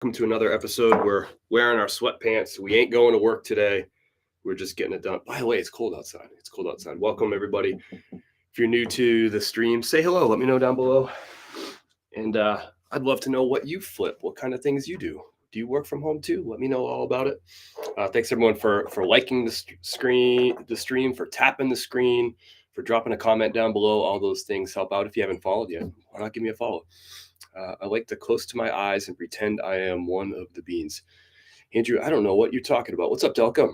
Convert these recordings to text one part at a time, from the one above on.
Welcome to another episode. We're wearing our sweatpants. We ain't going to work today. We're just getting it done. By the way, it's cold outside. Welcome, everybody. If you're new to the stream, say hello. Let me know down below. And I'd love to know what you flip, what kind of things you do. Do you work from home too? Let me know all about it. Thanks everyone for liking the stream, for tapping the screen, for dropping a comment down below. All those things help out. If you haven't followed yet, why not give me a follow? I like to close to my eyes and pretend I am one of the beans. Andrew, I don't know what you're talking about. What's up, Delco?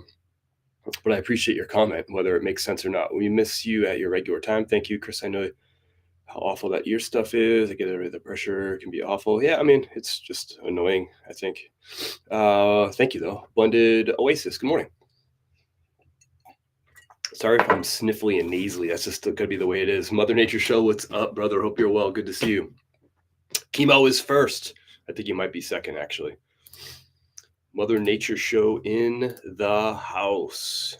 But I appreciate your comment, whether it makes sense or not. We miss you at your regular time. Thank you, Chris. I know how awful that ear stuff is. I get it. The pressure can be awful. Yeah, I mean, it's just annoying, I think. Thank you, though. Blended Oasis, good morning. Sorry if I'm sniffly and nasally. That's just going to be the way it is. Mother Nature Show, what's up, brother? Hope you're well. Good to see you. Chemo is first. I think you might be second, actually. Mother Nature Show in the house.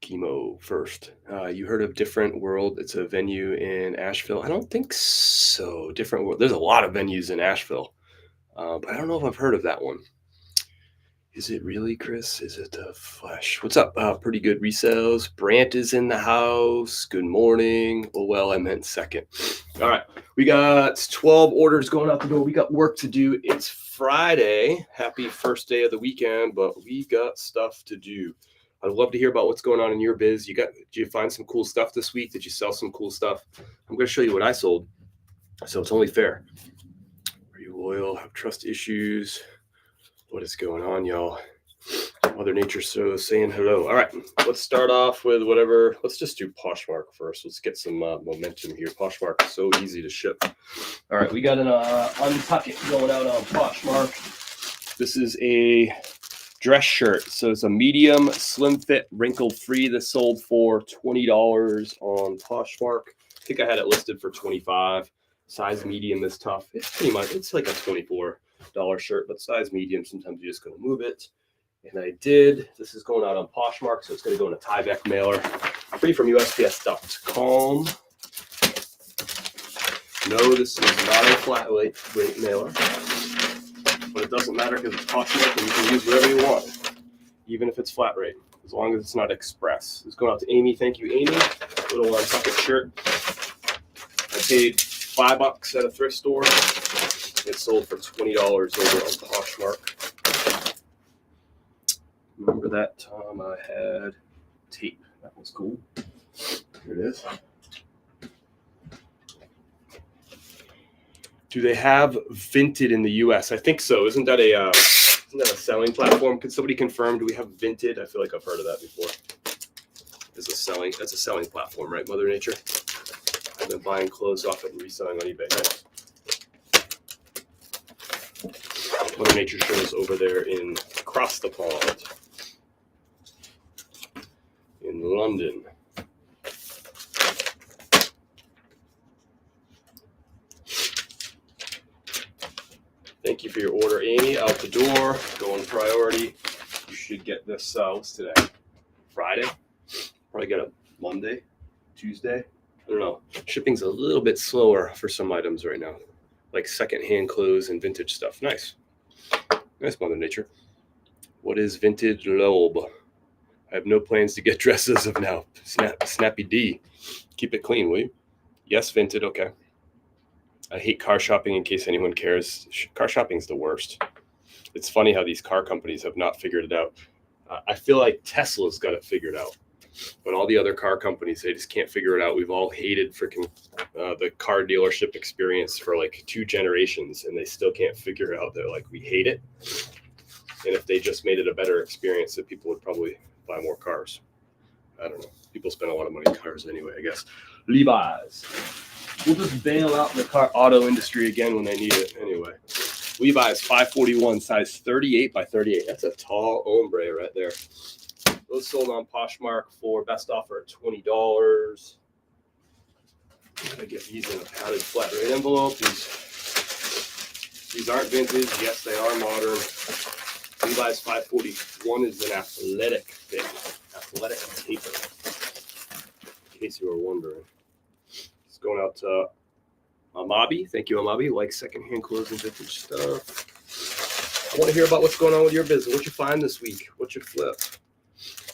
Chemo first. You heard of Different World? It's a venue in Asheville. I don't think so. Different World. There's a lot of venues in Asheville, but I don't know if I've heard of that one. Is it really, Chris? Is it the flesh? What's up? Pretty good resales. Brant is in the house. Good morning. Oh, well, I meant second. All right. We got 12 orders going out the door. We got work to do. It's Friday. Happy first day of the weekend, but we got stuff to do. I'd love to hear about what's going on in your biz. Did you find some cool stuff this week? Did you sell some cool stuff? I'm going to show you what I sold. So it's only fair. Are you loyal? Have trust issues? What is going on, y'all? Mother Nature so saying hello. All right, let's start off with whatever. Let's just do Poshmark first. Let's get some momentum here. Poshmark is so easy to ship. All right, we got an Untuck It going out on Poshmark. This is a dress shirt. So it's a medium, slim fit, wrinkle free. This sold for $20 on Poshmark. I think I had it listed for $25. Size medium is tough. It's pretty much, it's like a $24 shirt, but size medium, sometimes you just gonna move it. And I did. This is going out on Poshmark, so it's going to go in a Tyvek mailer. Free from USPS.com. No, this is not a flat rate mailer. But it doesn't matter because it's Poshmark and you can use whatever you want, even if it's flat rate, as long as it's not express. It's going out to Amy. Thank you, Amy. Little Untuck It shirt. I paid $5 at a thrift store. It sold for $20 over on Poshmark. Remember that time I had tape. That was cool. Here it is. Do they have Vinted in the U.S.? I think so. Isn't that a selling platform? Could somebody confirm? Do we have Vinted? I feel like I've heard of that before. That's a selling platform, right, Mother Nature? I've been buying clothes off it and reselling on eBay, right? Mother Nature shows over there across the pond in London. Thank you for your order, Amy. Out the door, going priority. You should get this, what's today? Friday? Probably get it Monday, Tuesday. I don't know. Shipping's a little bit slower for some items right now, like secondhand clothes and vintage stuff. Nice. Nice, Mother Nature. What is vintage lobe? I have no plans to get dresses of now. Snappy D. Keep it clean, will you? Yes, Vinted. Okay. I hate car shopping in case anyone cares. Car shopping is the worst. It's funny how these car companies have not figured it out. I feel like Tesla's got it figured out. But all the other car companies, they just can't figure it out. We've all hated freaking the car dealership experience for like 2 generations, and they still can't figure out that like we hate it. And if they just made it a better experience, that people would probably buy more cars. I don't know. People spend a lot of money on cars anyway, I guess. Levi's. We'll just bail out the car auto industry again when they need it anyway. Levi's 541, size 38 by 38. That's a tall ombre right there. Those sold on Poshmark for best offer at $20. I'm gonna get these in a padded flat rate envelope. These aren't vintage. Yes, they are modern. Levi's 541 is an athletic fit, athletic taper. In case you were wondering, it's going out to Amabi, thank you, Amabi. Like secondhand clothes and vintage stuff. I want to hear about what's going on with your business. What you find this week? What's your flip?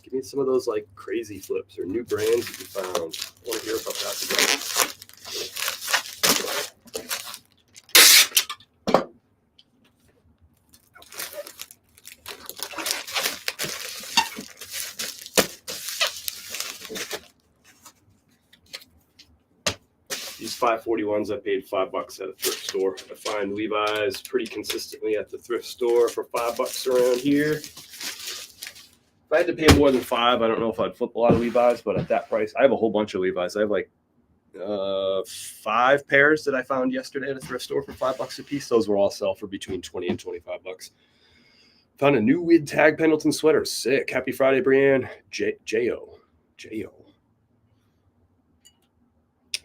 Give me some of those like crazy flips or new brands that you found. I want to hear about that today. These 541s, I paid $5 at a thrift store. I find Levi's pretty consistently at the thrift store for $5 around here. If I had to pay more than $5, I don't know if I'd flip a lot of Levi's, but at that price, I have a whole bunch of Levi's. I have like 5 pairs that I found yesterday at a thrift store for $5 a piece. Those will all sell for between $20 and $25. Found a new Wid Tag Pendleton sweater. Sick. Happy Friday, Brianne. J-O.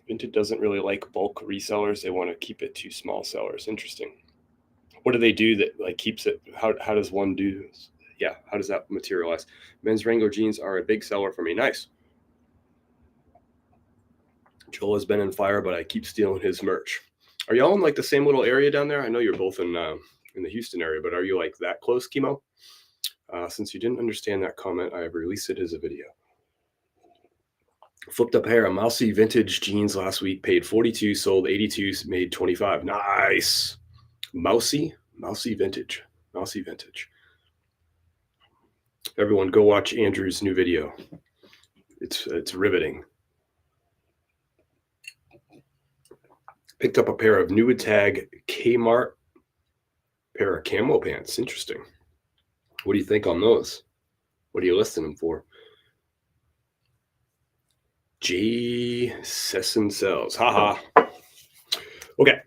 Vinted doesn't really like bulk resellers. They want to keep it to small sellers. Interesting. What do they do that like keeps it? How does one do this? Yeah, how does that materialize? Men's Wrangler jeans are a big seller for me. Nice. Joel has been in fire, but I keep stealing his merch. Are y'all in like the same little area down there? I know you're both in the Houston area, but are you like that close, Chemo? Since you didn't understand that comment, I have released it as a video. Flipped a pair of Mousy vintage jeans last week, paid 42, sold 82, made 25. Nice. Mousy vintage. Everyone go watch Andrew's new video. It's riveting. Picked up a pair of New Tag Kmart pair of camo pants. Interesting. What do you think on those? What are you listing them for? J. Sesson sells. Haha. Okay.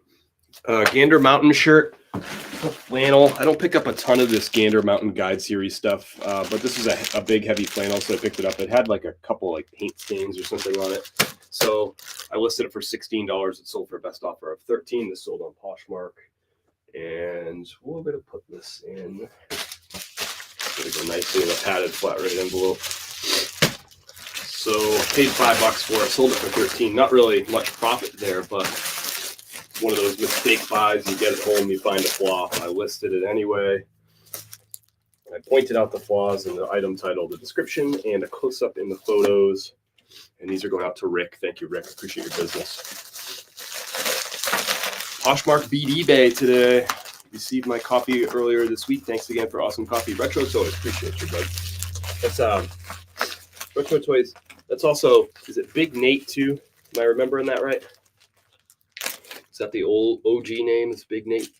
Gander Mountain shirt. Flannel. I don't pick up a ton of this Gander Mountain Guide series stuff, but this is a big, heavy flannel, so I picked it up. It had like a couple like paint stains or something on it. So I listed it for $16. It sold for a best offer of $13. This sold on Poshmark. And we're going to put this in. Going to go nicely in a padded flat rate envelope. So paid $5 for it, sold it for $13. Not really much profit there, but one of those mistake buys. You get it home, you find a flaw. I listed it anyway. I pointed out the flaws in the item title, the description, and a close-up in the photos. And these are going out to Rick. Thank you, Rick. Appreciate your business. Poshmark beat eBay today. Received my coffee earlier this week. Thanks again for awesome coffee. Retro Toys. Appreciate you, bud. That's Retro Toys. That's also, is it Big Nate too? Am I remembering that right? Is that the old OG name? Is Big Nate?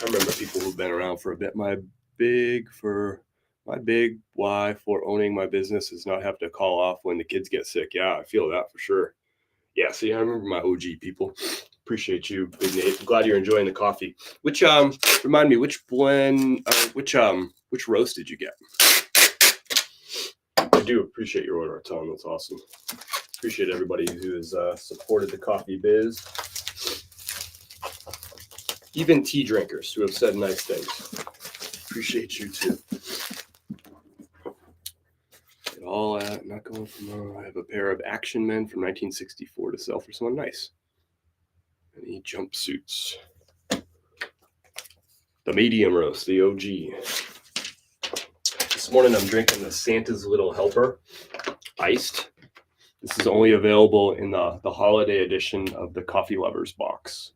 I remember people who've been around for a bit. My big why for owning my business is not have to call off when the kids get sick. Yeah, I feel that for sure. Yeah, see, I remember my OG people. Appreciate you, Big Nate. I'm glad you're enjoying the coffee. Which remind me, which blend, which roast did you get? I do appreciate your order, Tom. That's awesome. Appreciate everybody who has supported the coffee biz. Even tea drinkers who have said nice things. Appreciate you too. Get all at not going from. I have a pair of Action Men from 1964 to sell for someone nice. Any jumpsuits? The medium roast, the OG. This morning I'm drinking the Santa's Little Helper, iced. This is only available in the holiday edition of the Coffee Lovers box,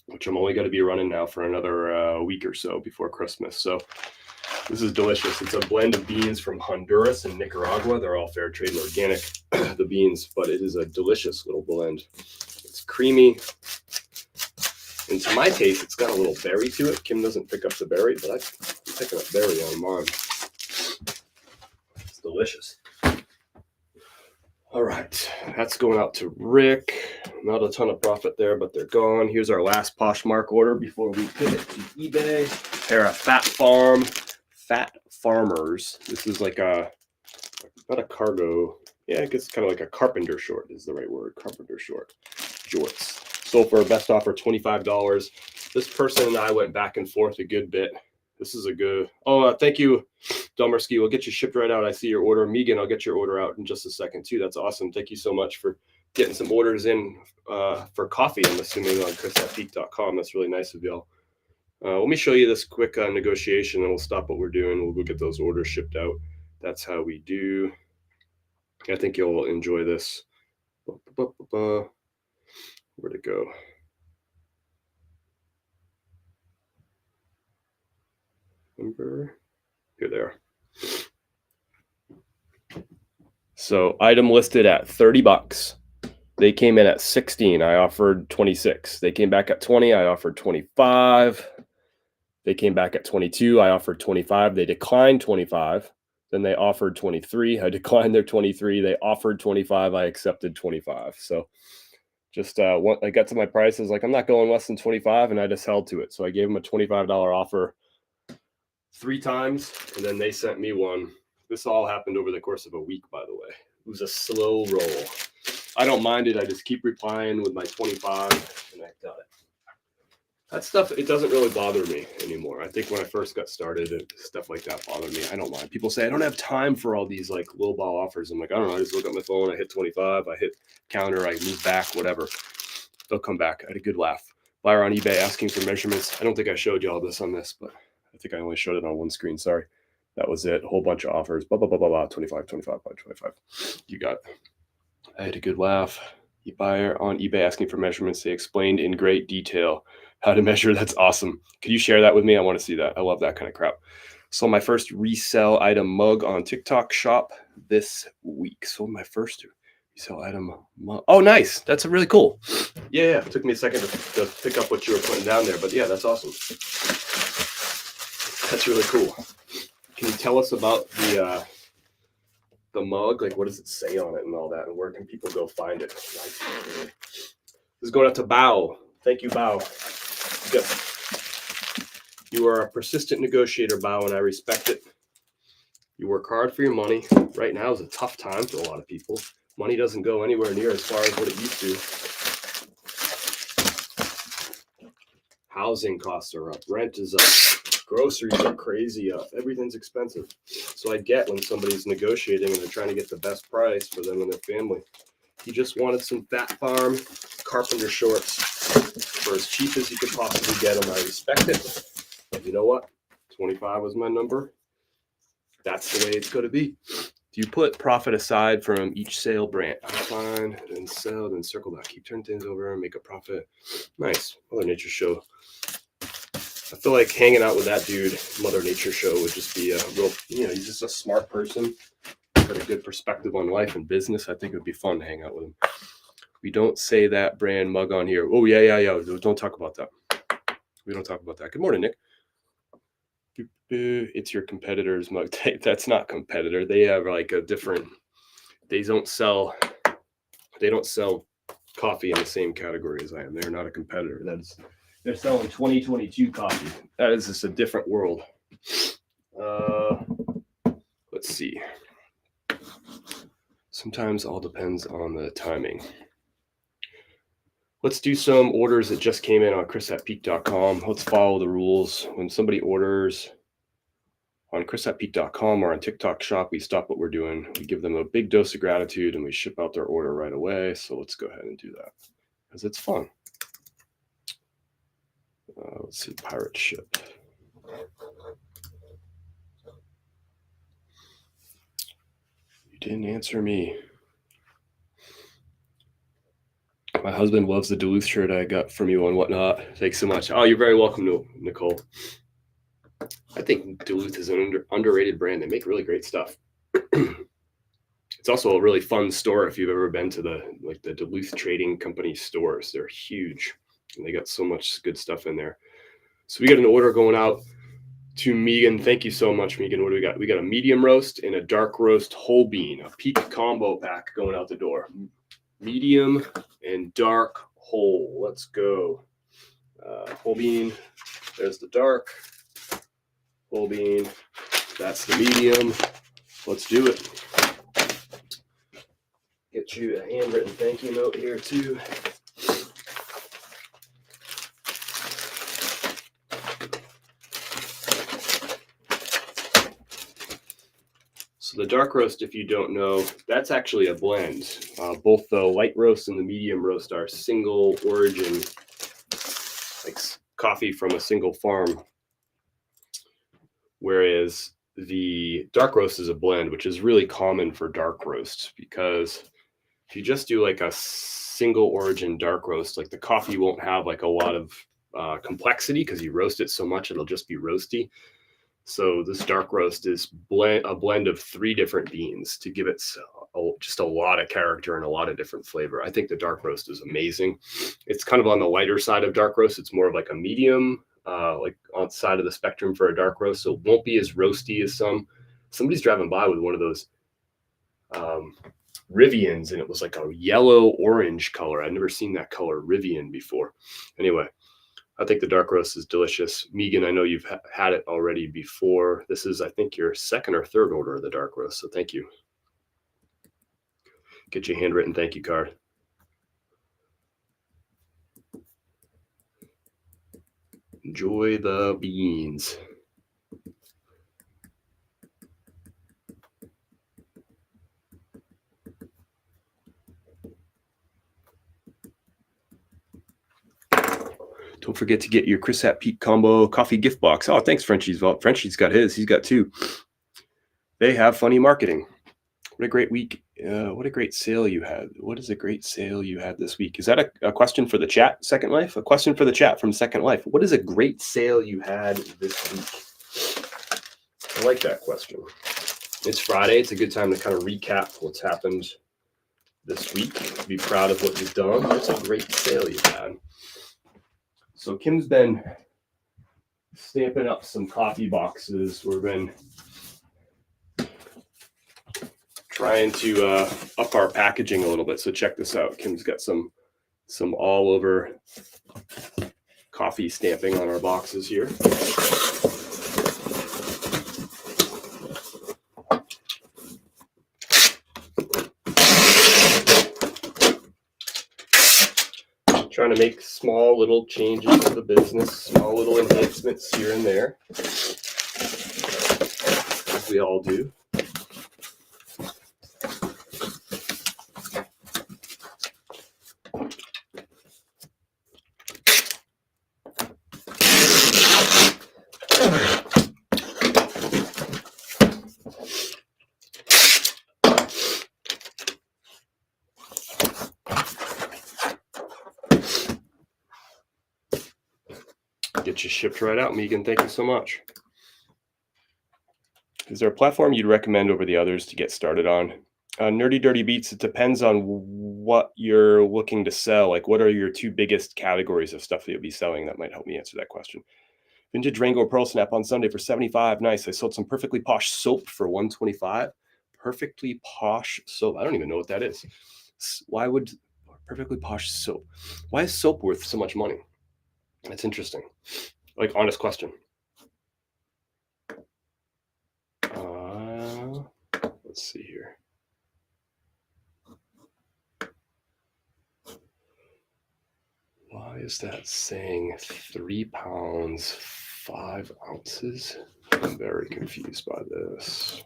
which I'm only going to be running now for another week or so before Christmas. So this is delicious. It's a blend of beans from Honduras and Nicaragua. They're all fair trade and organic, the beans, but it is a delicious little blend. It's creamy. And to my taste, it's got a little berry to it. Kim doesn't pick up the berry, but I'm picking up berry on mine. It's delicious. All right, that's going out to Rick. Not a ton of profit there, but they're gone. Here's our last Poshmark order before we pivot to eBay. Pair of Fat Farmers. This is like not a cargo. Yeah, I guess kind of like a carpenter short is the right word. Carpenter short. Jorts. Sold for a best offer, $25. This person and I went back and forth a good bit. This is a good. Oh, thank you Dummerski, we'll get you shipped right out. I see your order. Megan, I'll get your order out in just a second too. That's awesome. Thank you so much for getting some orders in for coffee, I'm assuming, on chris@peak.com. That's really nice of y'all. Let me show you this quick negotiation, and we'll stop what we're doing. We'll go get those orders shipped out. That's how we do. I think you'll enjoy this. Where'd it go? Number. Here they are. So item listed at $30. They came in at 16. I offered 26. They came back at 20. I offered 25. They came back at 22. I offered 25. They declined 25. Then they offered 23. I declined their 23. They offered 25. I accepted 25. So just I got to my price. I was like, I'm not going less than 25, and I just held to it. So I gave them a $25 offer 3 times, and then they sent me one. This all happened over the course of a week, by the way. It was a slow roll. I don't mind it. I just keep replying with my 25, and I got it. That stuff, it doesn't really bother me anymore. I think when I first got started, stuff like that bothered me. I don't mind. People say, I don't have time for all these like low ball offers. I'm like, I don't know. I just look at my phone. I hit 25. I hit counter. I move back, whatever. They'll come back. I had a good laugh. Buyer on eBay asking for measurements. I don't think I showed you all this on this, but I think I only showed it on one screen. Sorry. That was it. A whole bunch of offers. Blah, blah, blah, blah, blah. 25, 25, 25. You got it. I had a good laugh. Buyer on eBay asking for measurements. They explained in great detail how to measure. That's awesome. Could you share that with me? I want to see that. I love that kind of crap. Sold my first resell item mug on TikTok shop this week. Sold my first resell item mug. Oh, nice. That's really cool. Yeah. It took me a second to pick up what you were putting down there, but yeah, that's awesome. That's really cool. Can you tell us about the mug? Like, what does it say on it and all that? And where can people go find it? This is going out to Bao. Thank you, Bao. Good. You are a persistent negotiator, Bao, and I respect it. You work hard for your money. Right now is a tough time for a lot of people. Money doesn't go anywhere near as far as what it used to. Housing costs are up. Rent is up. Groceries are crazy up. Everything's expensive. So I get when somebody's negotiating and they're trying to get the best price for them and their family. He just wanted some Fat Farm carpenter shorts for as cheap as you could possibly get them. I respect it. But you know what? 25 was my number. That's the way it's going to be. Do you put profit aside from each sale branch? I find, then sell, then circle back. Keep turning things over and make a profit. Nice. Mother Nature show. I feel like hanging out with that dude, Mother Nature show, would just be a real, he's just a smart person. Got a good perspective on life and business. I think it would be fun to hang out with him. We don't say that brand mug on here. Oh, yeah. Don't talk about that. We don't talk about that. Good morning, Nick. It's your competitor's mug. That's not competitor. They have like a different, they don't sell coffee in the same category as I am. They're not a competitor. They're selling 2022 coffee. That is just a different world. Let's see. Sometimes all depends on the timing. Let's do some orders that just came in on chris@peak.com. Let's follow the rules. When somebody orders on chris@peak.com or on TikTok shop, we stop what we're doing. We give them a big dose of gratitude and we ship out their order right away. So let's go ahead and do that because it's fun. Let's see, pirate ship. You didn't answer me. My husband loves the Duluth shirt I got from you and whatnot. Thanks so much. Oh, you're very welcome, Nicole. I think Duluth is an underrated brand. They make really great stuff. It's also a really fun store if you've ever been to the Duluth Trading Company stores. They're huge. And they got so much good stuff in there. So we got an order going out to Megan. Thank you so much, Megan. What do we got? We got a medium roast and a dark roast whole bean, a Peak combo pack going out the door. Medium and dark whole. Let's go. Whole bean. There's the dark. Whole bean. That's the medium. Let's do it. Get you a handwritten thank you note here too. So the dark roast, if you don't know, that's actually a blend. Both the light roast and the medium roast are single origin, like coffee from a single farm, whereas the dark roast is a blend, which is really common for dark roast, because if you just do like a single origin dark roast, like the coffee won't have like a lot of complexity because you roast it so much it'll just be roasty. So this dark roast is a blend of 3 different beans to give it just a lot of character and a lot of different flavor. I think the dark roast is amazing. It's kind of on the lighter side of dark roast. It's more of like a medium, like on the side of the spectrum for a dark roast. So it won't be as roasty as somebody's driving by with one of those Rivians, and it was like a yellow orange color. I'd never seen that color Rivian before. Anyway, I think the dark roast is delicious. Megan, I know you've had it already before. This is, I think, your 2nd or 3rd order of the dark roast, so thank you. Get your handwritten thank you card. Enjoy the beans. Don't forget to get your Chris at Pete combo coffee gift box. Oh, thanks, Frenchie's. Well, Frenchie's got his. He's got 2. They have funny marketing. What a great week. What a great sale you had. What is a great sale you had this week? Is that a question for the chat, Second Life? A question for the chat from Second Life. What is a great sale you had this week? I like that question. It's Friday. It's a good time to kind of recap what's happened this week. Be proud of what you've done. What's a great sale you had? So Kim's been stamping up some coffee boxes. We've been trying to up our packaging a little bit. So check this out. Kim's got some all over coffee stamping on our boxes here. Trying to make small little changes to the business, small little enhancements here and there, as we all do. Get you shipped right out, Megan. Thank you so much. Is there a platform you'd recommend over the others to get started on? Nerdy Dirty Beats, it depends on what you're looking to sell. Like, what are your 2 biggest categories of stuff that you'll be selling? That might help me answer that question. Vintage Rango Pearl Snap on Sunday for $75. Nice. I sold some Perfectly Posh soap for $125. Perfectly Posh soap. I don't even know what that is. Why would Perfectly Posh soap? Why is soap worth so much money? That's interesting. Like, honest question. Let's see here. Why is that saying 3 pounds, 5 ounces? I'm very confused by this.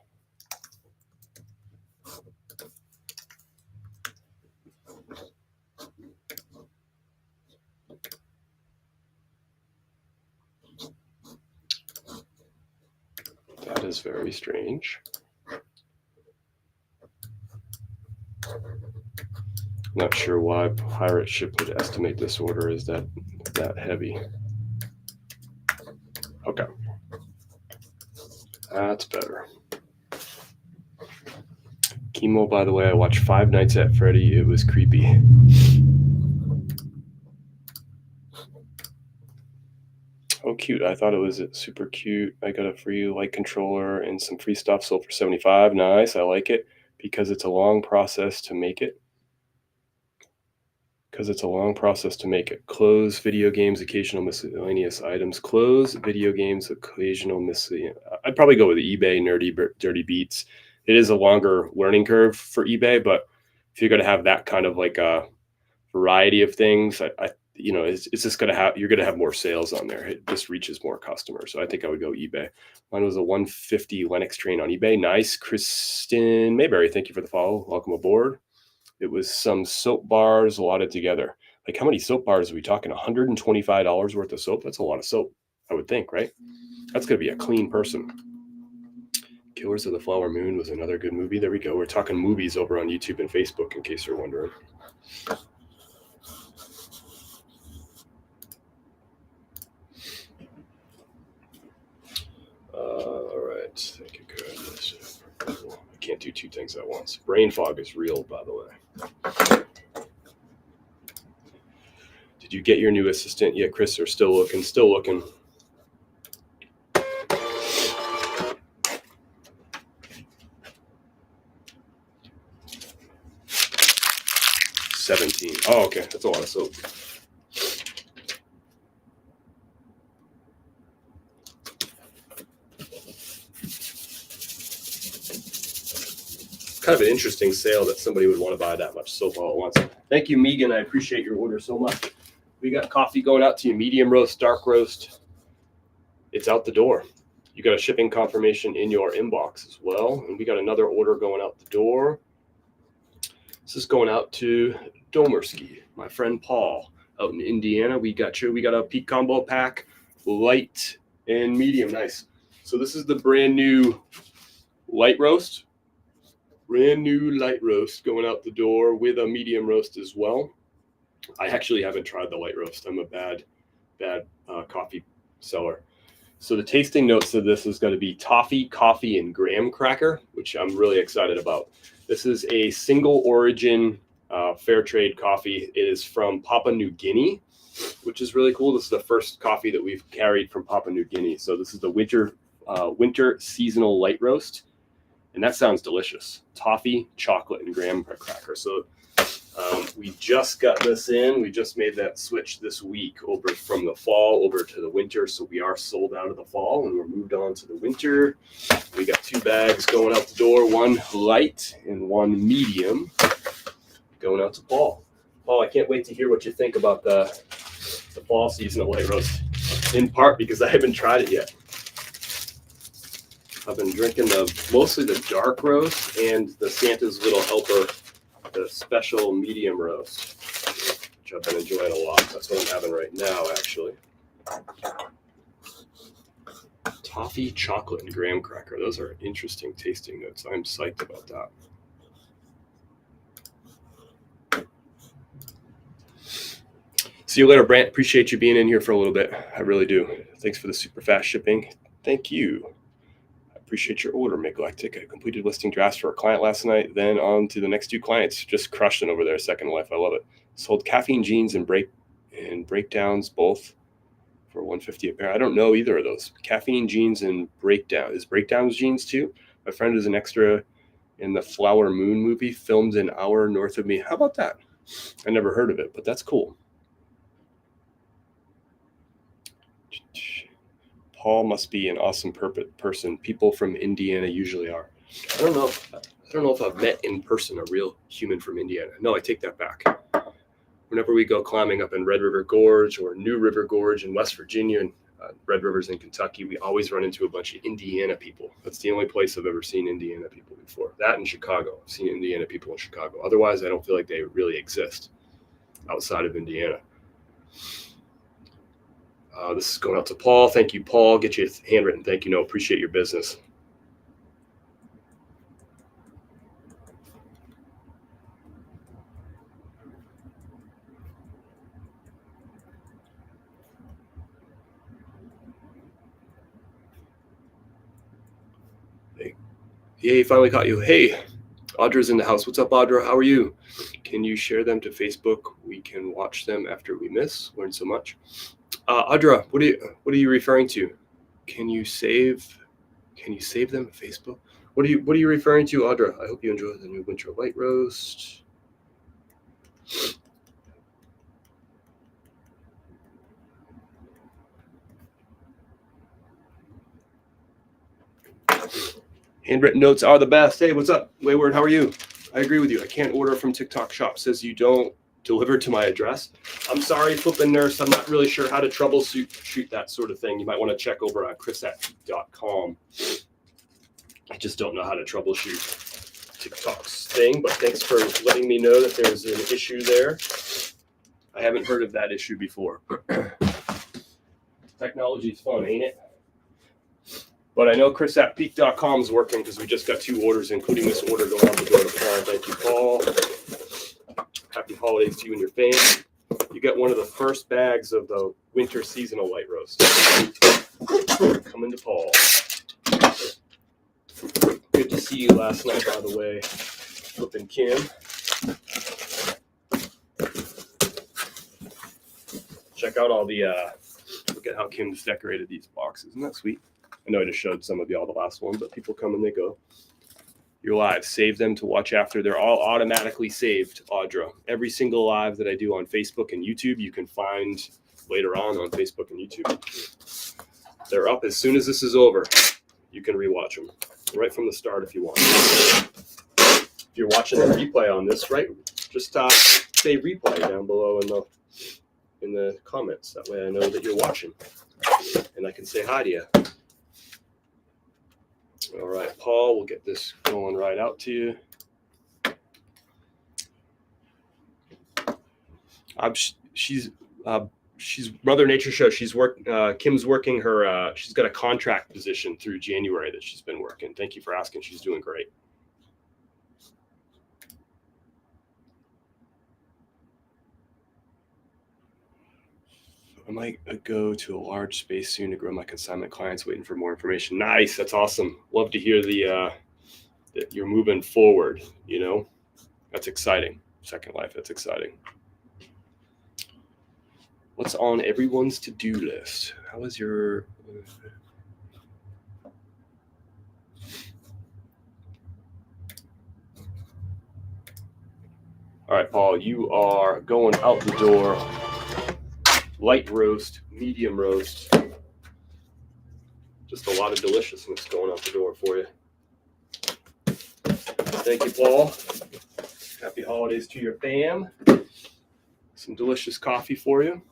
That is very strange. Not sure why Pirate Ship would estimate this order is that heavy. Okay. That's better. Chemo, by the way, I watched 5 Nights at Freddy. It was creepy. Oh, cute. I thought it was super cute. I got a free light controller and some free stuff sold for $75. Nice. I like it because it's a long process to make it. Clothes, video games, occasional miscellaneous items. Clothes, video games, occasional miscellaneous. I'd probably go with eBay, Nerdy Dirty Beats. It is a longer learning curve for eBay, but if you're going to have that kind of like a variety of things, I it's just you're gonna have more sales on there. It just reaches more customers. So I think I would go eBay. Mine was a 150 Lennox train on eBay. Nice. Kristen Mayberry, thank you for the follow. Welcome aboard. It was some soap bars allotted together. Like, how many soap bars are we talking? $125 worth of soap? That's a lot of soap, I would think, right? That's gonna be a clean person. Killers of the Flower Moon was another good movie. There we go. We're talking movies over on YouTube and Facebook, in case you're wondering. All right. Thank you, goodness. I can't do two things at once. Brain fog is real, by the way. Did you get your new assistant yet, Chris? Or still looking? Still looking. $17. Oh, okay. That's a lot of soap. Kind of an interesting sale that somebody would want to buy that much soap all at once. Thank you, Megan. I appreciate your order so much. We got coffee going out to you. Medium roast, dark roast. It's out the door. You got a shipping confirmation in your inbox as well. And we got another order going out the door. This is going out to Domerski, my friend Paul out in Indiana. We got a peak combo pack, light and medium. Nice. So this is the brand new light roast. Brand new light roast going out the door with a medium roast as well. I actually haven't tried the light roast. I'm a bad coffee seller. So the tasting notes of this is going to be toffee, coffee, and graham cracker, which I'm really excited about. This is a single origin fair trade coffee. It is from Papua New Guinea, which is really cool. This is the first coffee that we've carried from Papua New Guinea. So this is the winter seasonal light roast. And that sounds delicious. Toffee, chocolate, and graham cracker. So we just got this in. We just made that switch this week over from the fall over to the winter. So we are sold out of the fall and we're moved on to the winter. We got 2 bags going out the door, one light and one medium going out to Paul. Paul, I can't wait to hear what you think about the fall season of light roast, in part because I haven't tried it yet. I've been drinking mostly the dark roast and the Santa's Little Helper, the special medium roast, which I've been enjoying a lot. That's what I'm having right now, actually. Toffee, chocolate, and graham cracker. Those are interesting tasting notes. I'm psyched about that. See you later, Brant. Appreciate you being in here for a little bit. I really do. Thanks for the super fast shipping. Thank you. Appreciate your order, Meglectic. I completed listing drafts for a client last night, then on to the next 2 clients. Just crushing over there, Second Life. I love it. Sold caffeine jeans and breakdowns both for $150 a pair. I don't know either of those. Caffeine jeans and breakdown. Is breakdowns jeans too? My friend is an extra in the Flower Moon movie, filmed an hour north of me. How about that? I never heard of it, but that's cool. Paul must be an awesome person. People from Indiana usually are. I don't know if I've met in person a real human from Indiana. No, I take that back. Whenever we go climbing up in Red River Gorge or New River Gorge in West Virginia and Red Rivers in Kentucky, we always run into a bunch of Indiana people. That's the only place I've ever seen Indiana people before. That in Chicago. I've seen Indiana people in Chicago. Otherwise, I don't feel like they really exist outside of Indiana. This is going out to Paul. Thank you, Paul. Get you a handwritten thank you note. Appreciate your business. Hey, yay, finally caught you. Hey, Audra's in the house. What's up, Audra? How are you? Can you share them to Facebook? We can watch them after we miss. Learn so much. Audra, what are you referring to? Can you save them at Facebook? What are you referring to, Audra? I hope you enjoy the new winter light roast. Handwritten notes are the best. Hey, what's up, Wayward? How are you? I agree with you. I can't order from TikTok Shop. Says you don't delivered to my address. I'm sorry, flipping nurse. I'm not really sure how to troubleshoot that sort of thing. You might want to check over on chris@peak.com. I just don't know how to troubleshoot TikTok's thing, but thanks for letting me know that there's an issue there. I haven't heard of that issue before. Technology's fun, ain't it? But I know chris@peak.com is working because we just got 2 orders, including this order going out the door to Paul. Thank you, Paul. Happy holidays to you and your family. You get one of the first bags of the winter seasonal light roast. Coming to Paul. Good to see you last night, by the way. Flipping Kim. Check out all the, look at how Kim's decorated these boxes. Isn't that sweet? I know I just showed some of y'all the last one, but people come and they go. Your lives, save them to watch after. They're all automatically saved, Audra. Every single live that I do on Facebook and YouTube, you can find later on Facebook and YouTube. They're up as soon as this is over. You can rewatch them right from the start if you want. If you're watching the replay on this, right, just say replay down below in the comments. That way I know that you're watching and I can say hi to you. All right, Paul, we'll get this going right out to you. She's Mother Nature Show. Kim's working her. She's got a contract position through January that she's been working. Thank you for asking. She's doing great. I might go to a large space soon to grow my consignment clients, waiting for more information. Nice. That's awesome. Love to hear that you're moving forward. You know, that's exciting. Second Life. That's exciting. What's on everyone's to-do list? How is your... All right, Paul, you are going out the door. Light roast, medium roast. Just a lot of deliciousness going out the door for you. Thank you, Paul. Happy holidays to your fam. Some delicious coffee for you.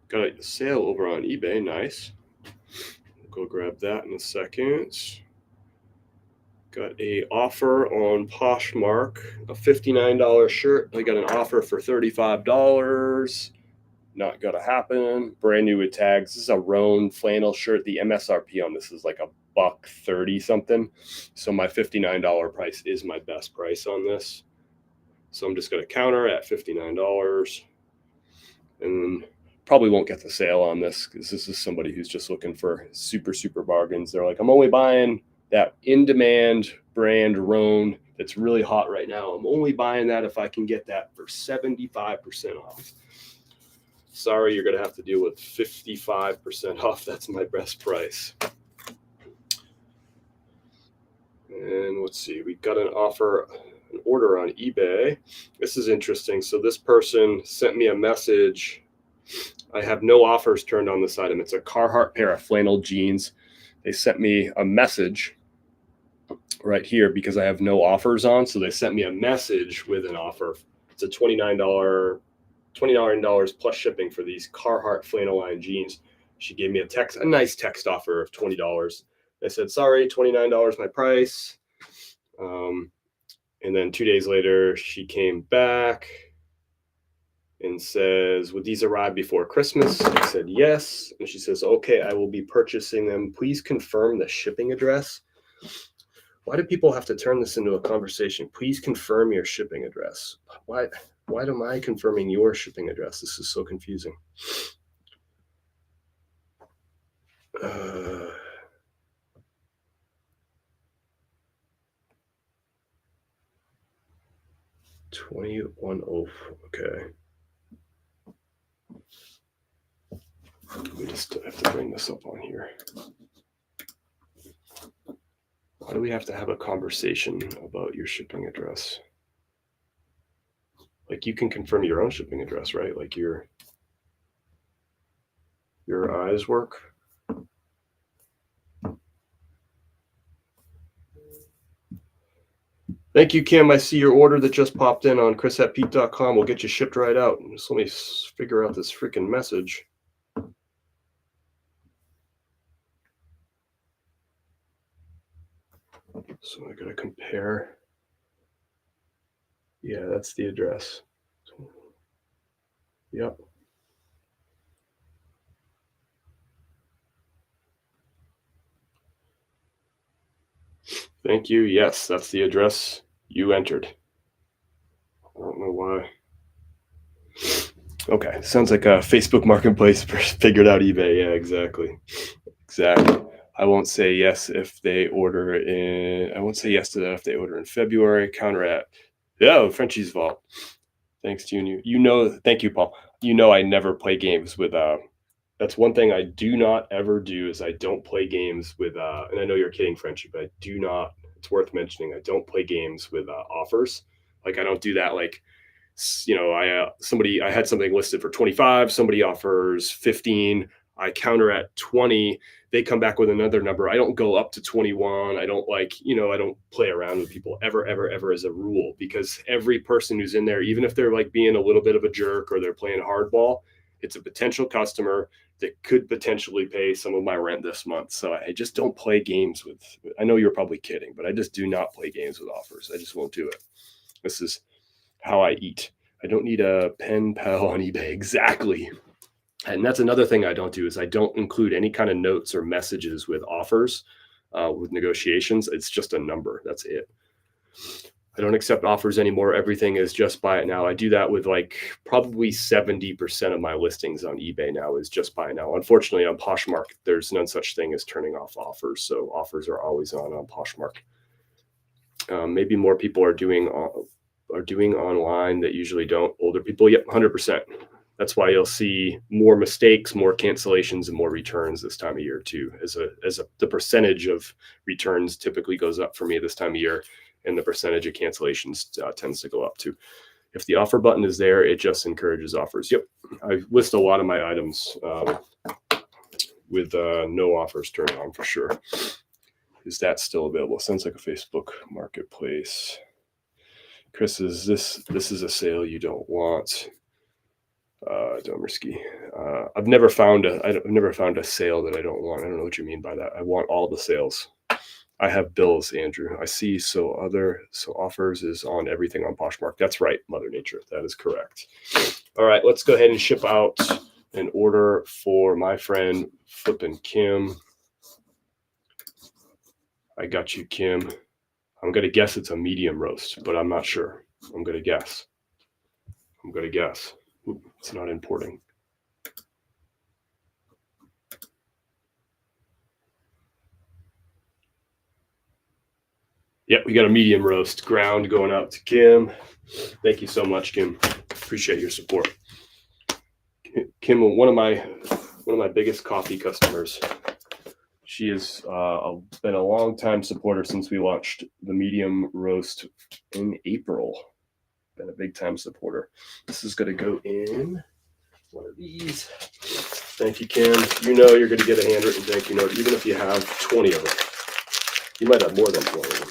Got a sale over on eBay. Nice. We'll go grab that in a second. Got a offer on Poshmark, a $59 shirt. I got an offer for $35. Not gonna happen. Brand new with tags. This is a Roan flannel shirt. The MSRP on this is like $130 something. So my $59 price is my best price on this. So I'm just gonna counter at $59, and probably won't get the sale on this because this is somebody who's just looking for super, super bargains. They're like, I'm only buying that in-demand brand Roan that's really hot right now. I'm only buying that if I can get that for 75% off. Sorry, you're going to have to deal with 55% off. That's my best price. And let's see, we got an order on eBay. This is interesting. So this person sent me a message. I have no offers turned on this item. It's a Carhartt pair of flannel jeans. They sent me a message right here because I have no offers on. So they sent me a message with an offer. It's a $29 plus shipping for these Carhartt flannel line jeans. She gave me a nice text offer of $20. I said, sorry, $29 my price. And then 2 days later, she came back and says, would these arrive before Christmas? I said, yes. And she says, okay, I will be purchasing them. Please confirm the shipping address. Why do people have to turn this into a conversation? Please confirm your shipping address. Why am I confirming your shipping address? This is so confusing. Uh, 2104. Okay. We just have to bring this up on here. Why do we have to have a conversation about your shipping address? Like, you can confirm your own shipping address, right? Like your eyes work. Thank you, Kim. I see your order that just popped in on chris@pete.com. We'll get you shipped right out. Just let me figure out this freaking message. So I gotta compare. Yeah, that's the address. Yep. Thank you. Yes, that's the address you entered. I don't know why. Okay, sounds like a Facebook Marketplace figured out eBay. Yeah, exactly. Exactly. I won't say yes if they order in. I won't say yes to that if they order in February. Counter at. Yeah, Frenchie's Vault. Thanks to you. You know, thank you, Paul. You know, I never play games with. That's one thing I do not ever do is I don't play games with. And I know you're kidding, Frenchie, but I do not. It's worth mentioning. I don't play games with offers. Like I don't do that. Like I had something listed for 25, somebody offers 15, I counter at 20, they come back with another number. I don't go up to 21. I don't I don't play around with people ever as a rule, because every person who's in there, even if they're like being a little bit of a jerk or they're playing hardball, it's a potential customer that could potentially pay some of my rent this month. So I just don't play games with. I know you're probably kidding, but I just do not play games with offers. I just won't do it. This is how I eat. I don't need a pen pal on eBay. Exactly. And that's another thing I don't do is I don't include any kind of notes or messages with offers, with negotiations. It's just a number. That's it. I don't accept offers anymore. Everything is just buy it now. I do that with like probably 70% of my listings on eBay now is just buy it now. Unfortunately, on Poshmark, there's none such thing as turning off offers. So offers are always on Poshmark. Maybe more people are doing online that usually don't. Older people, yep, 100%. That's why you'll see more mistakes, more cancellations, and more returns this time of year too. The percentage of returns typically goes up for me this time of year, and the percentage of cancellations tends to go up too. If the offer button is there, it just encourages offers. Yep, I list a lot of my items with no offers turned on for sure. Is that still available? Sounds like a Facebook Marketplace. Chris, is this is a sale you don't want? Domerski. I've never found a sale that I don't want. I don't know what you mean by that. I want all the sales. I have bills, Andrew. I see. So offers is on everything on Poshmark. That's right, Mother Nature. That is correct. All right, let's go ahead and ship out an order for my friend Flippin' Kim. I got you, Kim. I'm gonna guess it's a medium roast, but I'm not sure. I'm gonna guess. It's not importing. Yep, we got a medium roast ground going out to Kim. Thank you so much, Kim. Appreciate your support. Kim, one of my biggest coffee customers. She has been a long time supporter since we launched the medium roast in April. Been a big time supporter. This is going to go in one of these. Thank you, Kim. You know you're going to get a handwritten thank you note, even if you have 20 of them. You might have more than 20 of them.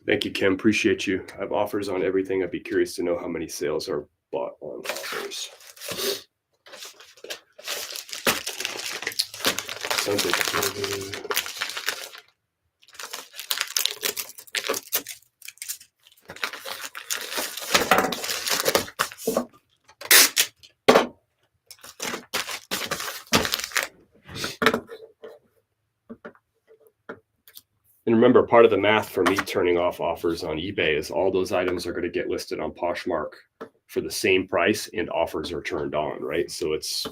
Thank you, Kim. Appreciate you. I have offers on everything. I'd be curious to know how many sales are bought on offers. Sounds like and remember, part of the math for me turning off offers on eBay is all those items are going to get listed on Poshmark for the same price and offers are turned on, right? So it's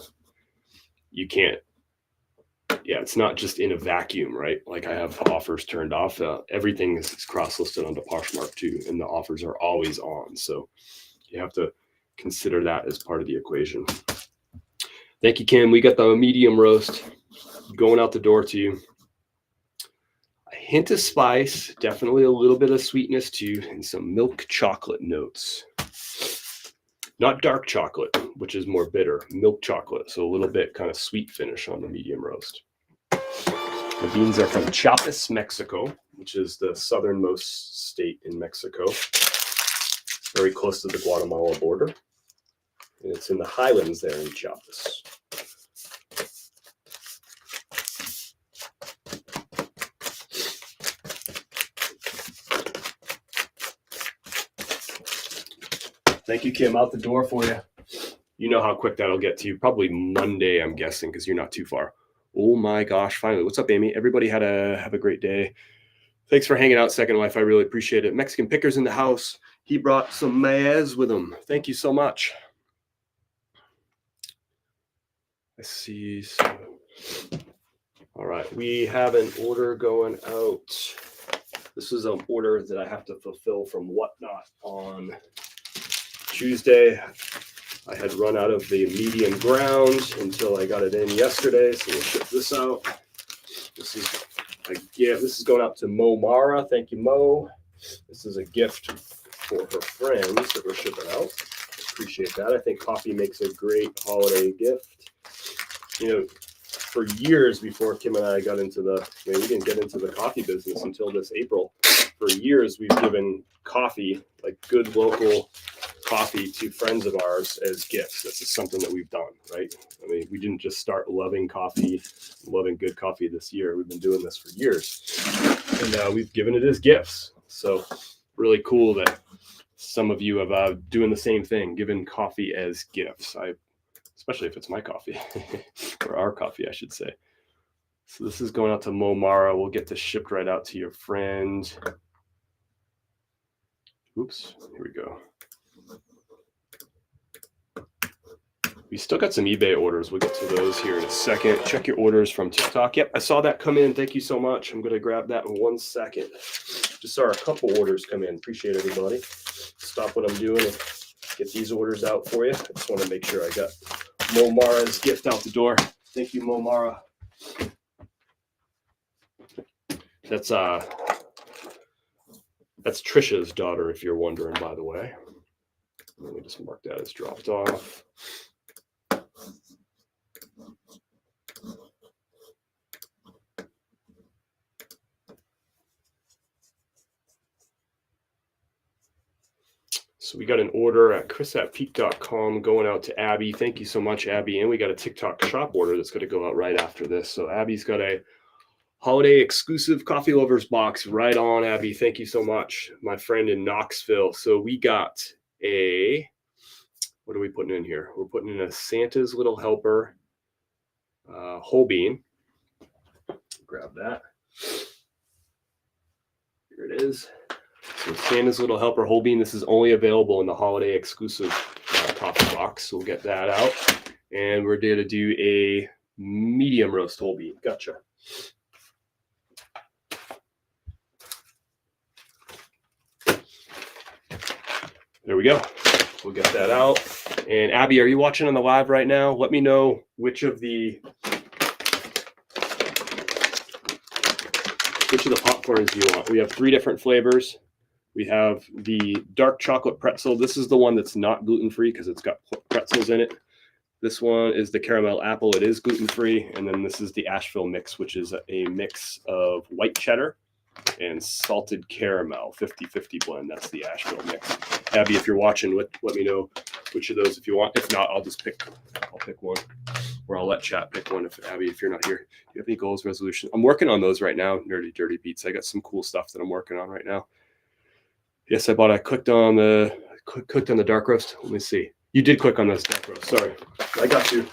not just in a vacuum, right? Like I have offers turned off. Everything is cross-listed onto Poshmark too, and the offers are always on. So you have to consider that as part of the equation. Thank you, Kim. We got the medium roast. going out the door to you. A hint of spice, definitely a little bit of sweetness too, and some milk chocolate notes. Not dark chocolate, which is more bitter, milk chocolate. So a little bit kind of sweet finish on the medium roast. The beans are from Chiapas, Mexico, which is the southernmost state in Mexico. Very close to the Guatemala border. And it's in the highlands there in Chiapas. Thank you, Kim. Out the door for you. You know how quick that'll get to you. Probably Monday, I'm guessing, because you're not too far. Oh my gosh, finally. What's up, Amy? Everybody have a great day. Thanks for hanging out, Second Life. I really appreciate it. Mexican Pickers in the house. He brought some maize with him. Thank you so much. I see. All right, we have an order going out. This is an order that I have to fulfill from Whatnot on Tuesday. I had run out of the medium ground until I got it in yesterday, so we'll ship this out. This is a gift. This is going out to Mo Mara. Thank you, Mo. This is a gift for her friends that we're shipping out. Appreciate that. I think coffee makes a great holiday gift. You know, for years before Kim and I got into we didn't get into the coffee business until this April. For years, we've given coffee, like good local coffee, to friends of ours as gifts. This is something that we've done, right? I mean, we didn't just start loving coffee, loving good coffee this year. We've been doing this for years, and we've given it as gifts. So really cool that some of you have doing the same thing, giving coffee as gifts. Especially if it's my coffee, or our coffee, I should say. So this is going out to Mo Mara. We'll get this shipped right out to your friend. Oops, here we go. We still got some eBay orders. We'll get to those here in a second. Check your orders from TikTok. Yep, I saw that come in. Thank you so much. I'm going to grab that in 1 second. Just saw a couple orders come in. Appreciate everybody. Stop what I'm doing and get these orders out for you. I just want to make sure I got Mo Mara's gift out the door. Thank you, Mo Mara. That's Trisha's daughter, if you're wondering, by the way. Let me just mark that as dropped off. So we got an order at chris@peak.com going out to Abby. Thank you so much, Abby. And we got a TikTok shop order that's going to go out right after this. So Abby's got a holiday exclusive coffee lovers box. Right on, Abby. Thank you so much, my friend in Knoxville. So we got what are we putting in here? We're putting in a Santa's Little Helper whole bean. Grab that. Here it is. So Santa's Little Helper whole bean. This is only available in the holiday exclusive coffee box. So we'll get that out. And we're going to do a medium roast whole bean. Gotcha. There we go. We'll get that out. And Abby, are you watching on the live right now? Let me know which of the popcorns you want. We have 3 different flavors. We have the dark chocolate pretzel. This is the one that's not gluten-free because it's got pretzels in it. This one is the caramel apple. It is gluten-free. And then this is the Asheville mix, which is a mix of white cheddar and salted caramel, 50-50 blend. That's the Asheville mix. Abby, if you're watching, let me know which of those if you want. If not, I'll pick one. Or I'll let chat pick one. Abby, if you're not here, do you have any goals, resolution? I'm working on those right now. Nerdy Dirty Beats. I got some cool stuff that I'm working on right now. Yes, I clicked on the dark roast. Let me see. You did click on this dark roast. Sorry. I got you.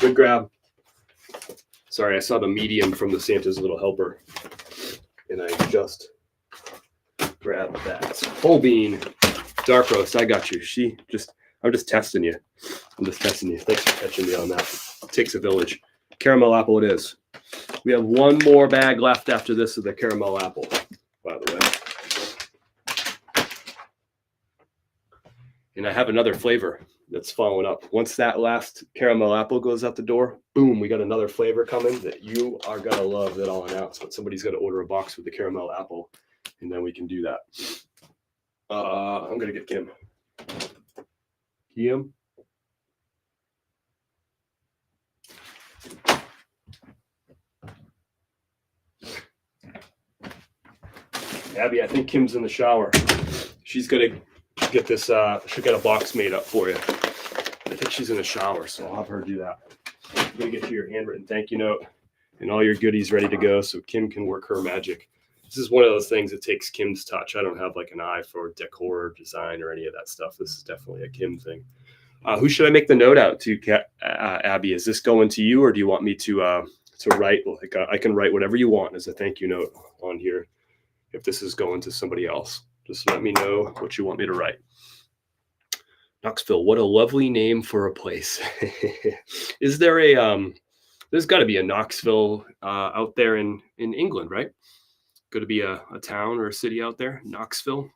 Good grab. Sorry, I saw the medium from the Santa's Little Helper. And I just grabbed that. Whole bean, dark roast. I got you. I'm just testing you. Thanks for catching me on that. It takes a village. Caramel apple it is. We have one more bag left after this of the caramel apple, by the way. And I have another flavor that's following up. Once that last caramel apple goes out the door, boom, we got another flavor coming that you are going to love that I'll announce. But somebody's got to order a box with the caramel apple, and then we can do that. I'm going to get Kim. Kim? Abby, I think Kim's in the shower. She's going to get this, she'll get a box made up for you. I think she's in the shower, so I'll have her do that. I'm going to get you your handwritten thank you note and all your goodies ready to go so Kim can work her magic. This is one of those things that takes Kim's touch. I don't have like an eye for decor, design, or any of that stuff. This is definitely a Kim thing. Who should I make the note out to, Abby? Is this going to you, or do you want me to write? Like I can write whatever you want as a thank you note on here. If this is going to somebody else, just let me know what you want me to write. Knoxville, what a lovely name for a place. Is there there's got to be a Knoxville out there in England, right? Going to be a town or a city out there, Knoxville.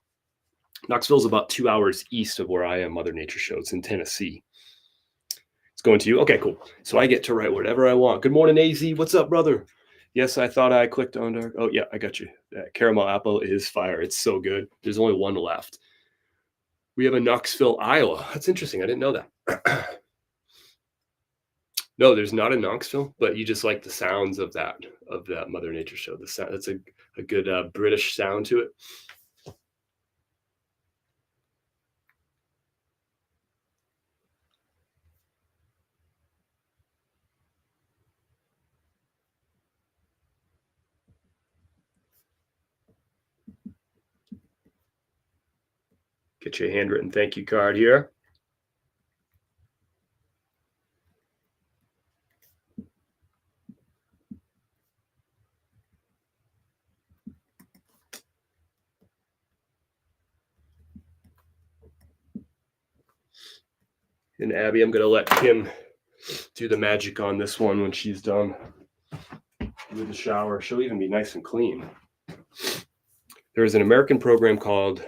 Knoxville's about 2 hours east of where I am, Mother Nature Show. It's in Tennessee. It's going to you. Okay, cool. So I get to write whatever I want. Good morning, AZ. What's up, brother? Yes, I thought I clicked on dark. Oh, yeah, I got you. That caramel apple is fire. It's so good. There's only one left. We have a Knoxville, Iowa. That's interesting. I didn't know that. No, there's not a Knoxville, but you just like the sounds of that Mother Nature Show. The sound, that's a good British sound to it. Get your handwritten thank you card here. And Abby, I'm going to let Kim do the magic on this one when she's done with the shower. She'll even be nice and clean. There's an American program called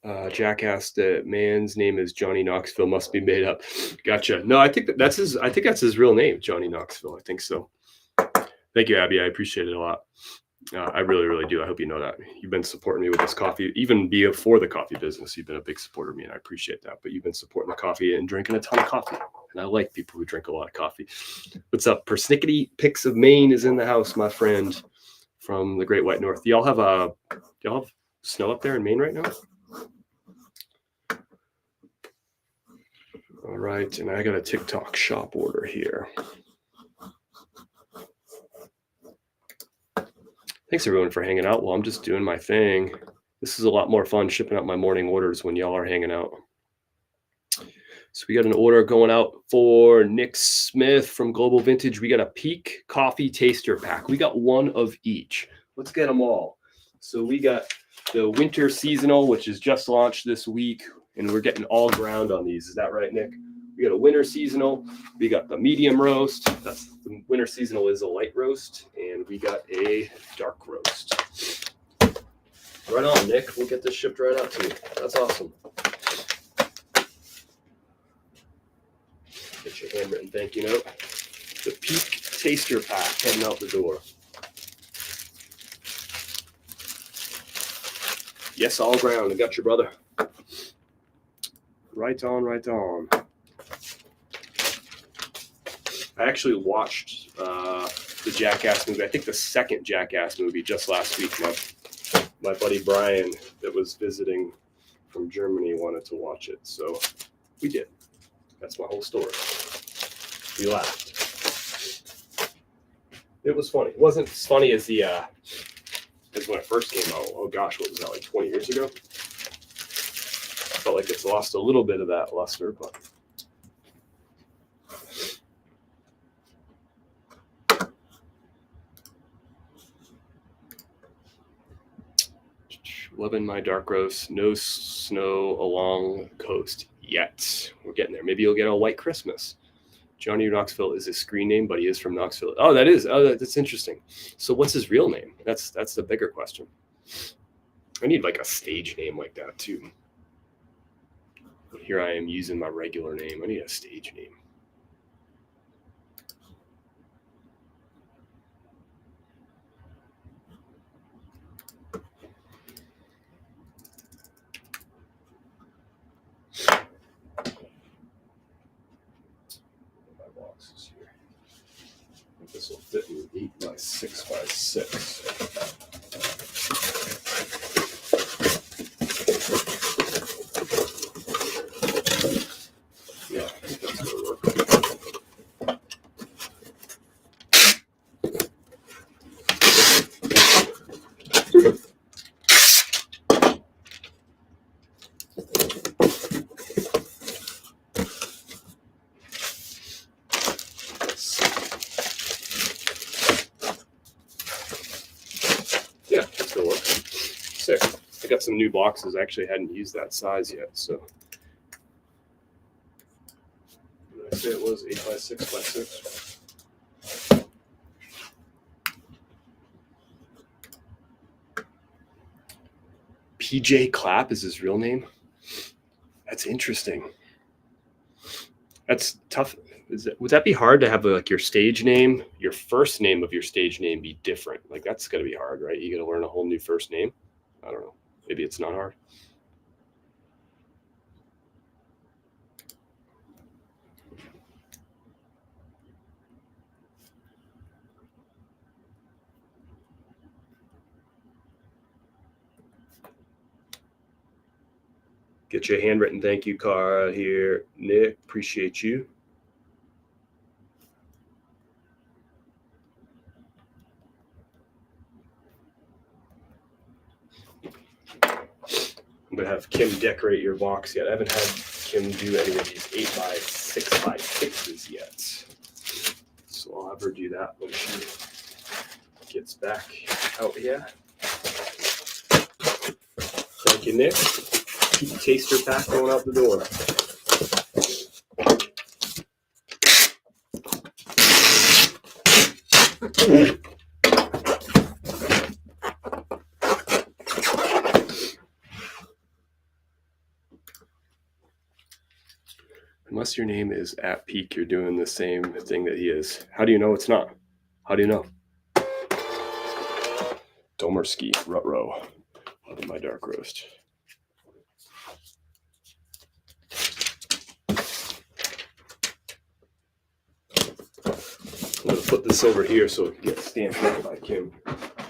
Jackass. The man's name is Johnny Knoxville. Must be made up. Gotcha. No, I think that's his real name, Johnny Knoxville. I think so. Thank you, Abby. I appreciate it a lot. I really, really do. I hope you know that. You've been supporting me with this coffee, even before the coffee business. You've been a big supporter of me, and I appreciate that. But you've been supporting the coffee and drinking a ton of coffee. And I like people who drink a lot of coffee. What's up? Persnickety Picks of Maine is in the house, my friend from the Great White North. Do y'all have snow up there in Maine right now? All right, and I got a TikTok shop order here. Thanks everyone for hanging out while I'm just doing my thing. This is a lot more fun shipping out my morning orders when y'all are hanging out. So we got an order going out for Nick Smith from Global Vintage. We got a Peak Coffee Taster Pack. We got one of each. Let's get them all. So we got the Winter Seasonal, which is just launched this week, and we're getting all ground on these. Is that right, Nick? We got a Winter Seasonal. We got the medium roast. That's the Winter Seasonal is a light roast, and we got a dark roast. Right on, Nick. We'll get this shipped right out to you. That's awesome. Get your handwritten thank you note. The Peak Taster Pack heading out the door. Yes, all ground. I got you, brother. Right on, right on. I actually watched the Jackass movie. I think the second Jackass movie just last week. My buddy Brian that was visiting from Germany wanted to watch it, so we did. That's my whole story. We laughed. It was funny. It wasn't as funny as as when it first came out. Oh gosh, what was that, like 20 years ago? I felt like it's lost a little bit of that luster, but loving my dark roast. No snow along the coast yet. We're getting there. Maybe you'll get a white Christmas. Johnny Knoxville is his screen name, but he is from Knoxville. Oh, that is. Oh, that's interesting. So what's his real name? That's the bigger question. I need like a stage name like that too. But here I am using my regular name. I need a stage name. This will fit in 8x6x6. Yeah, I think that's gonna work. Yeah, that's gonna work. Sick. I got some new boxes. I actually hadn't used that size yet, so. Did I say it was 8x6x6? PJ Clapp is his real name? That's interesting. That's tough. Would that be hard to have like your stage name, your first name of your stage name be different? Like that's got to be hard, right? You got to learn a whole new first name. I don't know. Maybe it's not hard. Get your handwritten thank you card here, Nick. Appreciate you. I'm gonna have Kim decorate your box yet. I haven't had Kim do any of these 8x6x6s yet, so I'll have her do that when she gets back out here. Thank you, Nick. Keep the taster pack going out the door. Unless your name is at peak, you're doing the same thing that he is. How do you know it's not? How do you know? Domerski, Rutro, loving my dark roast. I'm going to put this over here so it can get stamped out by Kim.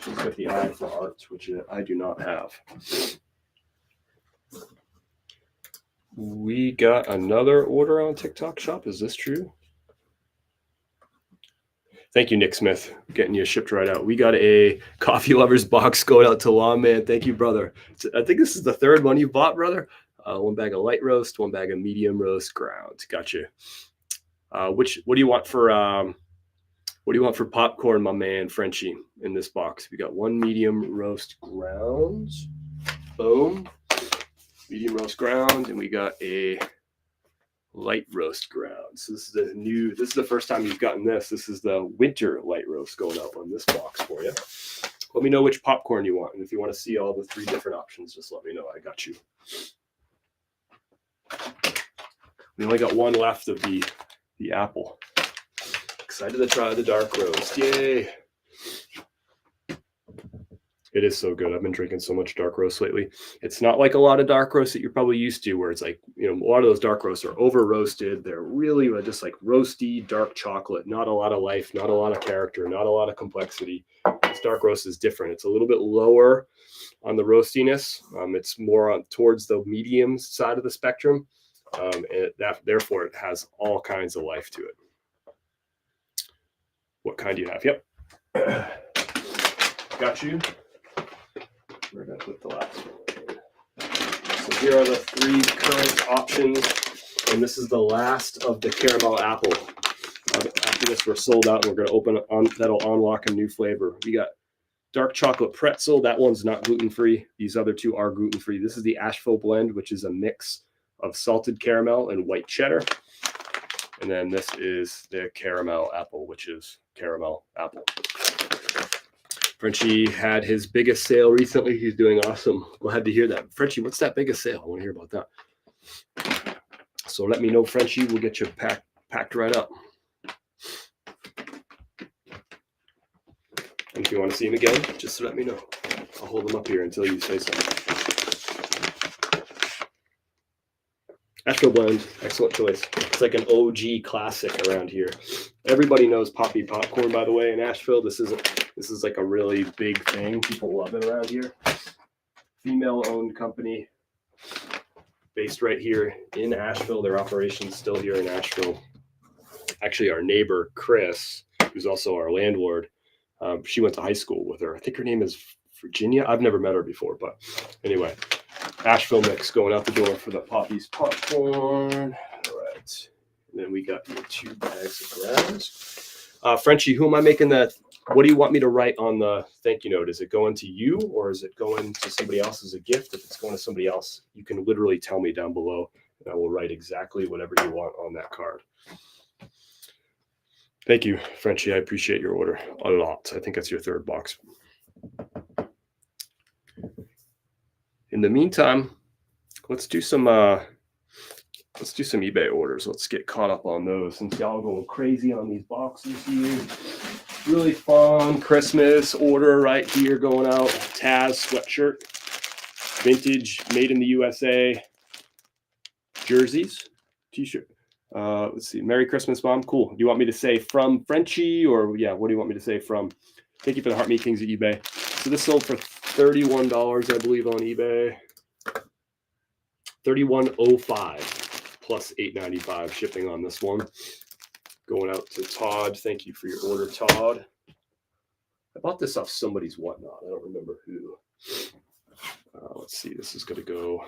She's got the eye for art, which I do not have. We got another order on TikTok Shop. Is this true? Thank you, Nick Smith, getting you shipped right out. We got a coffee lovers box going out to Lawman. Thank you, brother. I think this is the third one you bought, brother. One bag of light roast, one bag of medium roast ground. Gotcha. What do you want for popcorn, my man, Frenchie, in this box? We got one medium roast grounds. Boom. Medium roast ground, and we got a light roast ground. So this is the first time you've gotten this. This is the winter light roast going out on this box for you. Let me know which popcorn you want, and if you want to see all the 3 different options, just let me know. I got you. We only got one left of the apple. Excited to try the dark roast. Yay! It is so good. I've been drinking so much dark roast lately. It's not like a lot of dark roast that you're probably used to, where it's like, a lot of those dark roasts are over roasted. They're really just like roasty dark chocolate. Not a lot of life, not a lot of character, not a lot of complexity. This dark roast is different. It's a little bit lower on the roastiness. It's more towards the medium side of the spectrum. Therefore, it has all kinds of life to it. What kind do you have? Yep. Got you. We're going to put the last one. So here are the 3 current options, and this is the last of the caramel apple. After this, we're sold out, and we're going to that'll unlock a new flavor. We got dark chocolate pretzel. That one's not gluten-free. These other 2 are gluten-free. This is the Asheville blend, which is a mix of salted caramel and white cheddar. And then this is the caramel apple, which is caramel apple. Frenchie had his biggest sale recently. He's doing awesome. Glad to hear that. Frenchie, what's that biggest sale? I want to hear about that. So let me know, Frenchie. We'll get you packed right up. And if you want to see him again, just let me know. I'll hold him up here until you say something. Asheville blend, excellent choice. It's like an OG classic around here. Everybody knows Poppy popcorn, by the way, in Asheville. This is like a really big thing. People love it around here. Female-owned company, based right here in Asheville. Their operation's still here in Asheville. Actually, our neighbor Chris, who's also our landlord, she went to high school with her. I think her name is Virginia. I've never met her before, but anyway. Asheville mix going out the door for the Poppy's popcorn. All right. And then we got your 2 bags of grounds. Frenchie, who am I making that? What do you want me to write on the thank you note? Is it going to you or is it going to somebody else as a gift? If it's going to somebody else, you can literally tell me down below and I will write exactly whatever you want on that card. Thank you, Frenchie. I appreciate your order a lot. I think that's your 3rd box. In the meantime, let's do some eBay orders. Let's get caught up on those since y'all going crazy on these boxes here. Really fun Christmas order right here going out. Taz sweatshirt, vintage, made in the USA. Jerseys, t-shirt. Let's see. Merry Christmas, Mom. Cool. Do you want me to say from Frenchie or yeah? What do you want me to say from? Thank you for the Heart Meat Kings at eBay. So this sold for $31, I believe, on eBay. $31.05 plus $8.95 shipping on this one. Going out to Todd. Thank you for your order, Todd. I bought this off somebody's Whatnot. I don't remember who. Let's see. This is going to go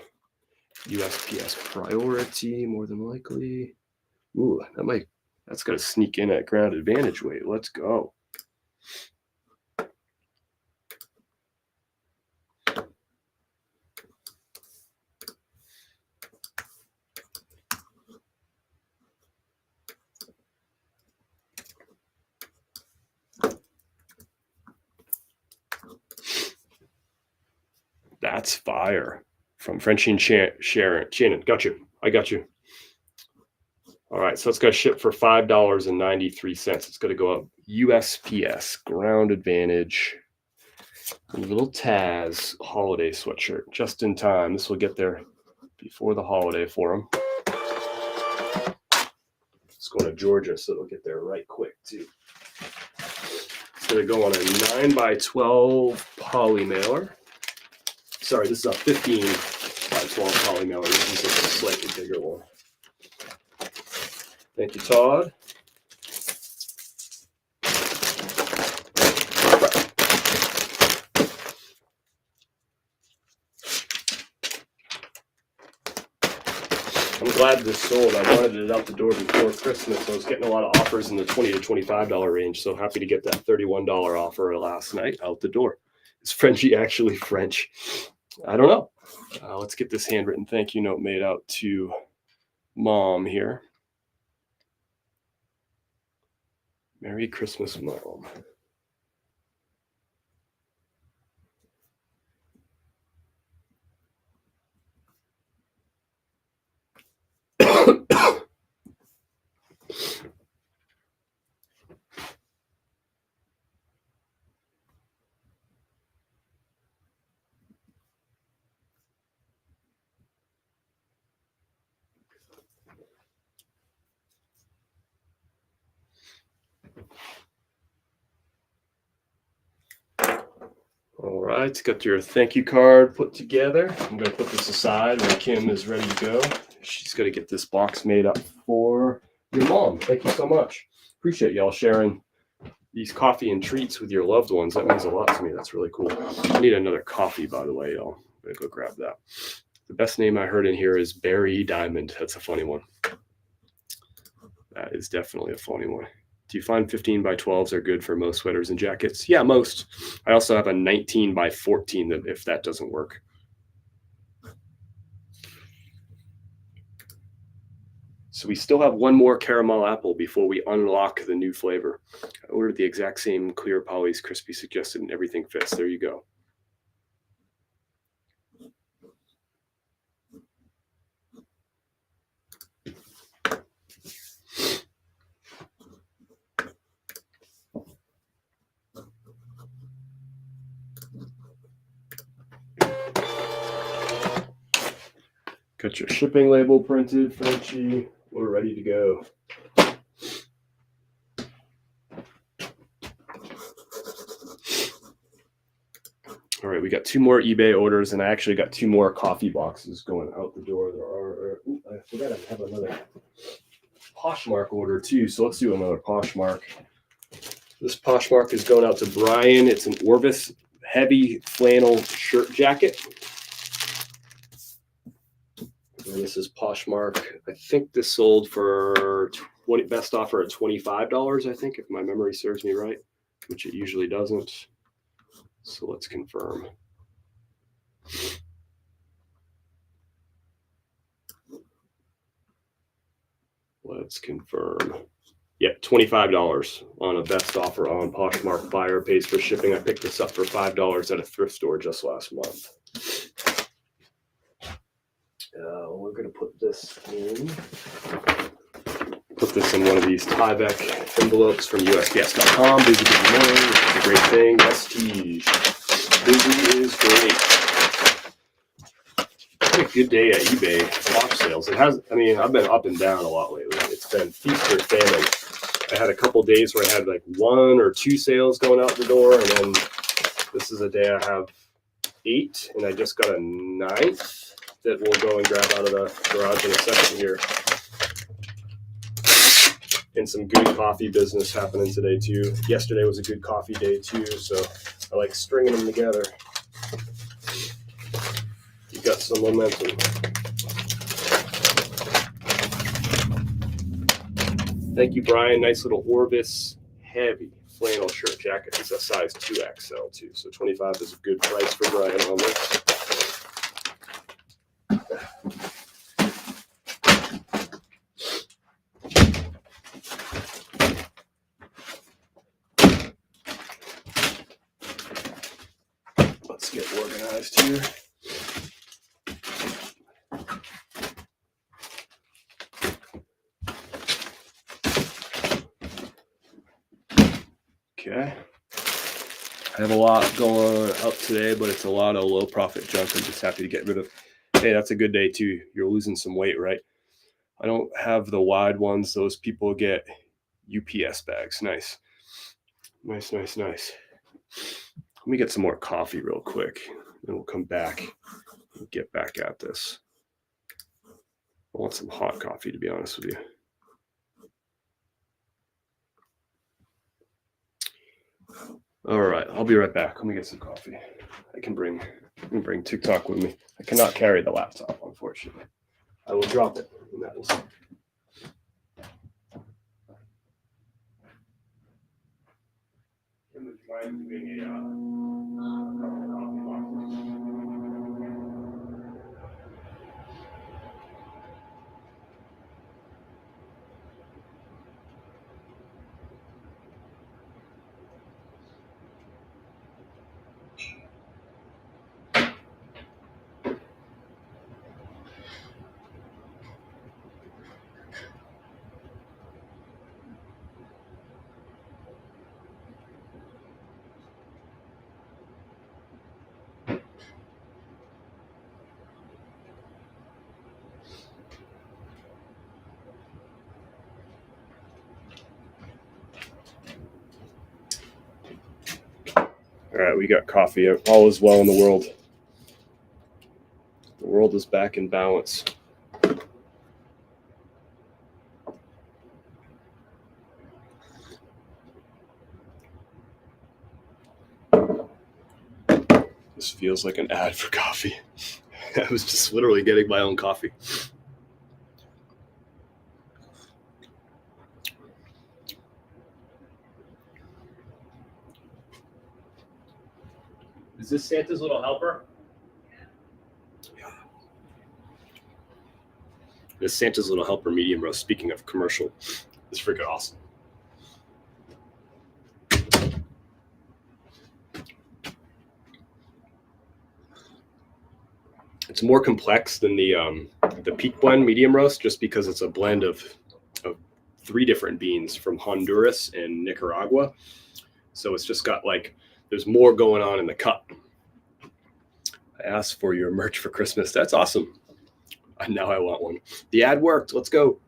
USPS priority, more than likely. Ooh, that's going to sneak in at ground advantage weight. Let's go. That's fire. From Frenchie and Sharon. Shannon, got you. I got you. All right, so it's going to ship for $5.93. It's going to go up USPS, ground advantage. A little Taz holiday sweatshirt, just in time. This will get there before the holiday for them. It's going to Georgia, so it'll get there right quick, too. It's going to go on a 9x12 poly mailer. Sorry, this is a 15x12 poly mailer. This is a slightly bigger one. Thank you, Todd. I'm glad this sold. I wanted it out the door before Christmas. I was getting a lot of offers in the $20 to $25 range, so happy to get that $31 offer last night out the door. Is Frenchie actually French? I don't know. Let's get this handwritten thank you note made out to Mom here. Merry Christmas, Mom. All right, got your thank you card put together. I'm going to put this aside when Kim is ready to go. She's going to get this box made up for your mom. Thank you so much. Appreciate y'all sharing these coffee and treats with your loved ones. That means a lot to me. That's really cool. I need another coffee, by the way, y'all. I'm going to go grab that. The best name I heard in here is Barry Diamond. That's a funny one. That is definitely a funny one. Do you find 15x12s are good for most sweaters and jackets? Yeah, most. I also have a 19x14 that if that doesn't work. So we still have one more caramel apple before we unlock the new flavor. I ordered the exact same clear polys Crispy suggested and everything fits. There you go. Got your shipping label printed, Frenchie. We're ready to go. All right, we got 2 more eBay orders, and I actually got 2 more coffee boxes going out the door. I forgot I have another Poshmark order too, so let's do another Poshmark. This Poshmark is going out to Brian. It's an Orvis heavy flannel shirt jacket. And this is Poshmark. I think this sold for best offer at $25, I think, if my memory serves me right, which it usually doesn't. So let's confirm. Let's confirm. Yeah, $25 on a best offer on Poshmark. Buyer pays for shipping. I picked this up for $5 at a thrift store just last month. We're going to put this in. Put this in one of these Tyvek envelopes from USPS.com. Busy, busy morning. This is a great thing. Prestige. Busy is great. Had a good day at eBay Posh sales. It has. I mean, I've been up and down a lot lately. It's been feast or famine. I had a couple days where I had like 1 or 2 sales going out the door, and then this is a day I have 8, and I just got a 9th that we'll go and grab out of the garage in a second here. And some good coffee business happening today too. Yesterday was a good coffee day too, so I like stringing them together. You got some momentum. Thank you, Brian. Nice little Orvis heavy flannel shirt jacket. It's a size 2XL too, so 25 is a good price for Brian on this. Let's get organized here. Okay. I have a lot going out today, but it's a lot of low profit junk. I'm just happy to get rid of. Hey, that's a good day too. You're losing some weight, right? I don't have the wide ones. Those people get UPS bags. Nice. Nice, nice, nice. Let me get some more coffee real quick. Then we'll come back and get back at this. I want some hot coffee, to be honest with you. All right, I'll be right back. Let me get some coffee. I can bring TikTok with me. I cannot carry the laptop, unfortunately. I will drop it. And that is. All right, we got coffee. All is well in the world. The world is back in balance. This feels like an ad for coffee. I was just literally getting my own coffee. Is this Santa's Little Helper? Yeah. This Santa's Little Helper medium roast, speaking of commercial, is freaking awesome. It's more complex than the Peak Blend medium roast, just because it's a blend of 3 different beans from Honduras and Nicaragua. So it's just got like, there's more going on in the cup. I asked for your merch for Christmas. That's awesome. Now I want one. The ad worked. Let's go.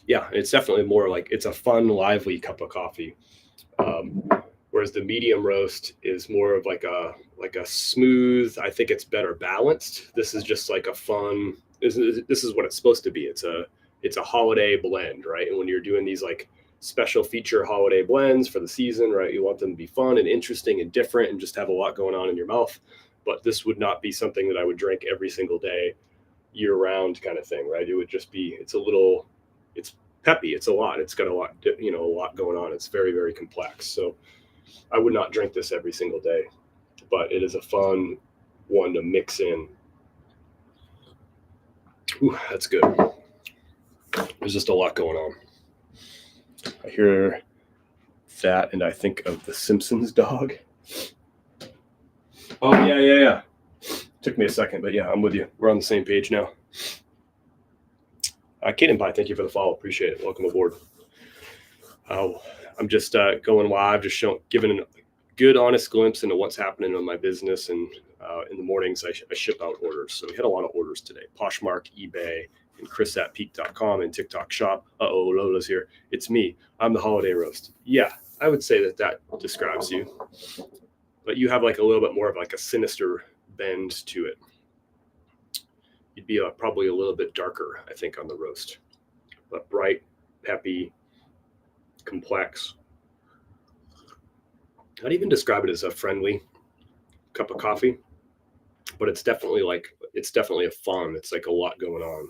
Yeah, it's definitely more like it's a fun, lively cup of coffee. Whereas the medium roast is more of like a smooth. I think it's better balanced. This is just like a fun. This is what it's supposed to be. It's a holiday blend, right? And when you're doing these like special feature holiday blends for the season, right? You want them to be fun and interesting and different and just have a lot going on in your mouth. But this would not be something that I would drink every single day, year round kind of thing, right? It would just be. It's peppy. It's a lot. It's got a lot, a lot going on. It's very, very complex. So I would not drink this every single day, but it is a fun one to mix in. Ooh, that's good. There's just a lot going on. I hear that, and I think of the Simpsons dog. Oh, yeah. Took me a second, but yeah, I'm with you. We're on the same page now. Kate and Pie, thank you for the follow. Appreciate it. Welcome aboard. I'm just going live, just giving a good, honest glimpse into what's happening in my business. And in the mornings, I ship out orders. So we had a lot of orders today. Poshmark, eBay, and chris@peak.com and TikTok shop. Lola's here. It's me. I'm the holiday roast. Yeah, I would say that describes you. But you have like a little bit more of like a sinister bend to it. You'd be probably a little bit darker, I think, on the roast. But bright, peppy, complex. I'd even describe it as a friendly cup of coffee, but it's definitely a fun. It's like a lot going on.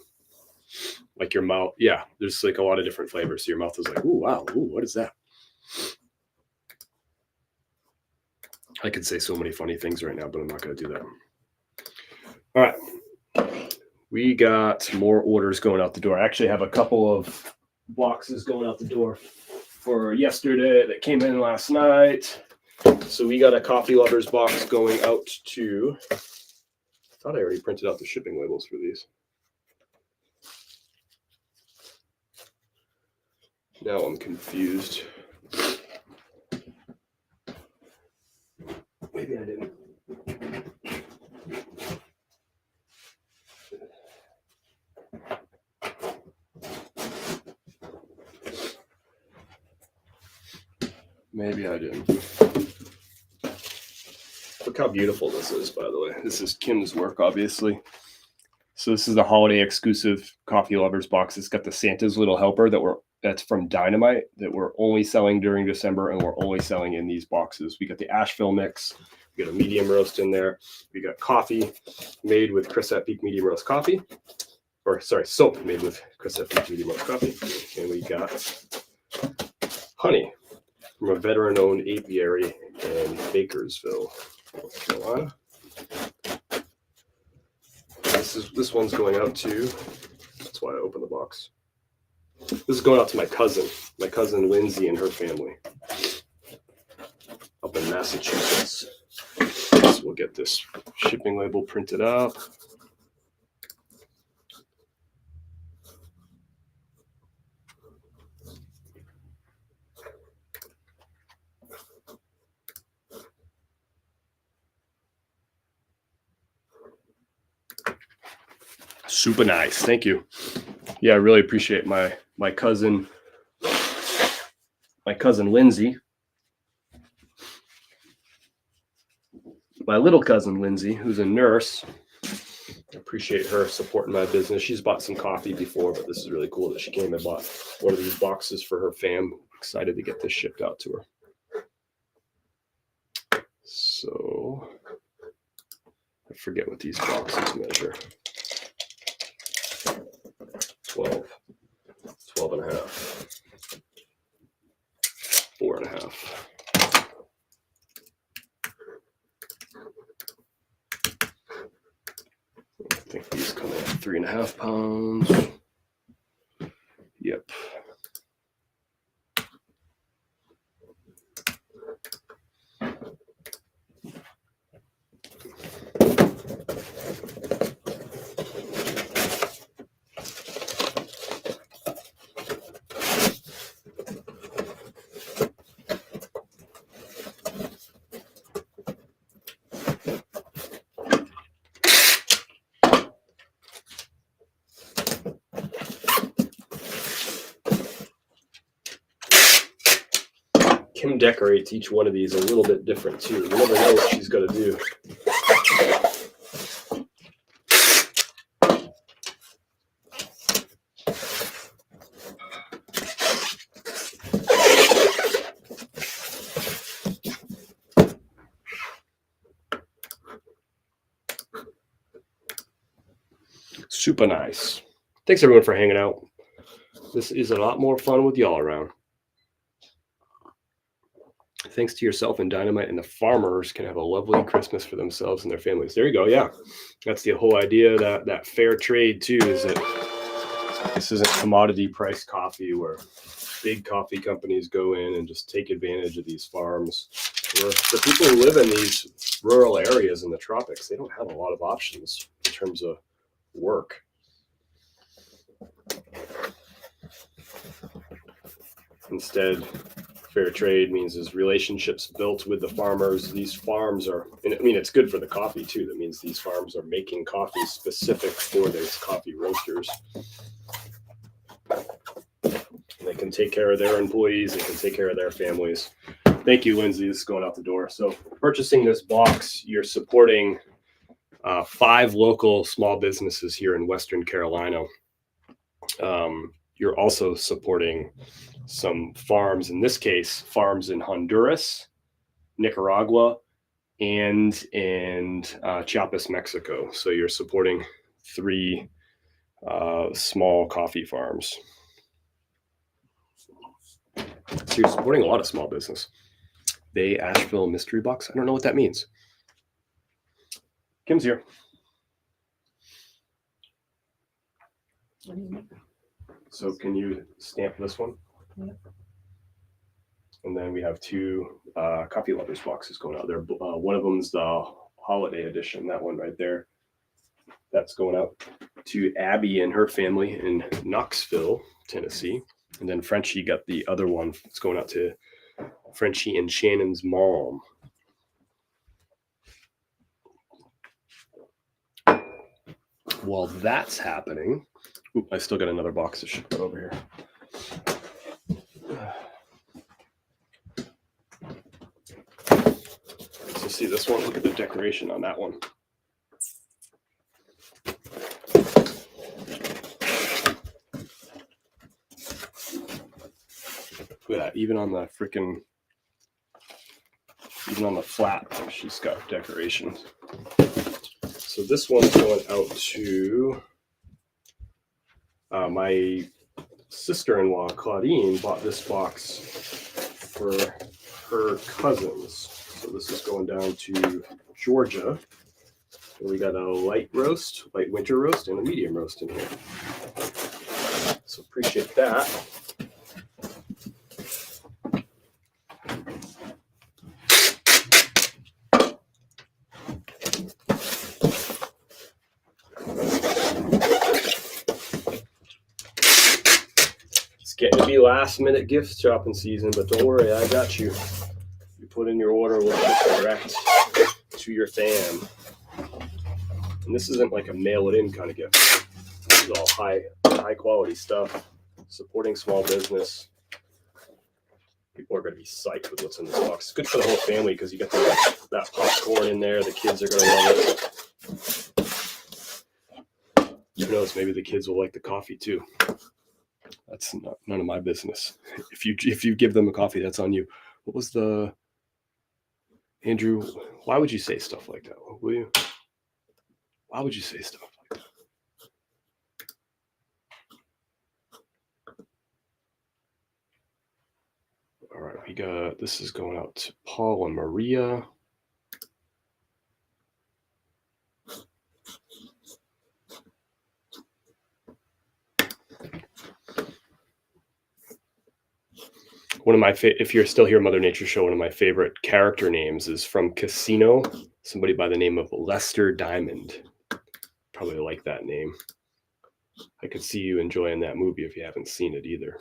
Like your mouth, yeah. There's like a lot of different flavors. So your mouth is like, ooh, wow, ooh, what is that? I could say so many funny things right now, but I'm not going to do that. All right, we got more orders going out the door. I actually have a couple of boxes going out the door for yesterday that came in last night. So we got a coffee lovers box going out to, I thought I already printed out the shipping labels for these. Now I'm confused. Maybe I didn't. Maybe I didn't. Look how beautiful this is, by the way. This is Kim's work, obviously. So this is the holiday exclusive coffee lovers box. It's got the Santa's Little Helper that's from Dynamite that we're only selling during December, and we're only selling in these boxes. We got the Asheville mix. We got a medium roast in there. We got coffee made with Chris at Peak medium roast coffee. Soap made with Chris at Peak medium roast coffee. And we got honey from a veteran-owned apiary in Bakersville, North Carolina. This one's going out to, that's why I opened the box. This is going out to my cousin Lindsay and her family up in Massachusetts. So we'll get this shipping label printed out. Super nice. Thank you. Yeah, I really appreciate my cousin Lindsay. My little cousin Lindsay, who's a nurse. I appreciate her supporting my business. She's bought some coffee before, but this is really cool that she came and bought one of these boxes for her fam. Excited to get this shipped out to her. So I forget what these boxes measure. 12 and a half, 4 and a half. I think these come at 3.5 pounds. Yep. Kim decorates each one of these a little bit different too. You never know what she's going to do. Super nice. Thanks everyone for hanging out. This is a lot more fun with y'all around. Thanks to yourself and Dynamite, and the farmers can have a lovely Christmas for themselves and their families. There you go. Yeah, that's the whole idea, that fair trade too, is that this isn't commodity price coffee where big coffee companies go in and just take advantage of these farms. Where the people who live in these rural areas in the tropics, they don't have a lot of options in terms of work. Instead, fair trade means is relationships built with the farmers. These farms are, I mean, it's good for the coffee too. That means these farms are making coffee specific for these coffee roasters. They can take care of their employees. They can take care of their families. Thank you, Lindsay. This is going out the door. So purchasing this box, you're supporting 5 local small businesses here in Western Carolina. You're also supporting some farms, in this case, farms in Honduras, Nicaragua, and in Chiapas, Mexico. So you're supporting 3 small coffee farms. So you're supporting a lot of small business. Bay Asheville mystery box. I don't know what that means. Kim's here. So can you stamp this one? Yep. And then we have 2 coffee lovers boxes going out there. One of them's the holiday edition, that one right there. That's going out to Abby and her family in Knoxville, Tennessee. And then Frenchie got the other one. It's going out to Frenchie and Shannon's mom. While that's happening, I still got another box that should put over here. So see this one? Look at the decoration on that one. Look at that. Even on the flat, she's got decorations. So this one's going out to my sister-in-law, Claudine, bought this box for her cousins. So this is going down to Georgia. And we got a light winter roast, and a medium roast in here. So appreciate that. Getting to be last minute gift shopping season, but don't worry, I got you. You put in your order, we'll ship it direct to your fam. And this isn't like a mail it in kind of gift. This is all high quality stuff, supporting small business. People are going to be psyched with what's in this box. It's good for the whole family because you got that popcorn in there. The kids are going to love it. Who knows? Maybe the kids will like the coffee too. That's none of my business. If you give them a coffee, that's on you. What was the Andrew? Why would you say stuff like that? Will you? Why would you say stuff like that? All right, this is going out to Paul and Maria. One of my if you're still here, Mother Nature Show, one of my favorite character names is from Casino. Somebody by the name of Lester Diamond. Probably like that name. I could see you enjoying that movie if you haven't seen it either.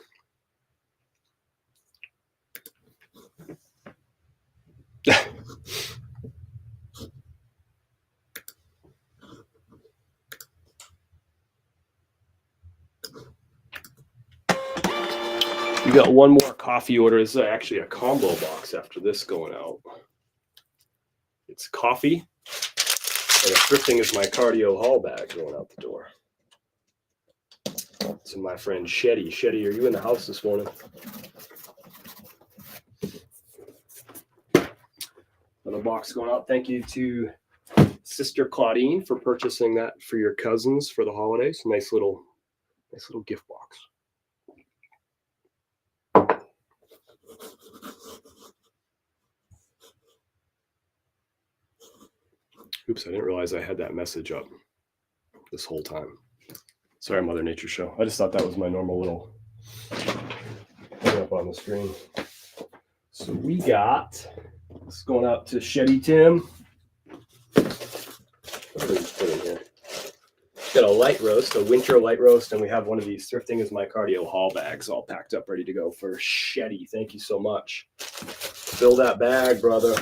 You got one more coffee order. This is actually a combo box after this going out. It's coffee and a thrifting is my cardio haul bag going out the door. To my friend Shetty. Shetty, are you in the house this morning? Another box going out. Thank you to Sister Claudine for purchasing that for your cousins for the holidays. Nice little gift box. Oops, I didn't realize I had that message up this whole time. Sorry, Mother Nature Show. I just thought that was my normal little thing up on the screen. So we got this going out to Shetty Tim. What did we put in here? Got a light roast, a winter light roast, and we have one of these Thrifting is My Cardio haul bags all packed up, ready to go for Shetty. Thank you so much. Fill that bag, brother.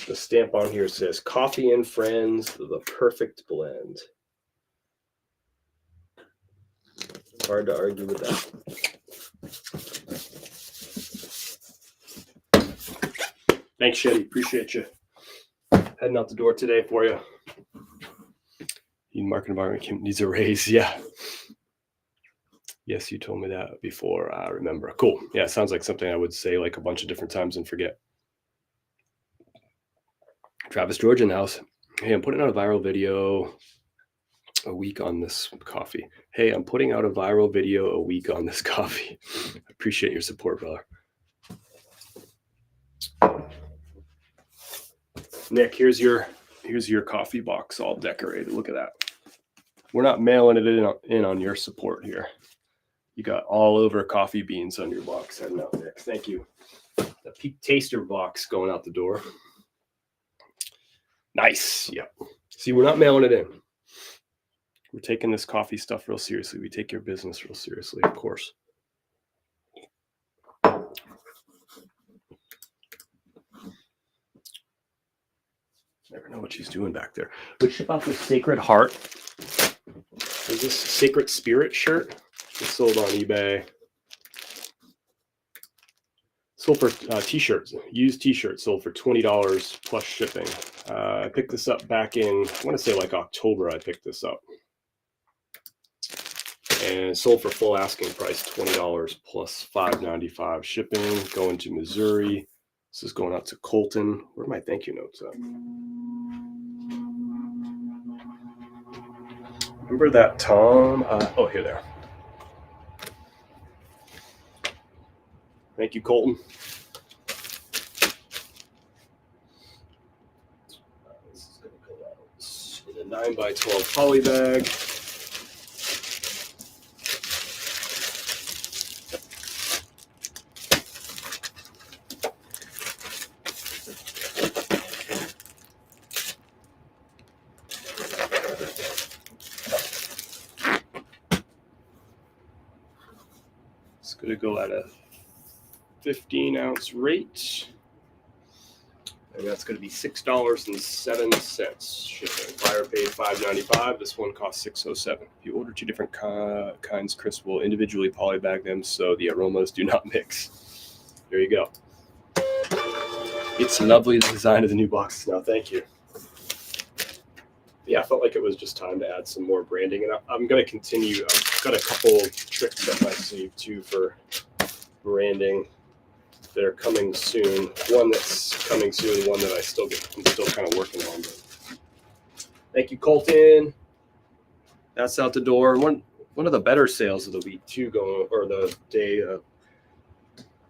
The stamp on here says Coffee and Friends, the perfect blend. Hard to argue with that. Thanks, Shetty. Appreciate you. Heading out the door today for you. Market environment needs a raise. Yeah. Yes, you told me that before. I remember. Cool. Yeah, sounds like something I would say like a bunch of different times and forget. Travis George in the house. Hey, I'm putting out a viral video a week on this coffee. Hey, I'm putting out a viral video a week on this coffee. Appreciate your support, brother. Nick, here's your coffee box all decorated. Look at that. We're not mailing it in on your support here. You got all over coffee beans on your box. Heading out, Nick. Thank you. The Peak Taster box going out the door. Nice. Yep. See, we're not mailing it in. We're taking this coffee stuff real seriously. We take your business real seriously, of course. Never know what she's doing back there. Which about the Sacred Heart? Is this Sacred Spirit shirt? It's sold on eBay. Sold for t-shirts, used t-shirts sold for $20 plus shipping. I picked this up back in, I want to say like October I picked this up. And sold for full asking price, $20 plus $5.95 shipping, going to Missouri. This is going out to Colton. Where are my thank you notes at? Remember that Tom? Oh, here they are. Thank you, Colton. This is going to go out in a 9x12 poly bag. It's going to go at a 15-ounce rate. And that's going to be $6.07 shipping. Buyer paid $5.95. This one costs $6.07. If you order two different kinds, Chris will individually polybag them so the aromas do not mix. There you go. It's lovely, the design of the new box. No, thank you. Yeah, I felt like it was just time to add some more branding, and I'm going to continue. I've got a couple tricks up my sleeve too for branding. They're coming soon. One that's coming soon, one that I'm still kind of working on. But thank you, Colton. That's out the door. One of the better sales of the week too, or the day. A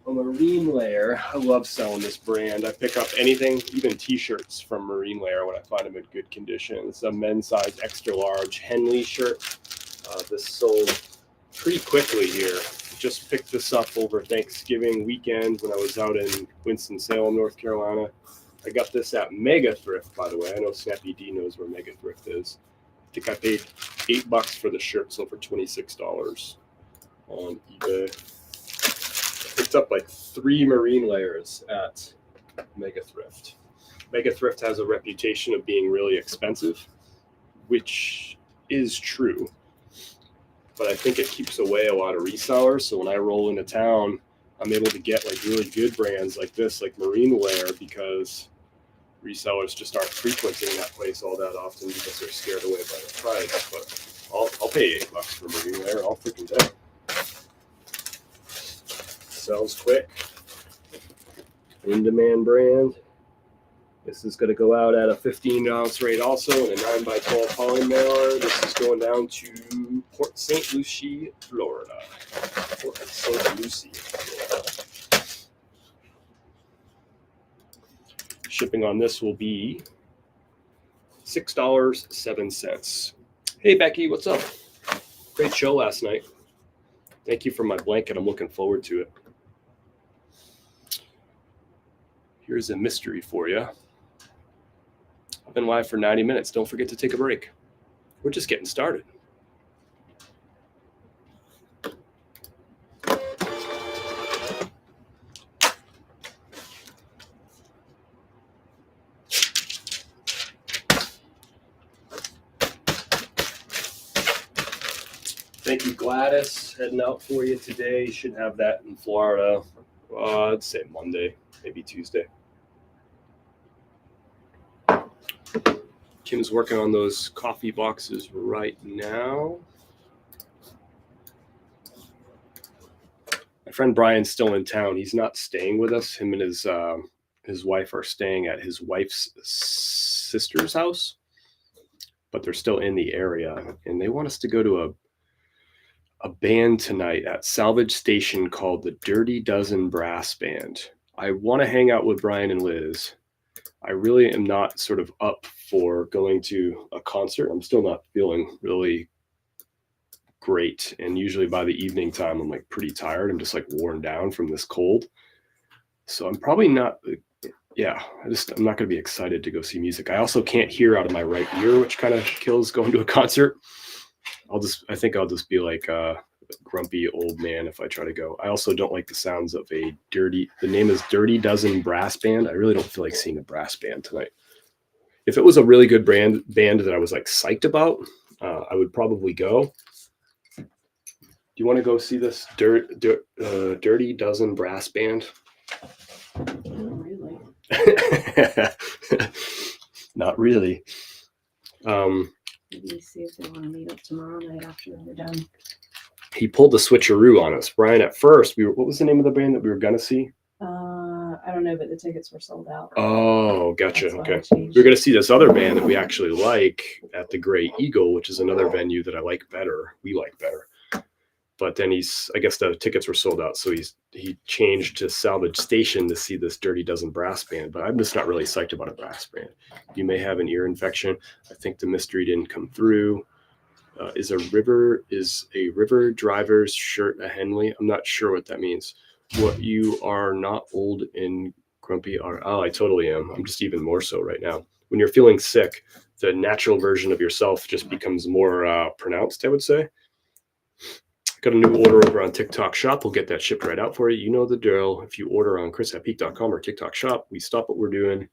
Marine Layer. I love selling this brand. I pick up anything, even T-shirts from Marine Layer when I find them in good condition. It's a men's size extra large Henley shirt. This sold pretty quickly here. Just picked this up over Thanksgiving weekend when I was out in Winston-Salem, North Carolina. I got this at Mega Thrift, by the way. I know Snappy D knows where Mega Thrift is. think I paid $8 for the shirt, so for $26 on eBay. Picked up like 3 marine layers at Mega Thrift. Mega Thrift has a reputation of being really expensive, which is true. But I think it keeps away a lot of resellers. So when I roll into town, I'm able to get like really good brands like this, like Marine Wear, because resellers just aren't frequenting that place all that often because they're scared away by the price. But I'll pay $8 for Marine Wear all freaking day. Sells quick. In-demand brand. This is going to go out at a 15-ounce rate also in a 9x12 poly mailer. This is going down to Port St. Lucie, Florida. Port St. Lucie, Florida. Shipping on this will be $6.07. Hey, Becky, what's up? Great show last night. Thank you for my blanket. I'm looking forward to it. Here's a mystery for you. I've been live for 90 minutes. Don't forget to take a break. We're just getting started. Thank you, Gladys. Heading out for you today. Should have that in Florida. I'd say Monday, maybe Tuesday. Kim's working on those coffee boxes right now. My friend Brian's still in town. He's not staying with us. Him and his wife are staying at his wife's sister's house, but they're still in the area. And they want us to go to a band tonight at Salvage Station called the Dirty Dozen Brass Band. I want to hang out with Brian and Liz. I really am not sort of up for going to a concert. I'm still not feeling really great. And usually by the evening time, I'm like pretty tired. I'm just like worn down from this cold. So I'm probably not, I'm not going to be excited to go see music. I also can't hear out of my right ear, which kind of kills going to a concert. I think I'll just be like a grumpy old man if I try to go. I also don't like the sounds of the name is Dirty Dozen Brass Band. I really don't feel like seeing a brass band tonight. If it was a really good band that I was like psyched about, I would probably go. Do you want to go see this Dirty Dozen Brass Band? Not really. Not really. Maybe see if they want to meet up tomorrow night after we're done. He pulled the switcheroo on us. Brian, at first, what was the name of the band that we were going to see? I don't know, but the tickets were sold out. Oh, gotcha. Okay. We're going to see this other band that we actually like at the Gray Eagle, which is another venue that I like better. We like better. But then I guess the tickets were sold out. So he changed to Salvage Station to see this Dirty Dozen Brass Band. But I'm just not really psyched about a brass band. You may have an ear infection. I think the mystery didn't come through. Is a river driver's shirt a Henley? I'm not sure what that means. What, you are not old and grumpy are? Oh, I totally am. I'm just even more so right now. When you're feeling sick, the natural version of yourself just becomes more pronounced, I would say. Got a new order over on TikTok Shop. We'll get that shipped right out for you. You know the drill. If you order on chris@peak.com or TikTok Shop, we stop what we're doing.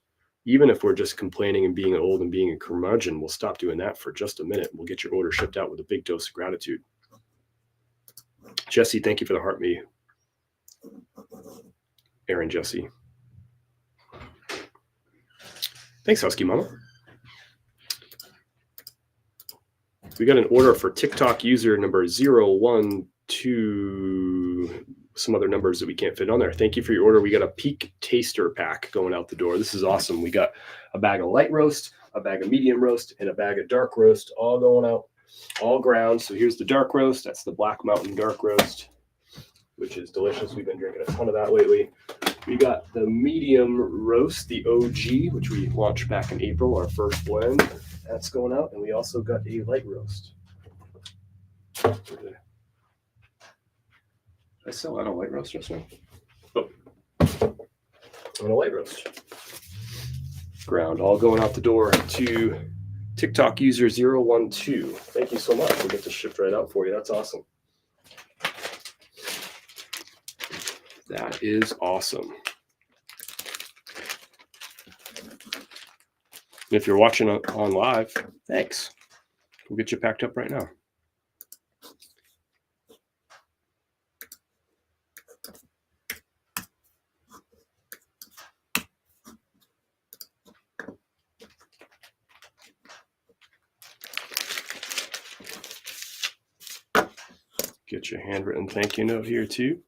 Even if we're just complaining and being old and being a curmudgeon, we'll stop doing that for just a minute. We'll get your order shipped out with a big dose of gratitude. Jesse, thank you for the heart me. Aaron, Jesse. Thanks, Husky Mama. We got an order for TikTok user number 012, some other numbers that we can't fit on there. Thank you for your order. We got a Peak Taster Pack going out the door. This is awesome. We got a bag of light roast, a bag of medium roast, and a bag of dark roast all going out, all ground. So here's the dark roast. That's the Black Mountain Dark Roast, which is delicious. We've been drinking a ton of that lately. We got the medium roast, the OG, which we launched back in April, our first blend. That's going out. And we also got a light roast. Did I sell out a light roast just now? Oh. And a light roast. Ground, all going out the door to TikTok user 012. Thank you so much. We'll get this shipped right out for you. That's awesome. That is awesome. If you're watching on live, thanks. We'll get you packed up right now. Get your handwritten thank you note here too.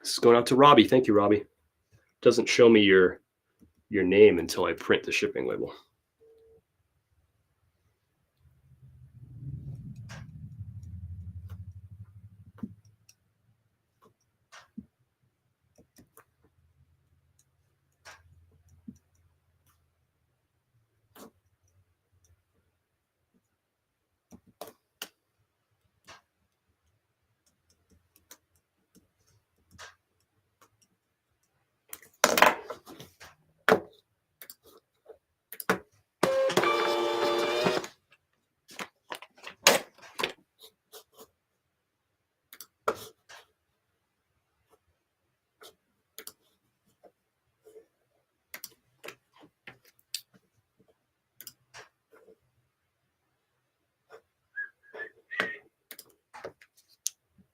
This is going out to Robbie. Thank you, Robbie. Doesn't show me your name until I print the shipping label.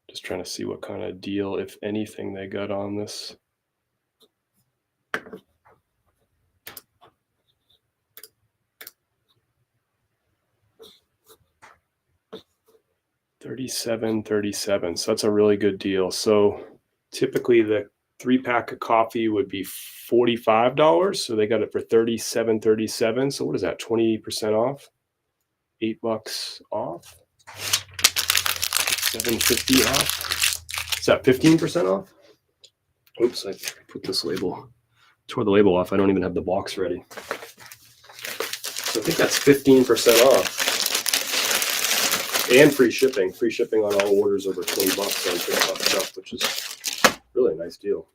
Just trying to see what kind of deal, if anything, they got on this. $37.37. So that's a really good deal. So typically the 3-pack of coffee would be $45. So they got it for $37.37. So what is that? 20% off? $8 off? $7.50 off? Is that 15% off? Oops, I put this label, tore the label off. I don't even have the box ready. So I think that's 15% off. And free shipping on all orders over $20 on TikTok Shop, which is really a nice deal.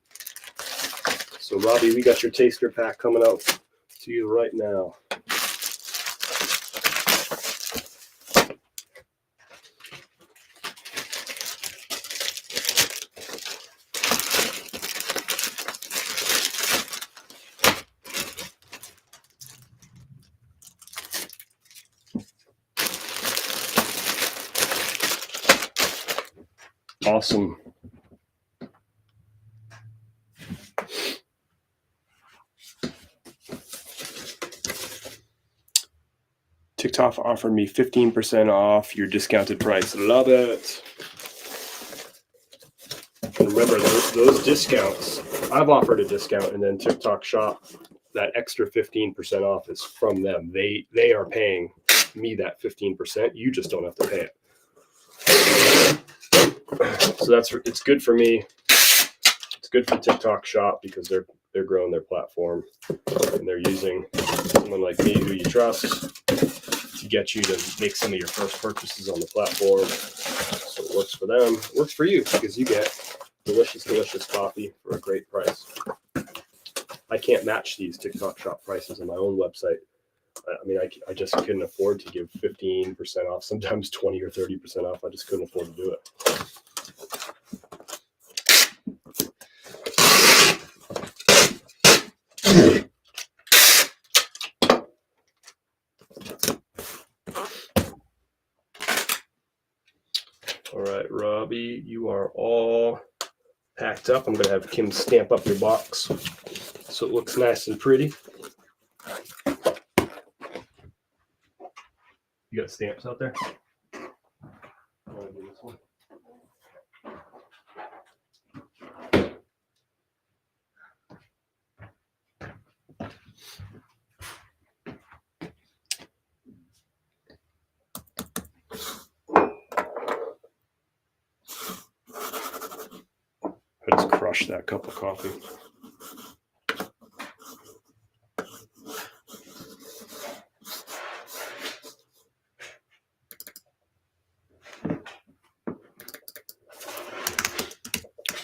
So Robbie, we got your taster pack coming out to you right now. Awesome. TikTok offered me 15% off your discounted price. Love it. And remember, those discounts, I've offered a discount, and then TikTok Shop, that extra 15% off is from them. They are paying me that 15%. You just don't have to pay it. So it's good for me. It's good for TikTok Shop because they're growing their platform and they're using someone like me who you trust to get you to make some of your first purchases on the platform. So it works for them. It works for you because you get delicious, delicious coffee for a great price. I can't match these TikTok Shop prices on my own website. I mean, I just couldn't afford to give 15% off, sometimes 20 or 30% off. I just couldn't afford to do it. All right, Robbie, you are all packed up. I'm going to have Kim stamp up your box so it looks nice and pretty. You got stamps out there? I want to do this one. I just crushed that cup of coffee.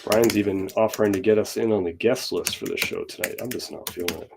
Brian's even offering to get us in on the guest list for the show tonight. I'm just not feeling it.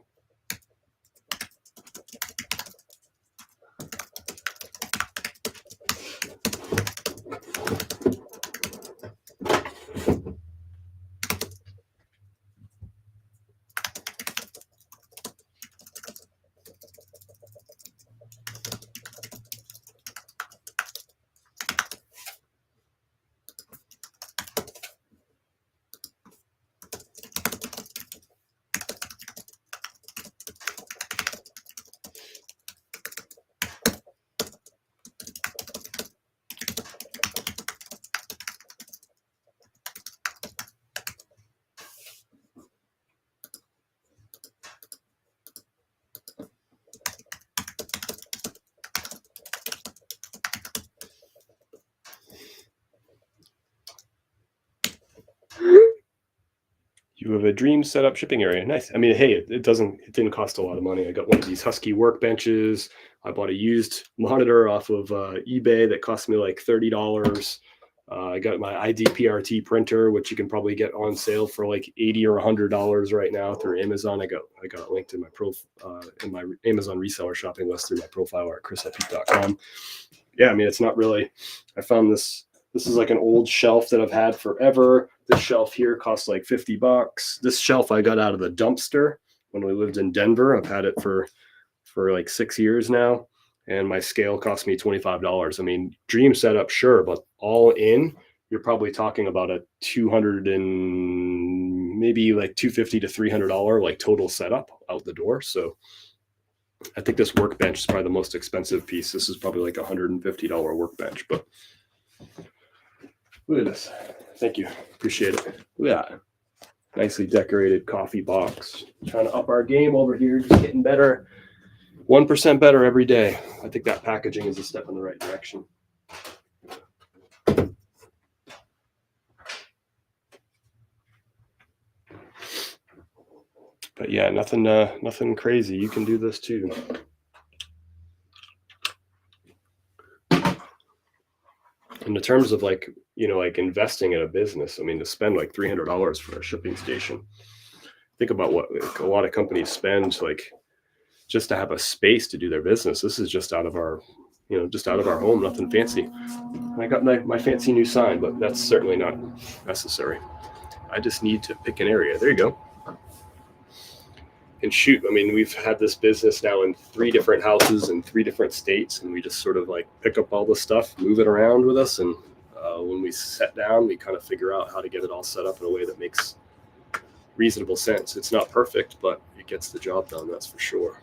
You have a dream setup shipping area. Nice. I mean, hey, it didn't cost a lot of money. I got one of these Husky workbenches. I bought a used monitor off of eBay that cost me like $30. I got my IDPRT printer, which you can probably get on sale for like $80 or $100 right now through Amazon. I got it linked in my Amazon reseller shopping list through my profile at chris@peak.com. Yeah, I mean, it's not really. I found this. This is like an old shelf that I've had forever. This shelf here costs like $50. This shelf I got out of the dumpster when we lived in Denver. I've had it for like 6 years now, and my scale cost me $25. I mean, dream setup, sure, but all in, you're probably talking about a 200 and maybe like $250 to $300 like total setup out the door. So I think this workbench is probably the most expensive piece. This is probably like a $150 workbench, but look at this. Thank you. Appreciate it. Look at that. Nicely decorated coffee box. Trying to up our game over here, just getting better. 1% better every day. I think that packaging is a step in the right direction. But yeah, nothing crazy. You can do this too. In the terms of like investing in a business, I mean, to spend like $300 for a shipping station. Think about what like, a lot of companies spend like just to have a space to do their business. This is just out of our home, nothing fancy. And I got my fancy new sign, but that's certainly not necessary. I just need to pick an area. There you go. And shoot, I mean, we've had this business now in 3 different houses in 3 different states, and we just sort of like pick up all the stuff, move it around with us, and when we sit down, we kind of figure out how to get it all set up in a way that makes reasonable sense. It's not perfect, but it gets the job done, that's for sure.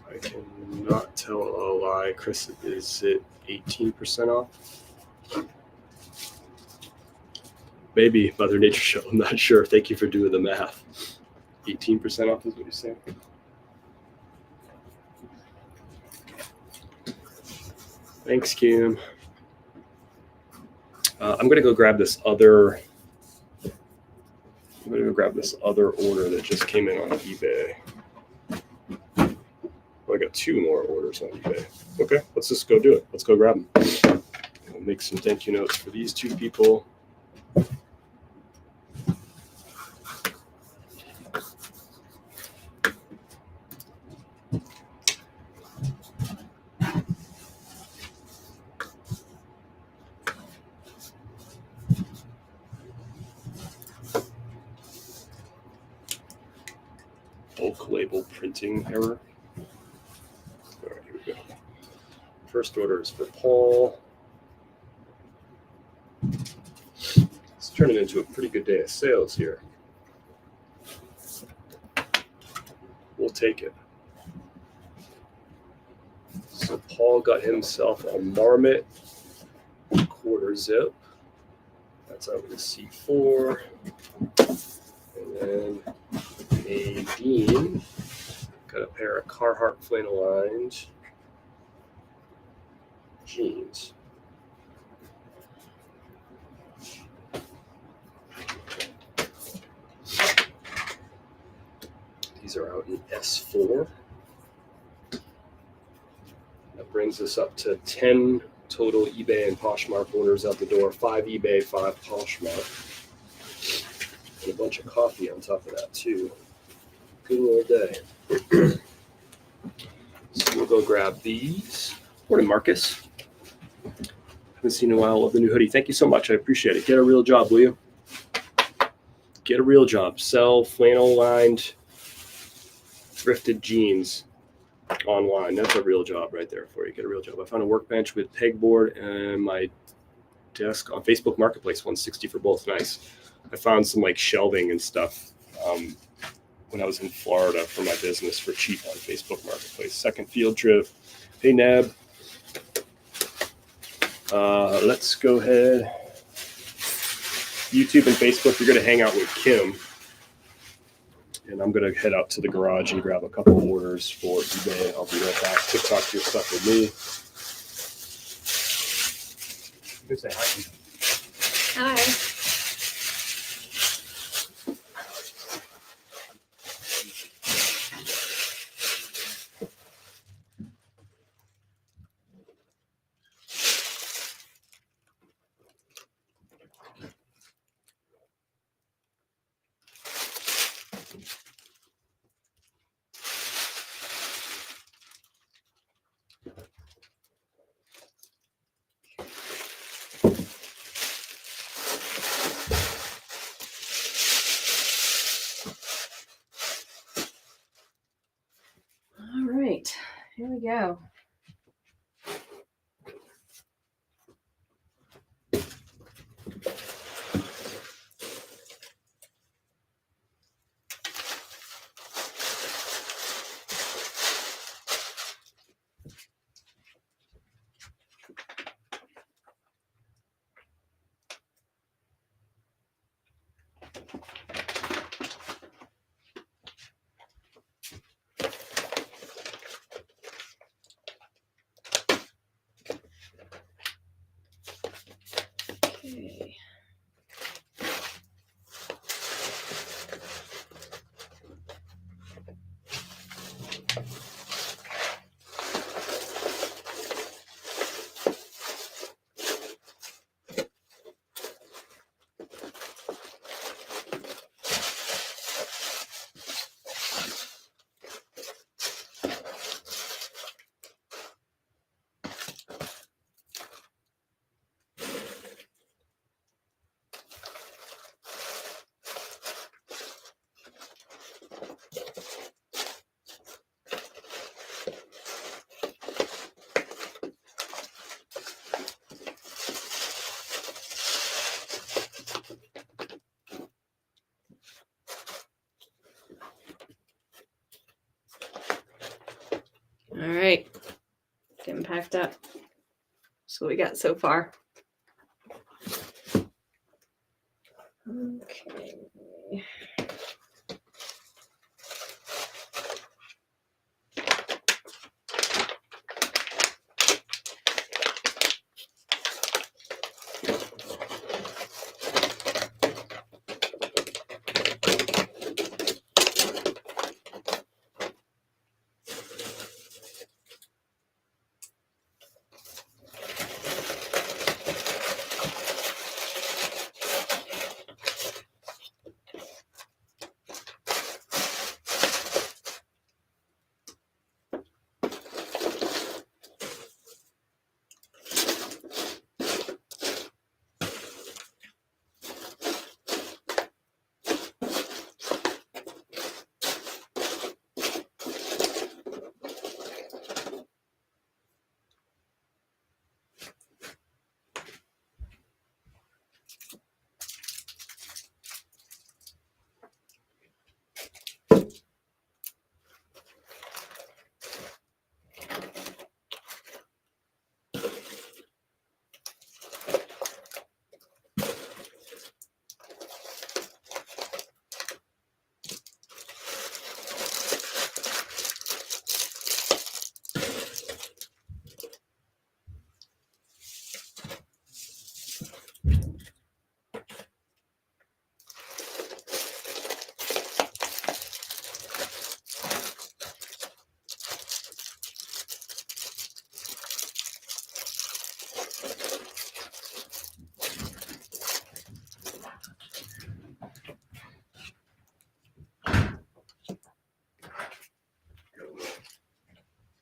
I cannot tell a lie. Chris, is it 18% off? Maybe Mother Nature Show. I'm not sure. Thank you for doing the math. 18% off is what you're saying? Thanks, Kim. I'm going to go grab this other. I'm going to go grab this other order that just came in on eBay. I got 2 more orders on eBay. Okay, let's just go do it. Let's go grab them. I'll make some thank you notes for these 2 people. Bulk label printing error. All right, here we go. First order is for Paul. It's turning into a pretty good day of sales here. We'll take it. So Paul got himself a Marmot quarter zip. That's out with a C4. And then a Dean got a pair of Carhartt flannel lined jeans. These are out in S4. That brings us up to 10 total eBay and Poshmark orders out the door. 5 eBay, 5 Poshmark. And a bunch of coffee on top of that too. Good old day. So we'll go grab these. Morning, Marcus. Haven't seen in a while. Love the new hoodie. Thank you so much. I appreciate it. Get a real job, will you? Get a real job. Sell flannel lined thrifted jeans online. That's a real job right there for you. Get a real job. I found a workbench with pegboard and my desk on Facebook Marketplace. $160 for both. Nice. I found some like shelving and stuff when I was in Florida for my business for cheap on Facebook Marketplace. Second field trip. Hey, Neb. Let's go ahead. YouTube and Facebook, you're going to hang out with Kim. And I'm going to head out to the garage and grab a couple of orders for eBay. I'll be right back. TikTok your stuff with me. You can say hi. Hi. All right, here we go. Okay. All right, getting packed up. That's what we got so far. Okay.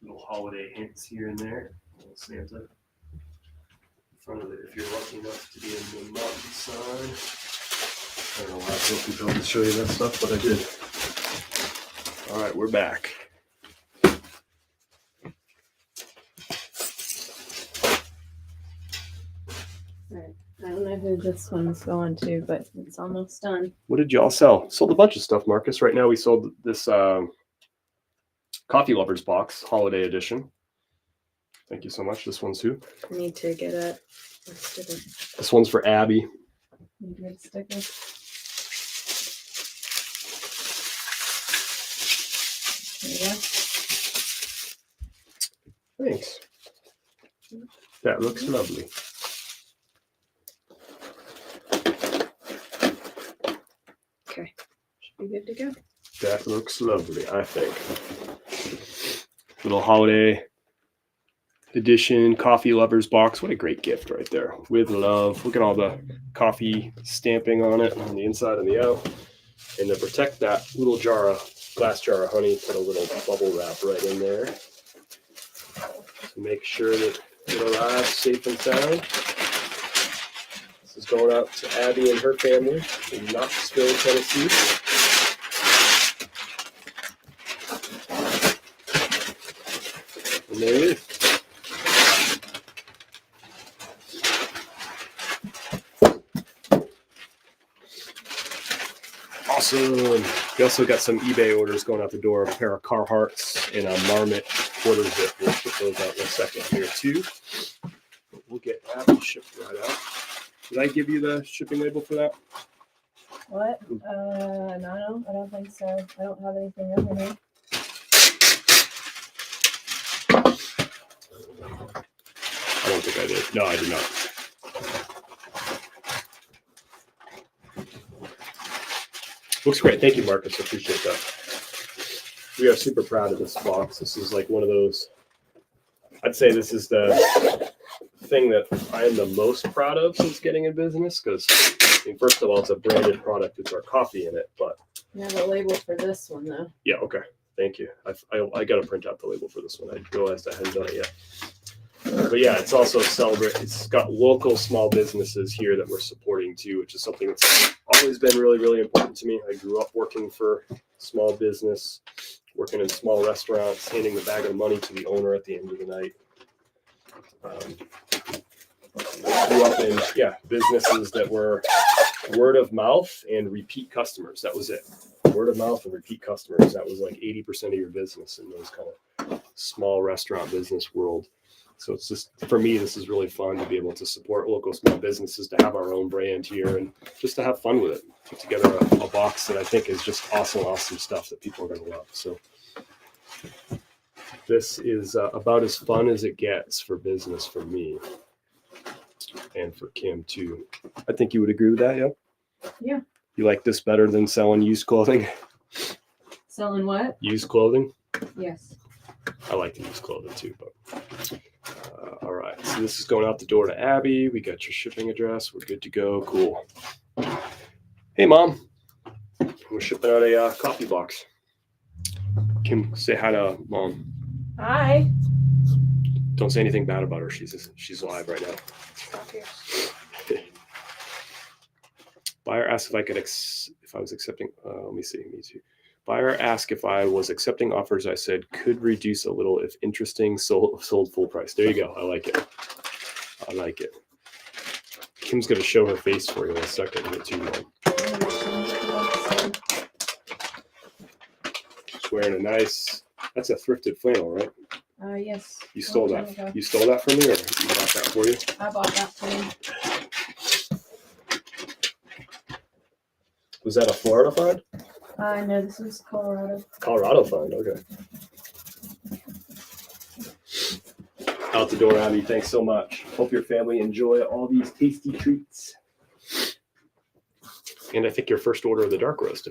Little holiday hints here and there. Little Santa in front of it if you're lucky enough to be in the mountain sun. I don't know why I feel compelled to show you that stuff, but I did. All right, we're back. All right. I don't know who this one's going to, but it's almost done. What did y'all sell? Sold a bunch of stuff, Marcus. Right now we sold this Coffee Lovers box, holiday edition. Thank you so much. This one's who? I need to get it. This one's for Abby. You good sticker. There you go. Thanks. That looks lovely. Okay. Should be good to go. That looks lovely, I think. Little holiday edition coffee lovers box. What a great gift right there. With love. Look at all the coffee stamping on it on the inside and the out. And to protect that little glass jar of honey, put a little bubble wrap right in there to make sure that it arrives safe and sound. This is going out to Abby and her family in Knoxville, Tennessee. And there it is. Awesome. We also got some eBay orders going out the door. A pair of Carhartts and a Marmot quarter zip. We'll ship those out in a second here too. We'll get Abby shipped right out. Did I give you the shipping label for that? What? No, I don't think so. I don't have anything over here. I don't think I did. No, I did not. Looks great. Thank you, Marcus. I appreciate that. We are super proud of this box. This is like one of those, I'd say this is the thing that I am the most proud of since getting in business because, I mean, first of all, it's a branded product. It's our coffee in it, but. You have a label for this one, though. Yeah, okay. Thank you. I got to print out the label for this one. I realized I hadn't done it yet. But yeah, it's also it's got local small businesses here that we're supporting too, which is something that's always been really, really important to me. I grew up working for small business, working in small restaurants, handing the bag of money to the owner at the end of the night. Grew up in businesses that were word of mouth and repeat customers. That was it. Word of mouth and repeat customers. That was like 80% of your business in those kind of small restaurant business world. So it's just, for me, this is really fun to be able to support local small businesses, to have our own brand here and just to have fun with it. Put together a box that I think is just awesome stuff that people are going to love. So this is about as fun as it gets for business for me and for Kim too. I think you would agree with that, yeah? Yeah. You like this better than selling used clothing? Selling what? Used clothing? Yes. I like to use clothing too, but all right. So this is going out the door to Abby. We got your shipping address. We're good to go. Cool. Hey, Mom. We're shipping out a coffee box. Kim, say hi to Mom. Hi. Don't say anything bad about her. She's live right now. Stop here. Buyer asked if I was accepting. Let me see. Me too. Buyer asked if I was accepting offers. I said could reduce a little if interesting. Sold full price. There you go. I like it. I like it. Kim's gonna show her face for you in a second here too, Mom. She's wearing a nice. That's a thrifted flannel, right? Yes. You stole that. You stole that from me, or you bought that for you? I bought that for you. Was that a Florida find? No, this is Colorado. Colorado find, okay. Out the door, Abby. Thanks so much. Hope your family enjoy all these tasty treats. And I think your first order of the dark roast,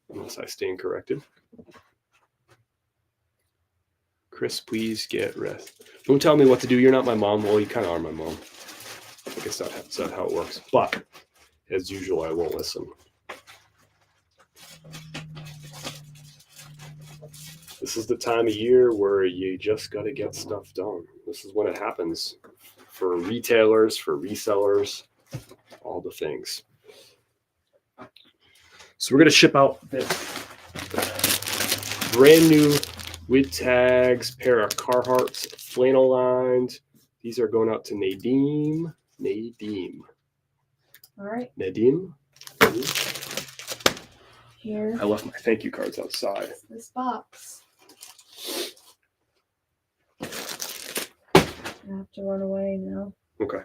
unless I stand corrected. Chris, please get rest. Don't tell me what to do. You're not my mom. Well, you kind of are my mom. I guess that's not how it works. But as usual, I won't listen. This is the time of year where you just got to get stuff done. This is when it happens for retailers, for resellers, all the things. So we're going to ship out this brand new with tags pair of Carhartts flannel lined. These are going out to Nadim. All right. Nadim. Here. I left my thank you cards outside. This box. I have to run away now. Okay.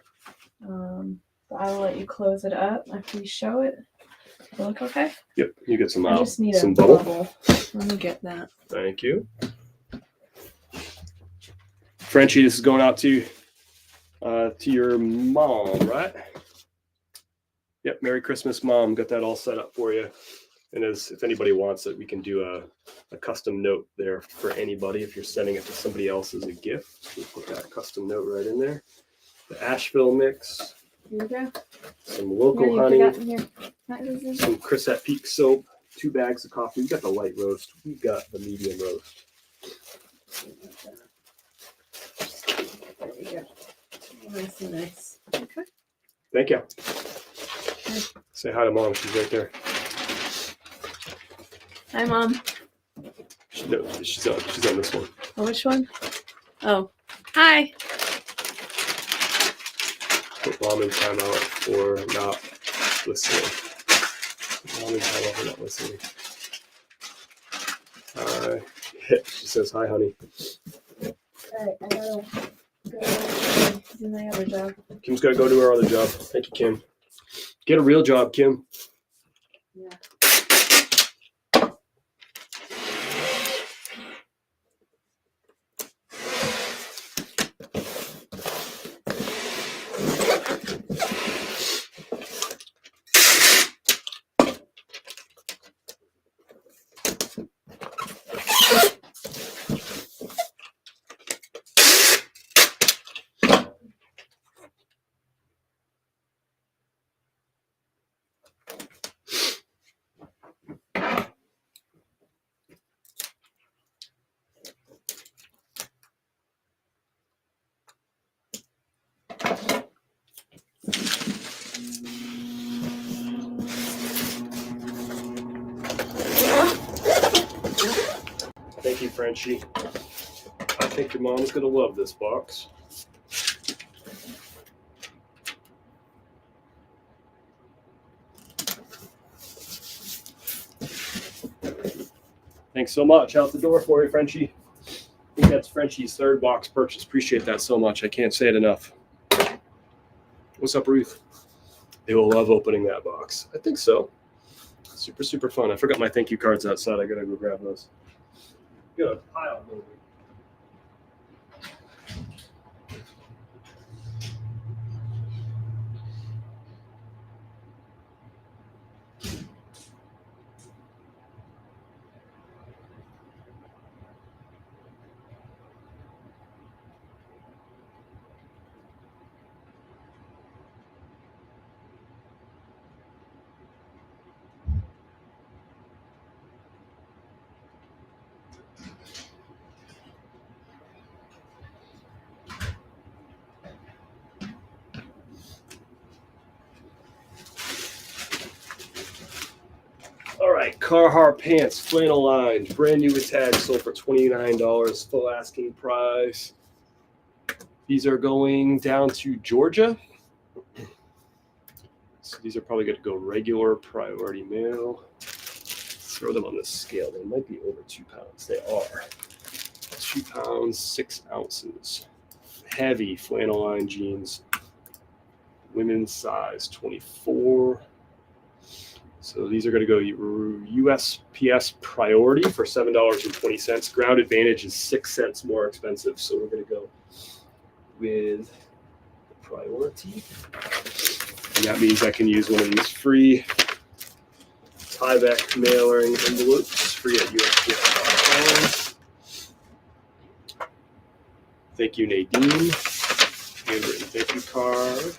But I will let you close it up after you show it. Does it look okay? Yep, you get some I just need some a bubble. bubble. Let me get that. Thank you. Frenchie, this is going out to your mom, right? Yep, Merry Christmas, Mom. Got that all set up for you. And if anybody wants it, we can do a custom note there for anybody. If you're sending it to somebody else as a gift, we'll put that custom note right in there. The Asheville mix. Here we go. Some local honey. Here. Some Chris at Peak soap. 2 bags of coffee. We got the light roast. We got the medium roast. There we go. Nice and nice. Okay. Thank you. Say hi to Mom. She's right there. Hi, Mom. No, she's on this one. Oh, which one? Oh, hi. Put Mom in timeout for not listening. Put Mom in timeout for not listening. She says hi, honey. All right, I gotta go do my other job. Kim's got to go to her other job. Thank you, Kim. Get a real job, Kim. Yeah. Thank you, Frenchie. I think your mom's going to love this box. Thanks so much. Out the door for you, Frenchie. I think that's Frenchie's 3rd box purchase. Appreciate that so much. I can't say it enough. What's up, Ruth? They will love opening that box. I think so. Super, super fun. I forgot my thank you cards outside. I got to go grab those. Good. Pile moving. All right, Carhartt pants, flannel lined, brand new with tags, sold for $29, full asking price. These are going down to Georgia. So these are probably going to go regular priority mail. Throw them on the scale. They might be over 2 pounds. They are. 2 pounds, 6 ounces. Heavy flannel lined jeans. Women's size 24. So these are going to go USPS priority for $7.20. Ground Advantage is 6 cents more expensive. So we're going to go with the priority. And that means I can use one of these free Tyvek mailing envelopes, free at USPS.com. Thank you, Nadine. Handwritten thank you card.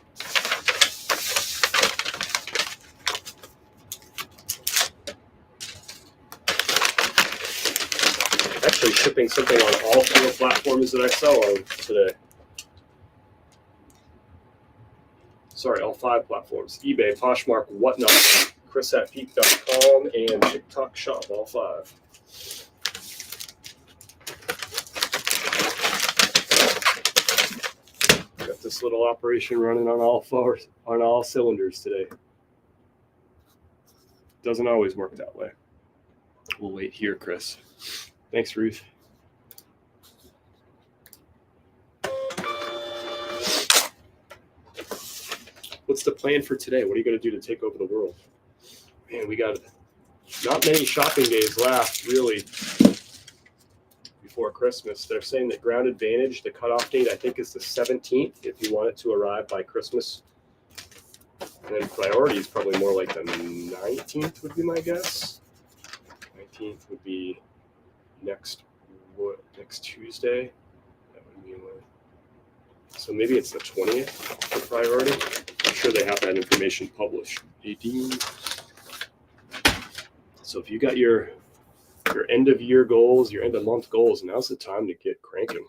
Actually shipping something on all 4 platforms that I sell on today. Sorry, all 5 platforms. eBay, Poshmark, Whatnot, ChrisAtPeak.com, and TikTok Shop, all 5. Got this little operation running on all cylinders today. Doesn't always work that way. We'll wait here, Chris. Thanks, Ruth. what's the plan for today? What are you going to do to take over the world? Man, we got not many shopping days left, really, before Christmas. They're saying that Ground Advantage, the cutoff date, I think, is the 17th if you want it to arrive by Christmas. And then Priority is probably more like the 19th would be my guess. 19th would be next Tuesday. That would be so maybe it's the 20th for Priority. I'm sure they have that information published. 18. So if you got your end of year goals, your end of month goals, now's the time to get cranking.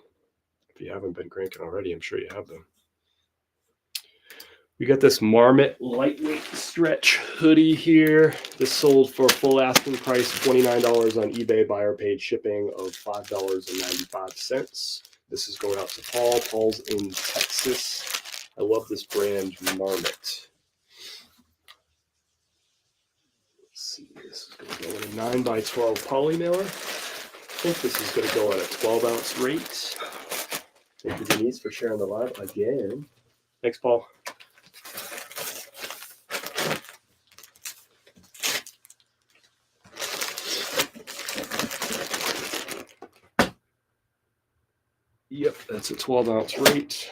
If you haven't been cranking already, I'm sure you have been. We got this Marmot lightweight stretch hoodie here. This sold for full asking price, $29 on eBay, buyer paid shipping of $5.95. This is going out to Paul. Paul's in Texas. I love this brand, Marmot. Let's see, this is going to go in a 9x12 poly mailer. I think this is going to go at a 12-ounce rate. Thank you, Denise, for sharing the live again. Thanks, Paul. Yep, that's a 12-ounce rate.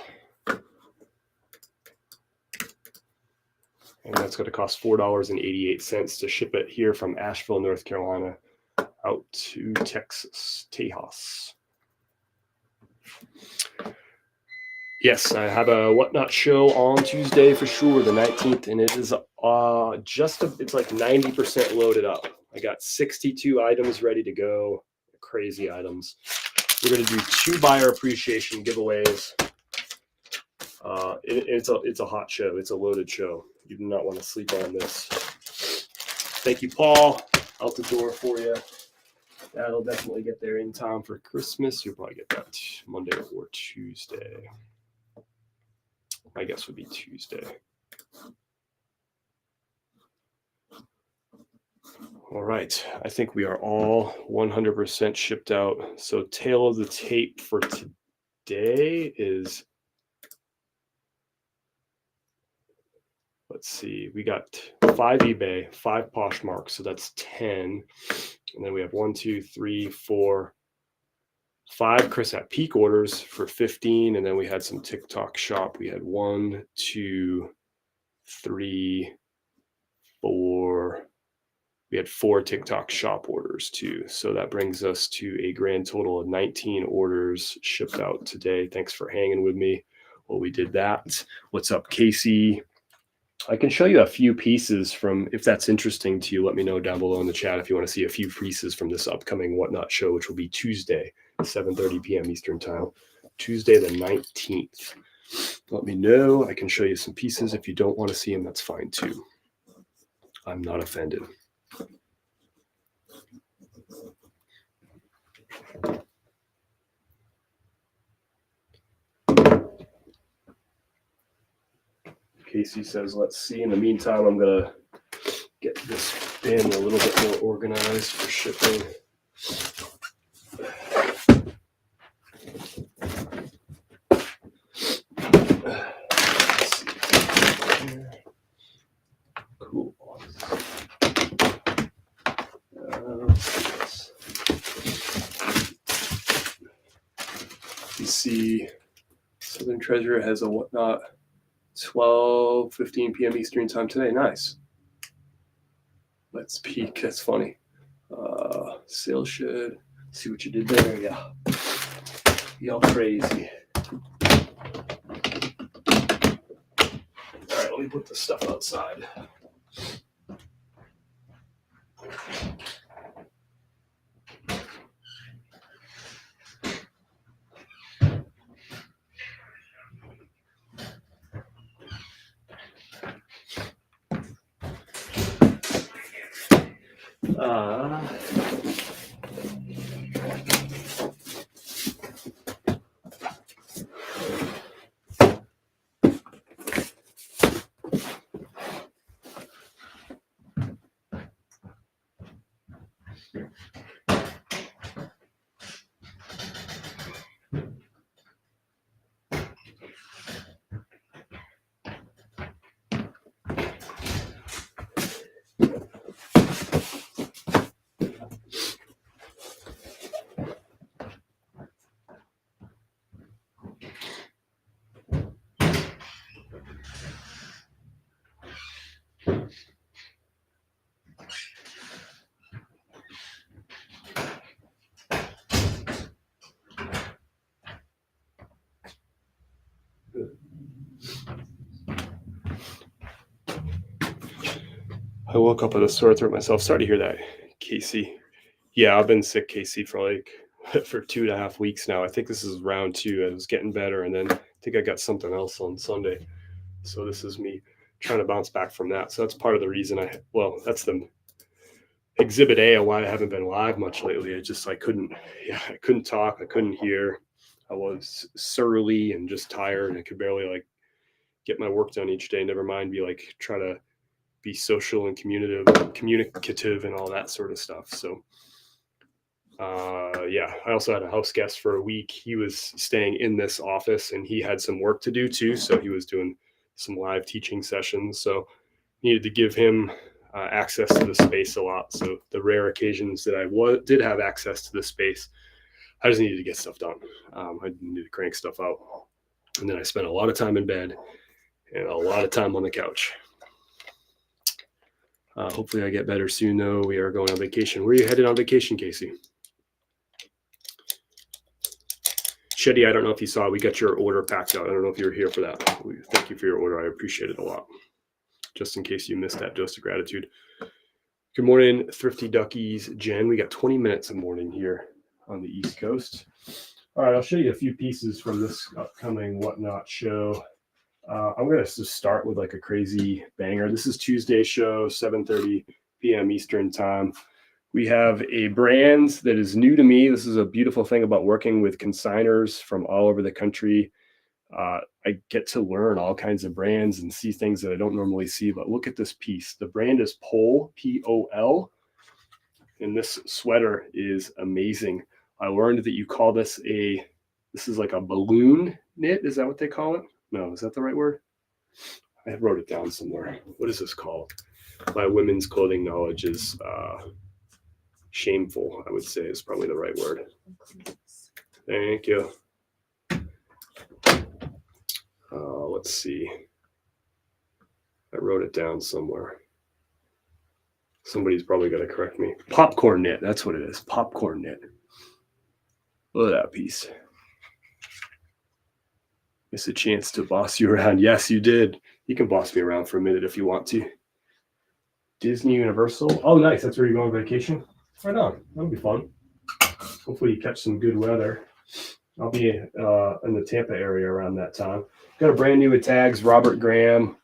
And that's going to cost $4.88 to ship it here from Asheville, North Carolina, out to Texas, Tejas. Yes, I have a Whatnot show on Tuesday for sure, the 19th, and it is it's like 90% loaded up. I got 62 items ready to go, crazy items. We're going to do 2 buyer appreciation giveaways. It's a hot show. It's a loaded show. You do not want to sleep on this. Thank you, Paul. Out the door for you. That'll definitely get there in time for Christmas. You'll probably get that Monday or Tuesday. My guess would be Tuesday. All right. I think we are all 100% shipped out. So tail of the tape for today is, let's see, we got 5 eBay, 5 Poshmark, so that's 10. And then we have 1, 2, 3, 4, 5 Chris at Peak orders for 15. And then we had some TikTok shop. We had 1, 2, 3, 4. We had 4 TikTok shop orders too. So that brings us to a grand total of 19 orders shipped out today. Thanks for hanging with me while we did that. What's up, Casey? I can show you a few pieces from, if that's interesting to you, let me know down below in the chat if you want to see a few pieces from this upcoming Whatnot show, which will be Tuesday, 7:30 p.m. Eastern time, Tuesday the 19th. Let me know. I can show you some pieces. If you don't want to see them, that's fine too. I'm not offended. Casey says, let's see. In the meantime, I'm going to get this bin a little bit more organized for shipping. Cool. You see, Southern Treasure has a Whatnot 12:15 p.m. Eastern time today. Nice. Let's peek. That's funny. Sales should see what you did there. Yeah. Y'all crazy. All right, let me put the stuff outside. I woke up with a sore throat myself. Sorry to hear that, Casey. Yeah, I've been sick, Casey, for like for 2.5 weeks now. I think this is round 2. I was getting better, and then I think I got something else on Sunday. So this is me trying to bounce back from that. So that's part of the reason that's the exhibit A of why I haven't been live much lately. I couldn't talk, I couldn't hear. I was surly and just tired, and I could barely like get my work done each day. Never mind try to be social and communicative and all that sort of stuff. So yeah, I also had a house guest for a week. He was staying in this office and he had some work to do too. So he was doing some live teaching sessions. So needed to give him access to the space a lot. So the rare occasions that I did have access to the space, I just needed to get stuff done. I needed to crank stuff out. And then I spent a lot of time in bed and a lot of time on the couch. Hopefully I get better soon, though. We are going on vacation. Where are you headed on vacation, Casey? Shetty, I don't know if you saw, we got your order packed out. I don't know if you were here for that. Thank you for your order. I appreciate it a lot. Just in case you missed that dose of gratitude. Good morning, Thrifty Duckies. Jen, we got 20 minutes of morning here on the East Coast. All right, I'll show you a few pieces from this upcoming Whatnot show. I'm going to just start with like a crazy banger. This is Tuesday's show, 7:30 p.m. Eastern time. We have a brand that is new to me. This is a beautiful thing about working with consigners from all over the country. I get to learn all kinds of brands and see things that I don't normally see. But look at this piece. The brand is Pol, P-O-L. And this sweater is amazing. I learned that you call this this is like a balloon knit. Is that what they call it? No, is that the right word? I wrote it down somewhere. What is this called? My women's clothing knowledge is shameful, I would say, is probably the right word. Thank you. Let's see. I wrote it down somewhere. Somebody's probably going to correct me. Popcorn knit. That's what it is. Popcorn knit. Look at that piece. Miss a chance to boss you around. Yes, you did. You can boss me around for a minute if you want to. Disney Universal. Oh, nice. That's where you're going on vacation? Right on. That'll be fun. Hopefully you catch some good weather. I'll be in the Tampa area around that time. Got a brand new with tags. Robert Graham.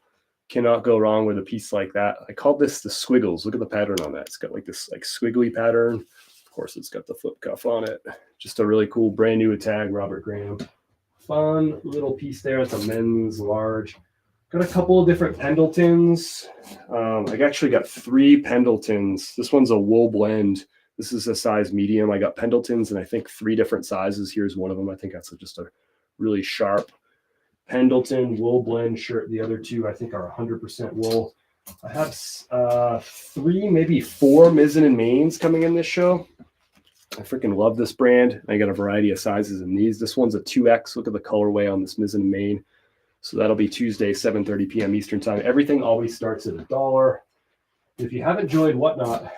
Cannot go wrong with a piece like that. I called this the squiggles. Look at the pattern on that. It's got like this like squiggly pattern. Of course, it's got the flip cuff on it. Just a really cool brand new with tag. Robert Graham. Fun little piece there. It's a men's large. Got a couple of different Pendletons. I actually got 3 Pendletons. This one's a wool blend. This is a size medium. I got Pendletons and I think 3 different sizes. Here's one of them. I think that's just a really sharp Pendleton wool blend shirt. The other 2 I think are 100% wool. I have 3, maybe 4 mizzen and mains coming in this show. I freaking love this brand. I got a variety of sizes in these. This one's a 2X. Look at the colorway on this mizzen and main. So that'll be Tuesday, 7:30 p.m. Eastern time. Everything always starts at $1. If you haven't joined Whatnot,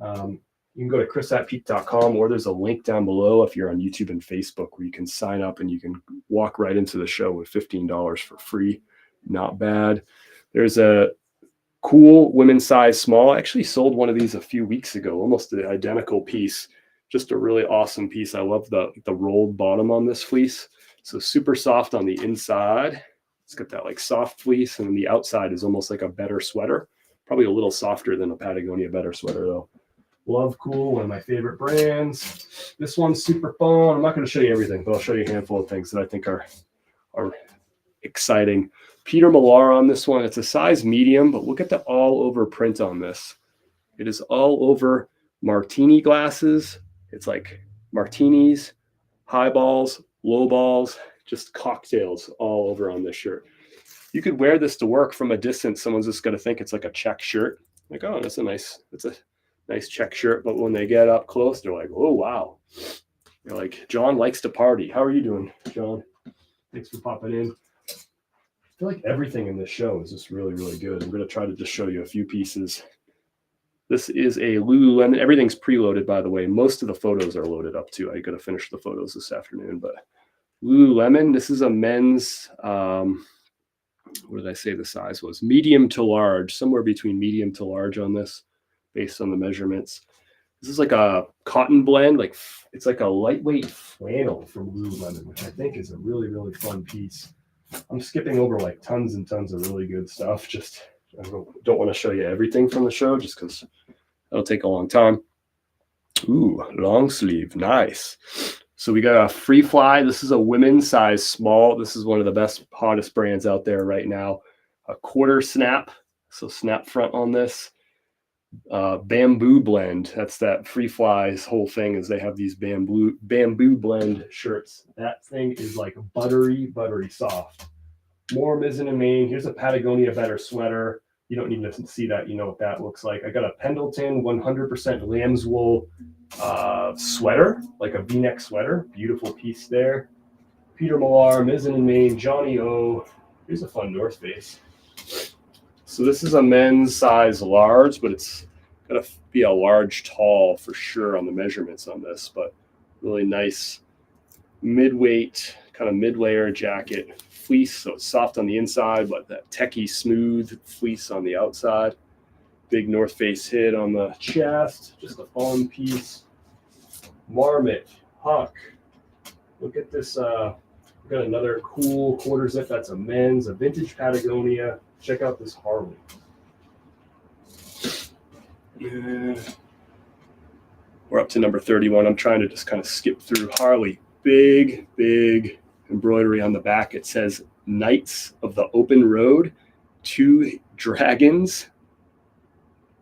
you can go to chris@peak.com, or there's a link down below if you're on YouTube and Facebook where you can sign up and you can walk right into the show with $15 for free. Not bad. There's a cool women's size small. I actually sold one of these a few weeks ago, almost the identical piece. Just a really awesome piece. I love the rolled bottom on this fleece. So super soft on the inside. It's got that like soft fleece, and then the outside is almost like a better sweater. Probably a little softer than a Patagonia better sweater though. Love Cool, one of my favorite brands. This one's super fun. I'm not going to show you everything, but I'll show you a handful of things that I think are exciting. Peter Millar on this one. It's a size medium, but look at the all over print on this. It is all over martini glasses. It's like martinis, highballs, lowballs, just cocktails all over on this shirt. You could wear this to work from a distance. Someone's just going to think it's like a check shirt. Like, oh, that's a nice check shirt. But when they get up close, they're like, oh, wow. You're like, John likes to party. How are you doing, John? Thanks for popping in. I feel like everything in this show is just really, really good. I'm going to try to just show you a few pieces. This is a Lululemon. Everything's preloaded, by the way. Most of the photos are loaded up too. I got to finish the photos this afternoon. But Lululemon, this is a men's what did I say the size was? Medium to large, somewhere between medium to large on this, based on the measurements. This is like a cotton blend, like it's like a lightweight flannel from Lululemon, which I think is a really, really fun piece. I'm skipping over like tons and tons of really good stuff. Just I don't want to show you everything from the show just because that'll take a long time. Ooh, long sleeve, nice. So we got a Free Fly. This is a women's size small. This is one of the best, hottest brands out there right now. A quarter snap, so snap front on this. Bamboo blend. That's that Free Fly's whole thing is they have these bamboo blend shirts. That thing is like buttery soft. More mizzen and main. Here's a Patagonia Better sweater. You don't need to see that. You know what that looks like. I got a Pendleton 100% lamb's wool sweater, like a V-neck sweater. Beautiful piece there. Peter Millar, mizzen and main, Johnny O. Here's a fun North Face. So this is a men's size large, but it's going to be a large tall for sure on the measurements on this, but really nice mid-weight, kind of mid-layer jacket. Fleece, so it's soft on the inside, but that techie smooth fleece on the outside. Big North Face hit on the chest, just a fun piece. Marmot, Huck. Look at this. We've got another cool quarter zip. That's a men's, a vintage Patagonia. Check out this Harley. We're up to number 31. I'm trying to just kind of skip through Harley. Big embroidery on the back. It says Knights of the Open Road, 2 dragons.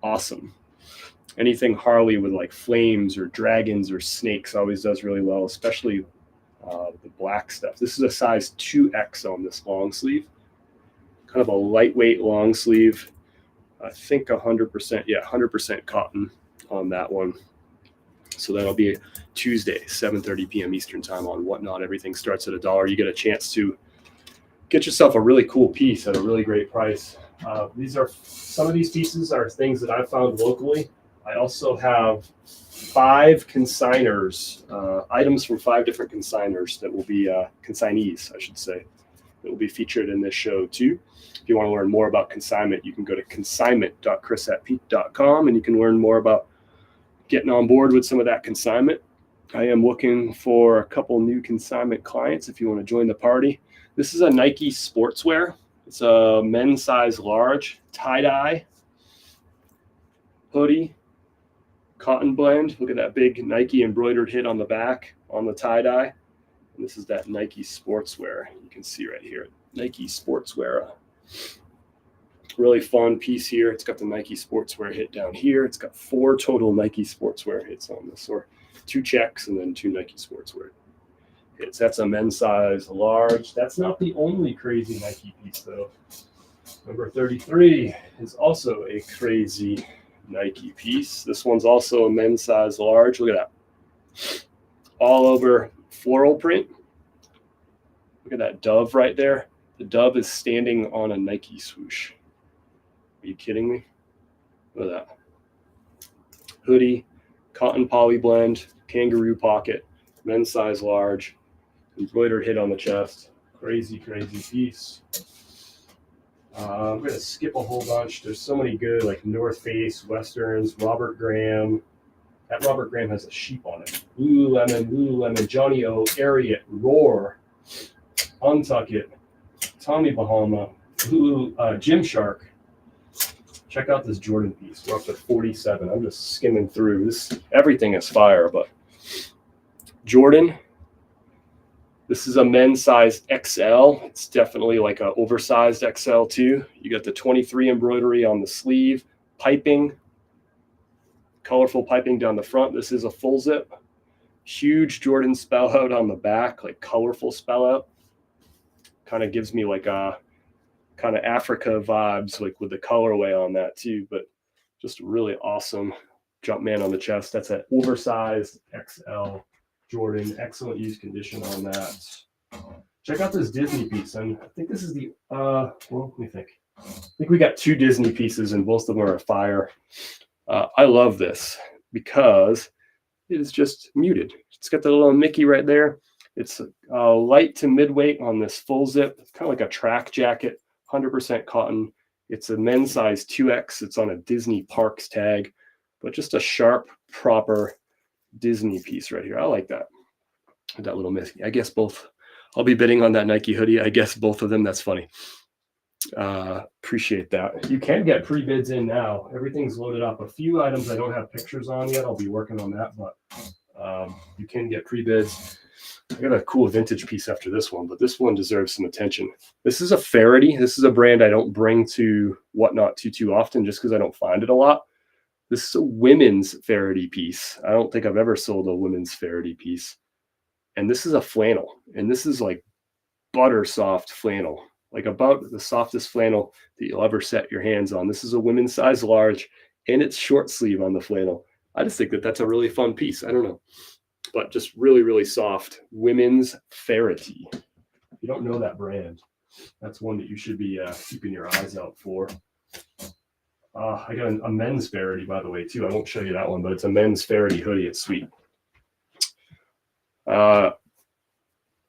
Awesome. Anything Harley with like flames or dragons or snakes always does really well, especially the black stuff. This is a size 2X on this long sleeve. Kind of a lightweight long sleeve. I think 100% cotton on that one. So that'll be Tuesday, 7:30 p.m. Eastern time on Whatnot. Everything starts at $1. You get a chance to get yourself a really cool piece at a really great price. Some of these pieces are things that I've found locally. I also have 5 consigners, items from 5 different consigners that will be consignees, I should say, that will be featured in this show too. If you want to learn more about consignment, you can go to consignment.chris@peak.com and you can learn more about getting on board with some of that consignment. I am looking for a couple new consignment clients if you want to join the party. This is a Nike sportswear. It's a men's size large, tie-dye, hoodie, cotton blend. Look at that big Nike embroidered hit on the back on the tie-dye. And this is that Nike sportswear. You can see right here, Nike sportswear. Really fun piece here. It's got the Nike sportswear hit down here. It's got 4 total Nike sportswear hits on this, or 2 checks and then 2 Nike sportswear hits. That's a men's size large. That's not the only crazy Nike piece though. Number 33 is also a crazy Nike piece. This one's also a men's size large. Look at that. All over floral print. Look at that dove right there. The dove is standing on a Nike swoosh. Are you kidding me? Look at that. Hoodie, cotton poly blend, kangaroo pocket, men's size large, embroidered hit on the chest. Crazy piece. I'm going to skip a whole bunch. There's so many good, like North Face, Westerns, Robert Graham. That Robert Graham has a sheep on it. Lululemon, Johnny O, Ariat, Roar, Untuck It, Tommy Bahama, Gymshark. Check out this Jordan piece. We're up to 47. I'm just skimming through this. Everything is fire, but Jordan. This is a men's size XL. It's definitely like an oversized XL too. You got the 23 embroidery on the sleeve, piping, colorful piping down the front. This is a full zip. Huge Jordan spell out on the back, like colorful spell out. Kind of gives me like a kind of Africa vibes, like with the colorway on that too, but just really awesome Jumpman on the chest. That's an oversized XL Jordan. Excellent use condition on that. Check out this Disney piece. And I think this is the, let me think. I think we got 2 Disney pieces and both of them are fire. I love this because it is just muted. It's got the little Mickey right there. It's light to midweight on this full zip, kind of like a track jacket 100% cotton. It's a men's size 2X. It's on a Disney Parks tag, but just a sharp, proper Disney piece right here. I like that. That little Mickey. I guess both. I'll be bidding on that Nike hoodie. I guess both of them. That's funny. Appreciate that. You can get pre-bids in now. Everything's loaded up. A few items I don't have pictures on yet. I'll be working on that, but you can get pre-bids. I got a cool vintage piece after this one, but this one deserves some attention. This is a Faraday. This is a brand I don't bring to Whatnot too often just because I don't find it a lot. This is a women's Faraday piece. I don't think I've ever sold a women's Faraday piece. And this is a flannel. And this is like butter soft flannel, like about the softest flannel that you'll ever set your hands on. This is a women's size large, and it's short sleeve on the flannel. I just think that that's a really fun piece. I don't know. But just really, really soft women's Faraday. If you don't know that brand, that's one that you should be keeping your eyes out for. I got a men's Faraday, by the way, too. I won't show you that one, but it's a men's Faraday hoodie. It's sweet.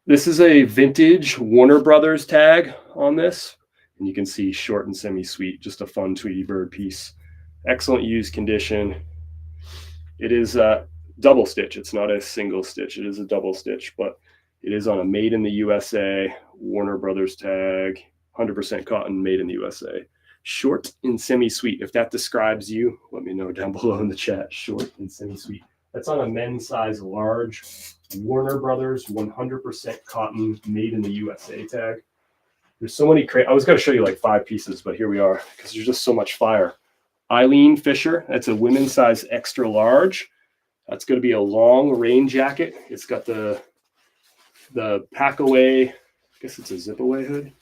This is a vintage Warner Brothers tag on this. And you can see short and semi-sweet, just a fun Tweety Bird piece. Excellent used condition. It is double stitch. It's not a single stitch. It is a double stitch, but it is on a made in the USA Warner Brothers tag, 100% cotton, made in the USA. Short and semi-sweet. If that describes you, let me know down below in the chat. Short and semi-sweet. That's on a men's size large Warner Brothers 100% cotton, made in the USA tag. There's so many I was going to show you like 5 pieces, but here we are because there's just so much fire. Eileen Fisher. That's a women's size extra large. That's going to be a long rain jacket. It's got the pack away. I guess it's a zip away hood.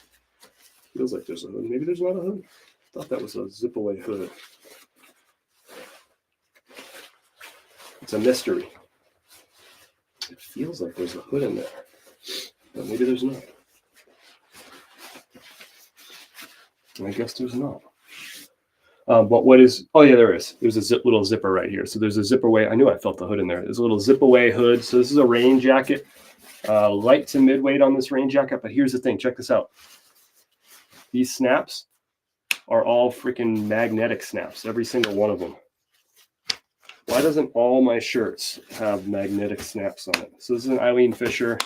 Feels like there's a hood. Maybe there's not a hood. I thought that was a zip away hood. It's a mystery. It feels like there's a hood in there, but maybe there's not. I guess there's not. But what is, oh yeah, there is. There's a little zipper right here. So there's a zip away. I knew I felt the hood in there. There's a little zip away hood. So this is a rain jacket. Light to mid-weight on this rain jacket. But here's the thing. Check this out. These snaps are all freaking magnetic snaps. Every single one of them. Why doesn't all my shirts have magnetic snaps on it? So this is an Eileen Fisher.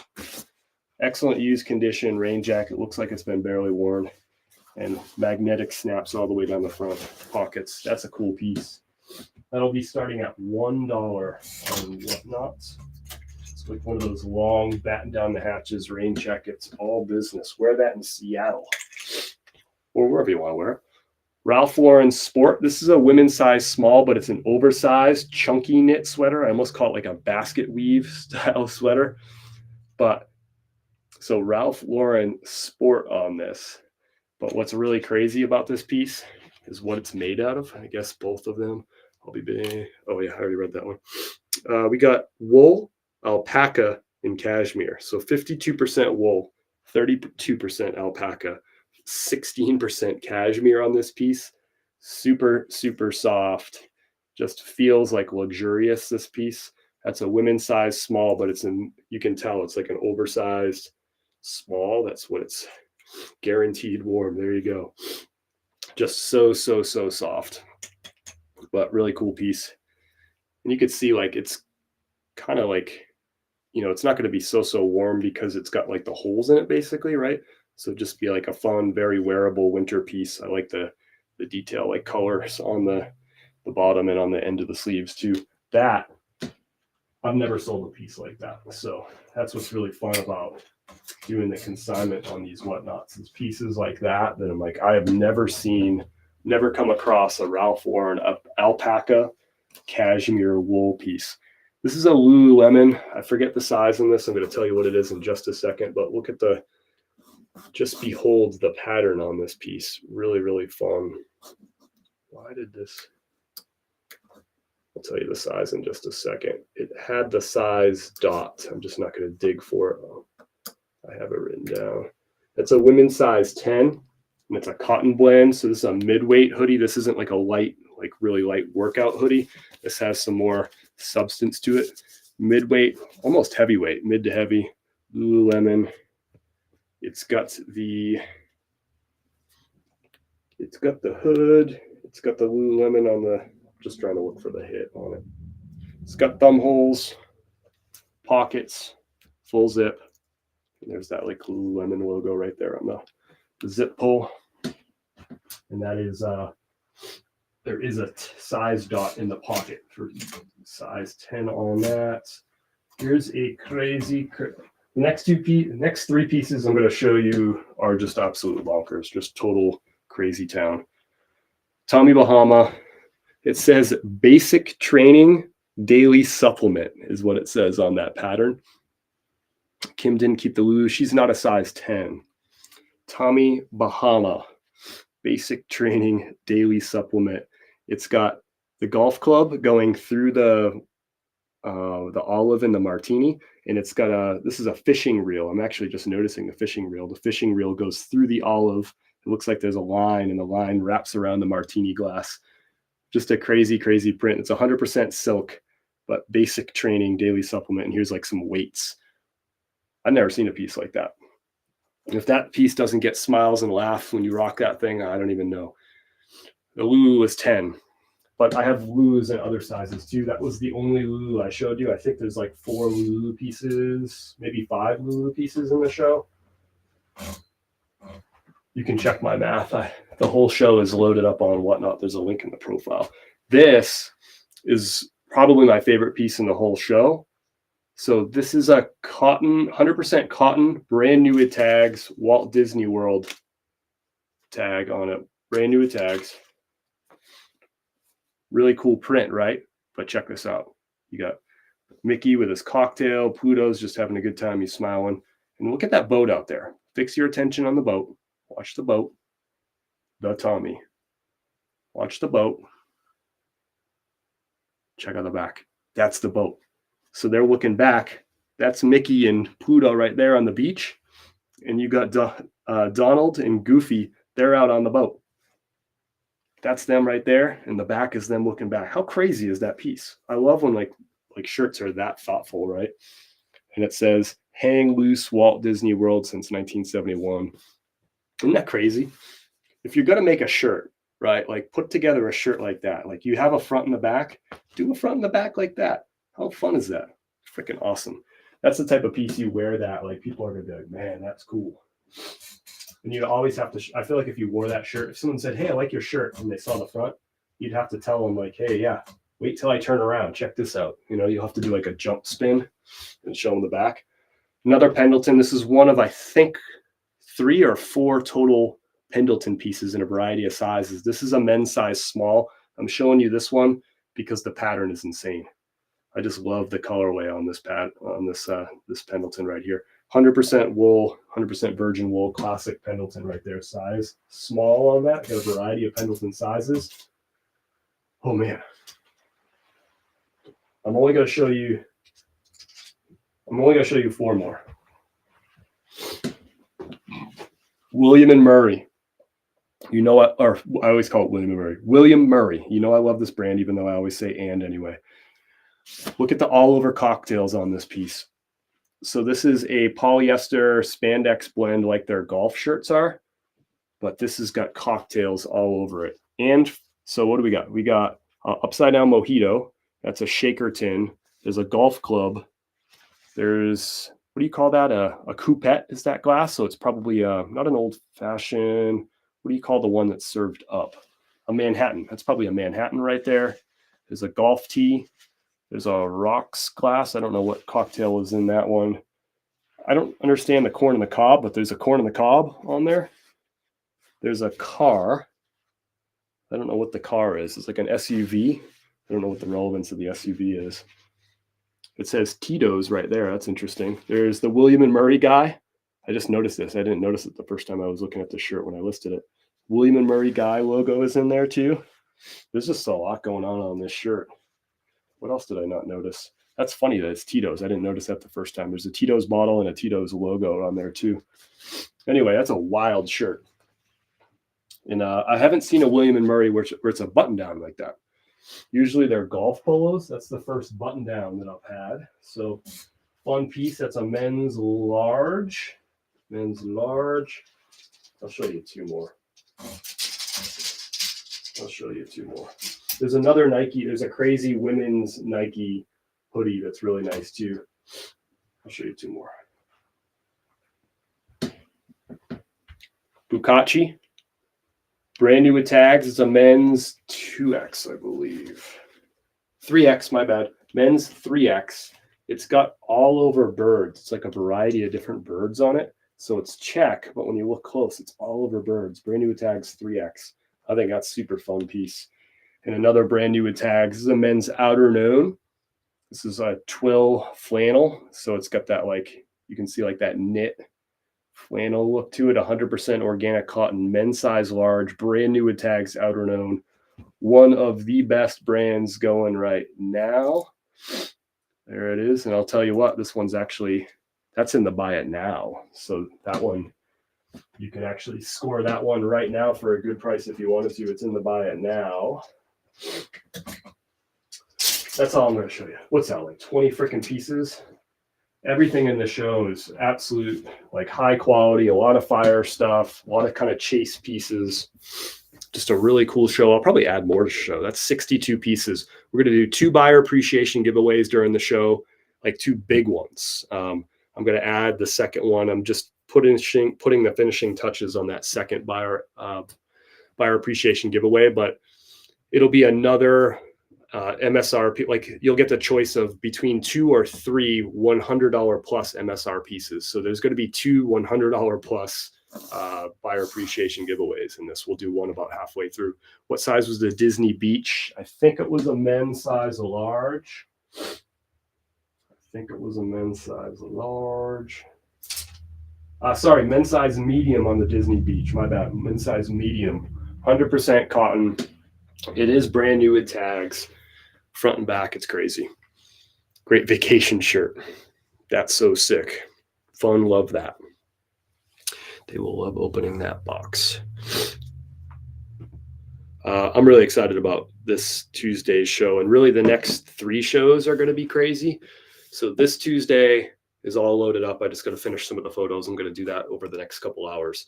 Excellent used condition rain jacket. Looks like it's been barely worn. And magnetic snaps all the way down the front pockets. That's a cool piece. That'll be starting at $1 on Whatnot. It's like one of those long batten down the hatches rain jackets, all business. Wear that in Seattle or wherever you want to wear it. Ralph Lauren Sport. This is a women's size small, but it's an oversized chunky knit sweater. I almost call it like a basket weave style sweater. But so Ralph Lauren Sport on this. But what's really crazy about this piece is what it's made out of. I guess both of them. I'll be big. Oh yeah, I already read that one. We got wool, alpaca, and cashmere. So 52% wool, 32% alpaca, 16% cashmere on this piece. Super, super soft. Just feels like luxurious, this piece. That's a women's size small, but it's in, you can tell it's like an oversized small. That's what it's guaranteed warm. There you go. Just so soft, but really cool piece. And you could see like it's kind of like, you know, it's not going to be so warm because it's got like the holes in it basically, right? So just be like a fun, very wearable winter piece. I like the detail, like colors on the bottom and on the end of the sleeves too. That I've never sold a piece like that. So that's what's really fun about doing the consignment on these Whatnots. It's pieces like that I'm like, I have never come across a Ralph Lauren alpaca cashmere wool piece. This is a Lululemon. I forget the size on this. I'm going to tell you what it is in just a second, but look at just behold the pattern on this piece. Really, really fun. Why did this? I'll tell you the size in just a second. It had the size dot. I'm just not going to dig for it. I have it written down. It's a women's size 10, and it's a cotton blend. So this is a mid-weight hoodie. This isn't like a light, like really light workout hoodie. This has some more substance to it. Mid-weight, almost heavyweight, mid to heavy, Lululemon. It's got the It's got the hood. It's got the Lululemon on the, just trying to look for the hit on it. It's got thumb holes, pockets, full zip. And there's that like Lululemon logo right there on the zip pull. And that is, there is a size dot in the pocket for size 10 on that. Here's a crazy, the next three pieces I'm going to show you are just absolute bonkers, just total crazy town. Tommy Bahama. It says basic training daily supplement is what it says on that pattern. Kim didn't keep the Lulu. She's not a size 10. Tommy Bahama, basic training daily supplement. It's got the golf club going through the olive and the martini, and it's got this is a fishing reel. I'm actually just noticing the fishing reel. The fishing reel goes through the olive. It looks like there's a line, and the line wraps around the martini glass. Just a crazy, crazy print. It's 100% silk, but basic training daily supplement. And here's like some weights. I've never seen a piece like that. And if that piece doesn't get smiles and laughs when you rock that thing, I don't even know. The Lulu is 10, but I have Lulus in other sizes too. That was the only Lulu I showed you. I think there's like 4 Lulu pieces, maybe 5 Lulu pieces in the show. You can check my math. The whole show is loaded up on Whatnot. There's a link in the profile. This is probably my favorite piece in the whole show. So this is a cotton, 100% cotton, brand new with tags, Walt Disney World tag on it. Brand new with tags. Really cool print, right? But check this out. You got Mickey with his cocktail. Pluto's just having a good time. He's smiling. And look at that boat out there. Fix your attention on the boat. Watch the boat. The Tommy. Watch the boat. Check out the back. That's the boat. So they're looking back. That's Mickey and Pluto right there on the beach. And you got Donald and Goofy. They're out on the boat. That's them right there. And the back is them looking back. How crazy is that piece? I love when like shirts are that thoughtful, right? And it says, hang loose Walt Disney World since 1971. Isn't that crazy? If you're going to make a shirt, right, like put together a shirt like that, like you have a front and a back, do a front and the back like that. How fun is that? Freaking awesome. That's the type of piece you wear that, like people are going to be like, man, that's cool. And you'd always have to, I feel like if you wore that shirt, if someone said, hey, I like your shirt, and they saw the front, you'd have to tell them like, hey, yeah, wait till I turn around. Check this out. You know, you'll have to do like a jump spin and show them the back. Another Pendleton. This is one of, I think, 3 or 4 total Pendleton pieces in a variety of sizes. This is a men's size small. I'm showing you this one because the pattern is insane. I just love the colorway on this this Pendleton right here. 100% wool, 100% virgin wool, classic Pendleton right there. Size small on that. Got a variety of Pendleton sizes. Oh man, I'm only going to show you 4 more. William and Murray. You know what? Or I always call it William and Murray. William Murray. You know I love this brand, even though I always say and anyway. Look at the all-over cocktails on this piece. So this is a polyester spandex blend like their golf shirts are, but this has got cocktails all over it. And so what do we got? We got upside down mojito. That's a shaker tin. There's a golf club. There's, what do you call that? A coupette is that glass. So it's probably not an old fashioned, what do you call the one that's served up? A Manhattan. That's probably a Manhattan right there. There's a golf tee. There's a rocks glass. I don't know what cocktail is in that one. I don't understand the corn on the cob, but there's a corn on the cob on there. There's a car. I don't know what the car is. It's like an SUV. I don't know what the relevance of the SUV is. It says Tito's right there. That's interesting. There's the William and Murray guy. I just noticed this. I didn't notice it the first time I was looking at the shirt when I listed it. William and Murray guy logo is in there too. There's just a lot going on this shirt. What else did I not notice? That's funny that it's Tito's. I didn't notice that the first time. There's a Tito's bottle and a Tito's logo on there too. Anyway, that's a wild shirt. And I haven't seen a William and Murray where it's a button down like that. Usually they're golf polos. That's the first button down that I've had. So fun piece. That's a men's large. Men's large. I'll show you 2 more. I'll show you two more. There's another Nike. There's a crazy women's Nike hoodie that's really nice too. I'll show you two more. Bukachi. Brand new with tags. It's a men's 2X, I believe. 3X, my bad. Men's 3X. It's got all over birds. It's like a variety of different birds on it. So it's check, but when you look close, it's all over birds. Brand new with tags, 3X. I think that's a super fun piece. And another brand new with tags. This is a men's outer known. This is a twill flannel. So it's got that, like, you can see like that knit flannel look to it. 100% organic cotton, men's size large, brand new with tags, outer known. One of the best brands going right now. There it is. And I'll tell you what, this one's actually, that's in the buy it now. So that one, you can actually score that one right now for a good price if you wanted to. It's in the buy it now. That's all I'm going to show you. What's that, like 20 freaking pieces? Everything in the show is absolute, like, high quality, a lot of fire stuff, a lot of kind of chase pieces. Just a really cool show. I'll probably add more to the show. That's 62 pieces. We're going to do 2 buyer appreciation giveaways during the show, like 2 big ones. I'm going to add the second one. I'm just putting the finishing touches on that second buyer appreciation giveaway, but it'll be another MSRP. Like, you'll get the choice of between 2 or 3 $100 plus MSR pieces. So there's going to be 2 $100 plus buyer appreciation giveaways in this. We'll do one about halfway through. What size was the Disney Beach? I think it was a men's size large. Sorry, men's size medium on the Disney Beach. My bad. Men's size medium. 100% cotton. It is brand new with tags. Front and back, it's crazy. Great vacation shirt. That's so sick. Fun, love that. They will love opening that box. I'm really excited about this Tuesday's show, and really the next 3 shows are going to be crazy. So this Tuesday is all loaded up. I just got to finish some of the photos. I'm going to do that over the next couple hours.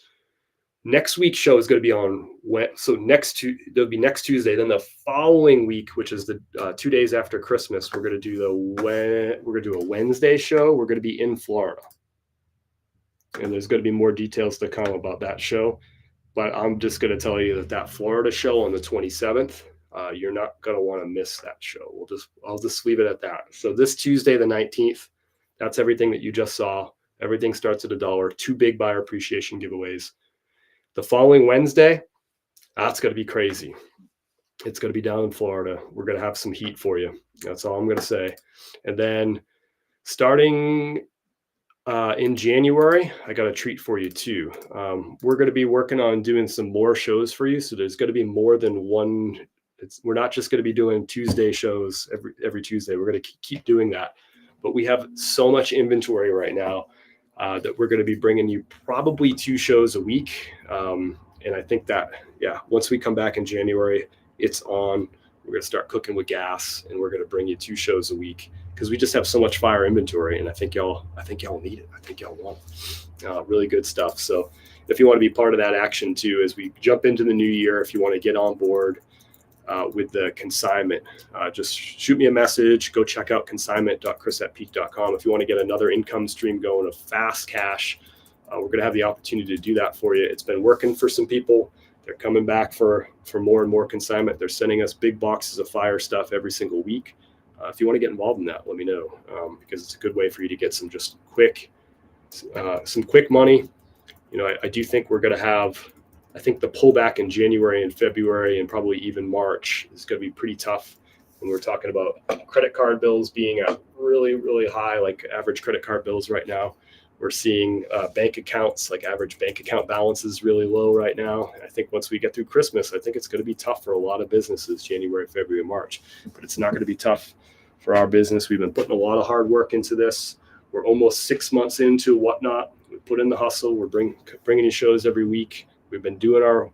Next week's show is going to be on there'll be next Tuesday. Then the following week, which is the 2 days after Christmas, we're going to do a Wednesday show. We're going to be in Florida, and there's going to be more details to come about that show. But I'm just going to tell you that Florida show on the 27th, you're not going to want to miss that show. I'll just leave it at that. So this Tuesday, the 19th, that's everything that you just saw. Everything starts at $1. 2 big buyer appreciation giveaways. The following Wednesday, that's going to be crazy. It's going to be down in Florida. We're going to have some heat for you. That's all I'm going to say. And then starting in January, I got a treat for you too. We're going to be working on doing some more shows for you. So there's going to be more than one. We're not just going to be doing Tuesday shows every Tuesday. We're going to keep doing that. But we have so much inventory right now that we're going to be bringing you probably 2 shows a week. And I think that, once we come back in January, it's on. We're going to start cooking with gas, and we're going to bring you 2 shows a week because we just have so much fire inventory, and I think y'all need it. I think y'all want it. Really good stuff. So if you want to be part of that action too, as we jump into the new year, if you want to get on board with the consignment, just shoot me a message. Go check out consignment.chris@peak.com. If you want to get another income stream going of fast cash, we're going to have the opportunity to do that for you. It's been working for some people. They're coming back for more and more consignment. They're sending us big boxes of fire stuff every single week. If you want to get involved in that, let me know, because it's a good way for you to get some quick money. I do think we're going to have, I think the pullback in January and February and probably even March is going to be pretty tough. When we're talking about credit card bills being at really, really high, like average credit card bills right now. We're seeing bank accounts, like average bank account balance is really low right now. And I think once we get through Christmas, I think it's going to be tough for a lot of businesses, January, February, March. But it's not going to be tough for our business. We've been putting a lot of hard work into this. We're almost 6 months into Whatnot. We put in the hustle. We're bringing you shows every week. We've been doing our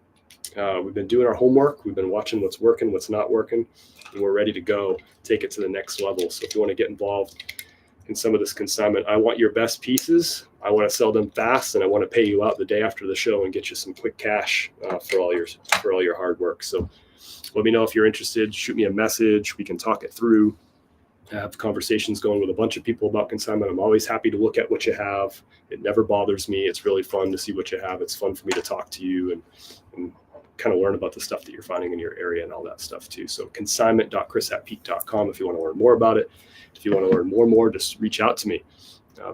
homework. We've been watching what's working, what's not working, and we're ready to go take it to the next level. So if you want to get involved in some of this consignment, I want your best pieces. I want to sell them fast, and I want to pay you out the day after the show and get you some quick cash for all your hard work. So let me know if you're interested. Shoot me a message. We can talk it through. I have conversations going with a bunch of people about consignment. I'm always happy to look at what you have. It never bothers me. It's really fun to see what you have. It's fun for me to talk to you and kind of learn about the stuff that you're finding in your area and all that stuff too. So consignment.chris@peak.com if you want to learn more about it. If you want to learn more, just reach out to me.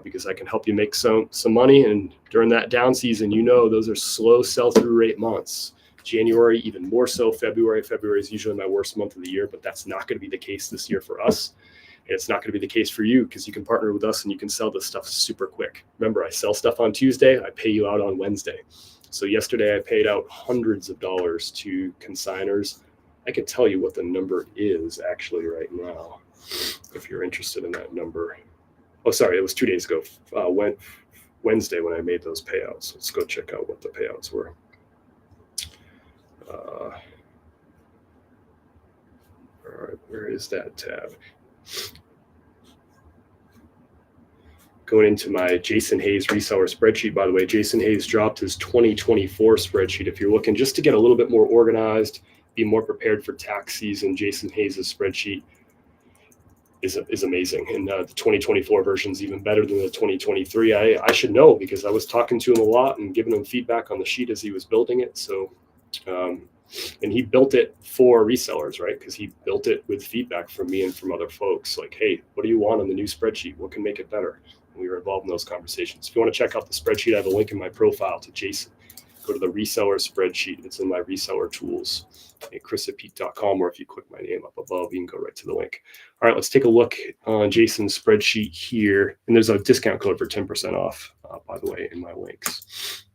Because I can help you make some money. And during that down season, those are slow sell-through rate months. January, even more so. February is usually my worst month of the year, but that's not going to be the case this year for us. And it's not going to be the case for you because you can partner with us and you can sell this stuff super quick. Remember, I sell stuff on Tuesday. I pay you out on Wednesday. So yesterday I paid out hundreds of dollars to consigners. I can tell you what the number is actually right now if you're interested in that number. Oh, sorry, it was 2 days ago, Wednesday when I made those payouts. Let's go check out what the payouts were. All right, where is that tab? Going into my Jason Hayes reseller spreadsheet, by the way, Jason Hayes dropped his 2024 spreadsheet. If you're looking just to get a little bit more organized, be more prepared for tax season, Jason Hayes' spreadsheet is amazing. And the 2024 version is even better than the 2023. I should know because I was talking to him a lot and giving him feedback on the sheet as he was building it. So, and he built it for resellers, right? Because he built it with feedback from me and from other folks. Like, hey, what do you want on the new spreadsheet? What can make it better? And we were involved in those conversations. If you want to check out the spreadsheet, I have a link in my profile to Jason. Go to the reseller spreadsheet. It's in my reseller tools at chris@peak.com, or if you click my name up above, you can go right to the link. All right, let's take a look on Jason's spreadsheet here. And there's a discount code for 10% off, by the way, in my links.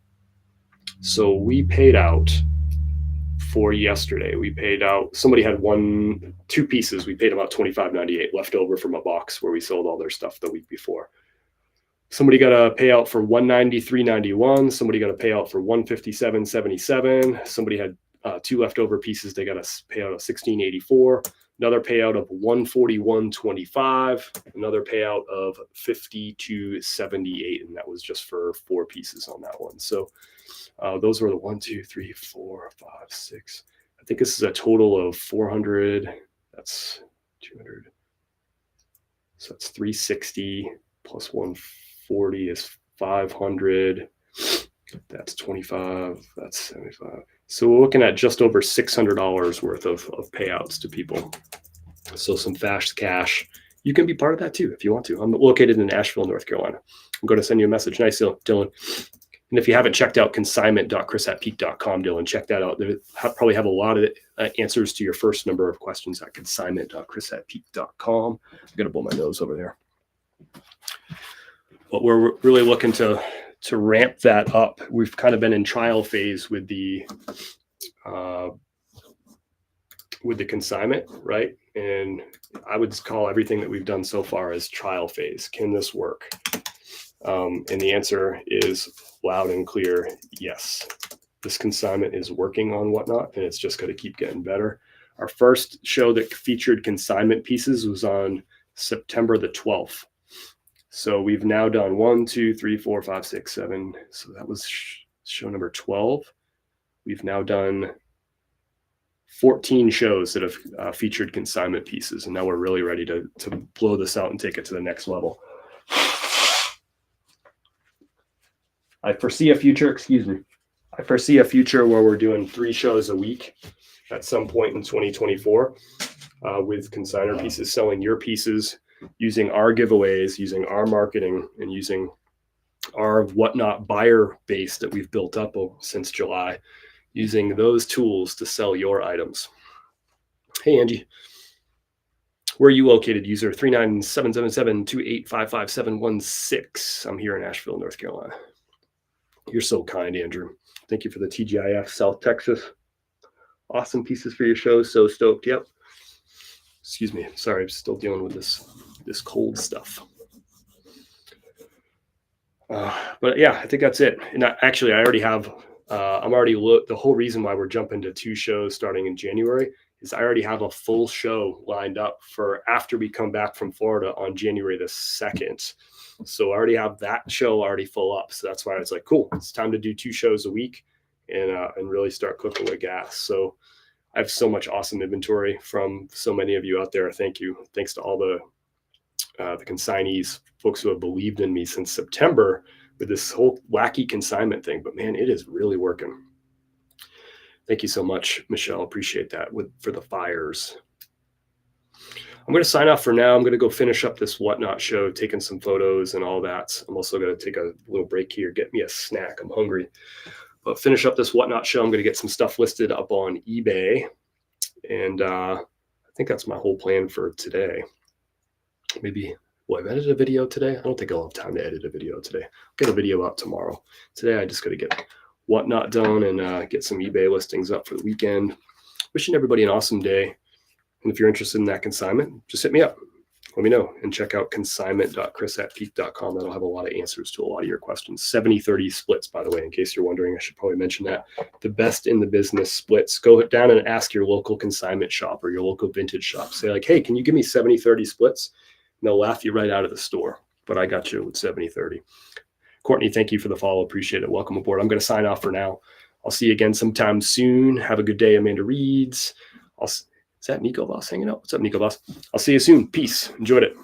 So we paid out for yesterday. We paid out, somebody had two pieces. We paid about $25.98 left over from a box where we sold all their stuff the week before. Somebody got a payout for $193.91. Somebody got a payout for $157.77. Somebody had two leftover pieces. They got a payout of $16.84. Another payout of $141.25. Another payout of $52.78, and that was just for 4 pieces on that one. So those were the 1, 2, 3, 4, 5, 6. I think this is a total of 400. That's 200. So that's 360 plus 140 is 500. That's 25. That's 75. So we're looking at just over $600 worth of payouts to people. So some fast cash. You can be part of that too if you want to. I'm located in Asheville, North Carolina. I'm going to send you a message. Nice, Dylan. And if you haven't checked out consignment.chris@peak.com, Dylan, check that out. They probably have a lot of answers to your first number of questions at consignment.chris@peak.com. I'm going to blow my nose over there. But we're really looking to ramp that up. We've kind of been in trial phase with the consignment, right? And I would call everything that we've done so far as trial phase. Can this work? And the answer is loud and clear, yes. This consignment is working on whatnot, and it's just going to keep getting better. Our first show that featured consignment pieces was on September the 12th. So we've now done 1, 2, 3, 4, 5, 6, 7. So that was show number 12. We've now done 14 shows that have featured consignment pieces, and now we're really ready to blow this out and take it to the next level. I foresee a future where we're doing 3 shows a week at some point in 2024 with consignor pieces, selling your pieces, using our giveaways, using our marketing, and using our whatnot buyer base that we've built up since July, using those tools to sell your items. Hey, Angie. Where are you located? User 39777285576. I'm here in Asheville, North Carolina. You're so kind, Andrew. Thank you for the TGIF, South Texas. Awesome pieces for your show. So stoked. Yep. Excuse me. Sorry, I'm still dealing with this cold stuff. But yeah, I think that's it. And I already have. The whole reason why we're jumping to 2 shows starting in January is I already have a full show lined up for after we come back from Florida on January the 2nd. So I already have that show already full up. So that's why it's like, cool, it's time to do 2 shows a week and really start cooking with gas. So I have so much awesome inventory from so many of you out there. Thank you. Thanks to all the consignees, folks who have believed in me since September with this whole wacky consignment thing. But man, it is really working. Thank you so much, Michelle. Appreciate that for the fires. I'm going to sign off for now. I'm going to go finish up this Whatnot show, taking some photos and all that. I'm also going to take a little break here, get me a snack. I'm hungry. But finish up this Whatnot show. I'm going to get some stuff listed up on eBay. And I think that's my whole plan for today. Maybe, I've edited a video today. I don't think I'll have time to edit a video today. I'll get a video out tomorrow. Today, I just got to get Whatnot done and get some eBay listings up for the weekend. Wishing everybody an awesome day. And if you're interested in that consignment, just hit me up. Let me know, and check out consignment.chris@peak.com. That'll have a lot of answers to a lot of your questions. 70-30 splits, by the way, in case you're wondering. I should probably mention that. The best in the business splits. Go down and ask your local consignment shop or your local vintage shop. Say like, hey, can you give me 70-30 splits? And they'll laugh you right out of the store. But I got you with 70-30. Courtney, thank you for the follow. Appreciate it. Welcome aboard. I'm going to sign off for now. I'll see you again sometime soon. Have a good day, Amanda Reeds. Is that Nico Boss hanging out? What's up, Nico Boss? I'll see you soon. Peace. Enjoyed it.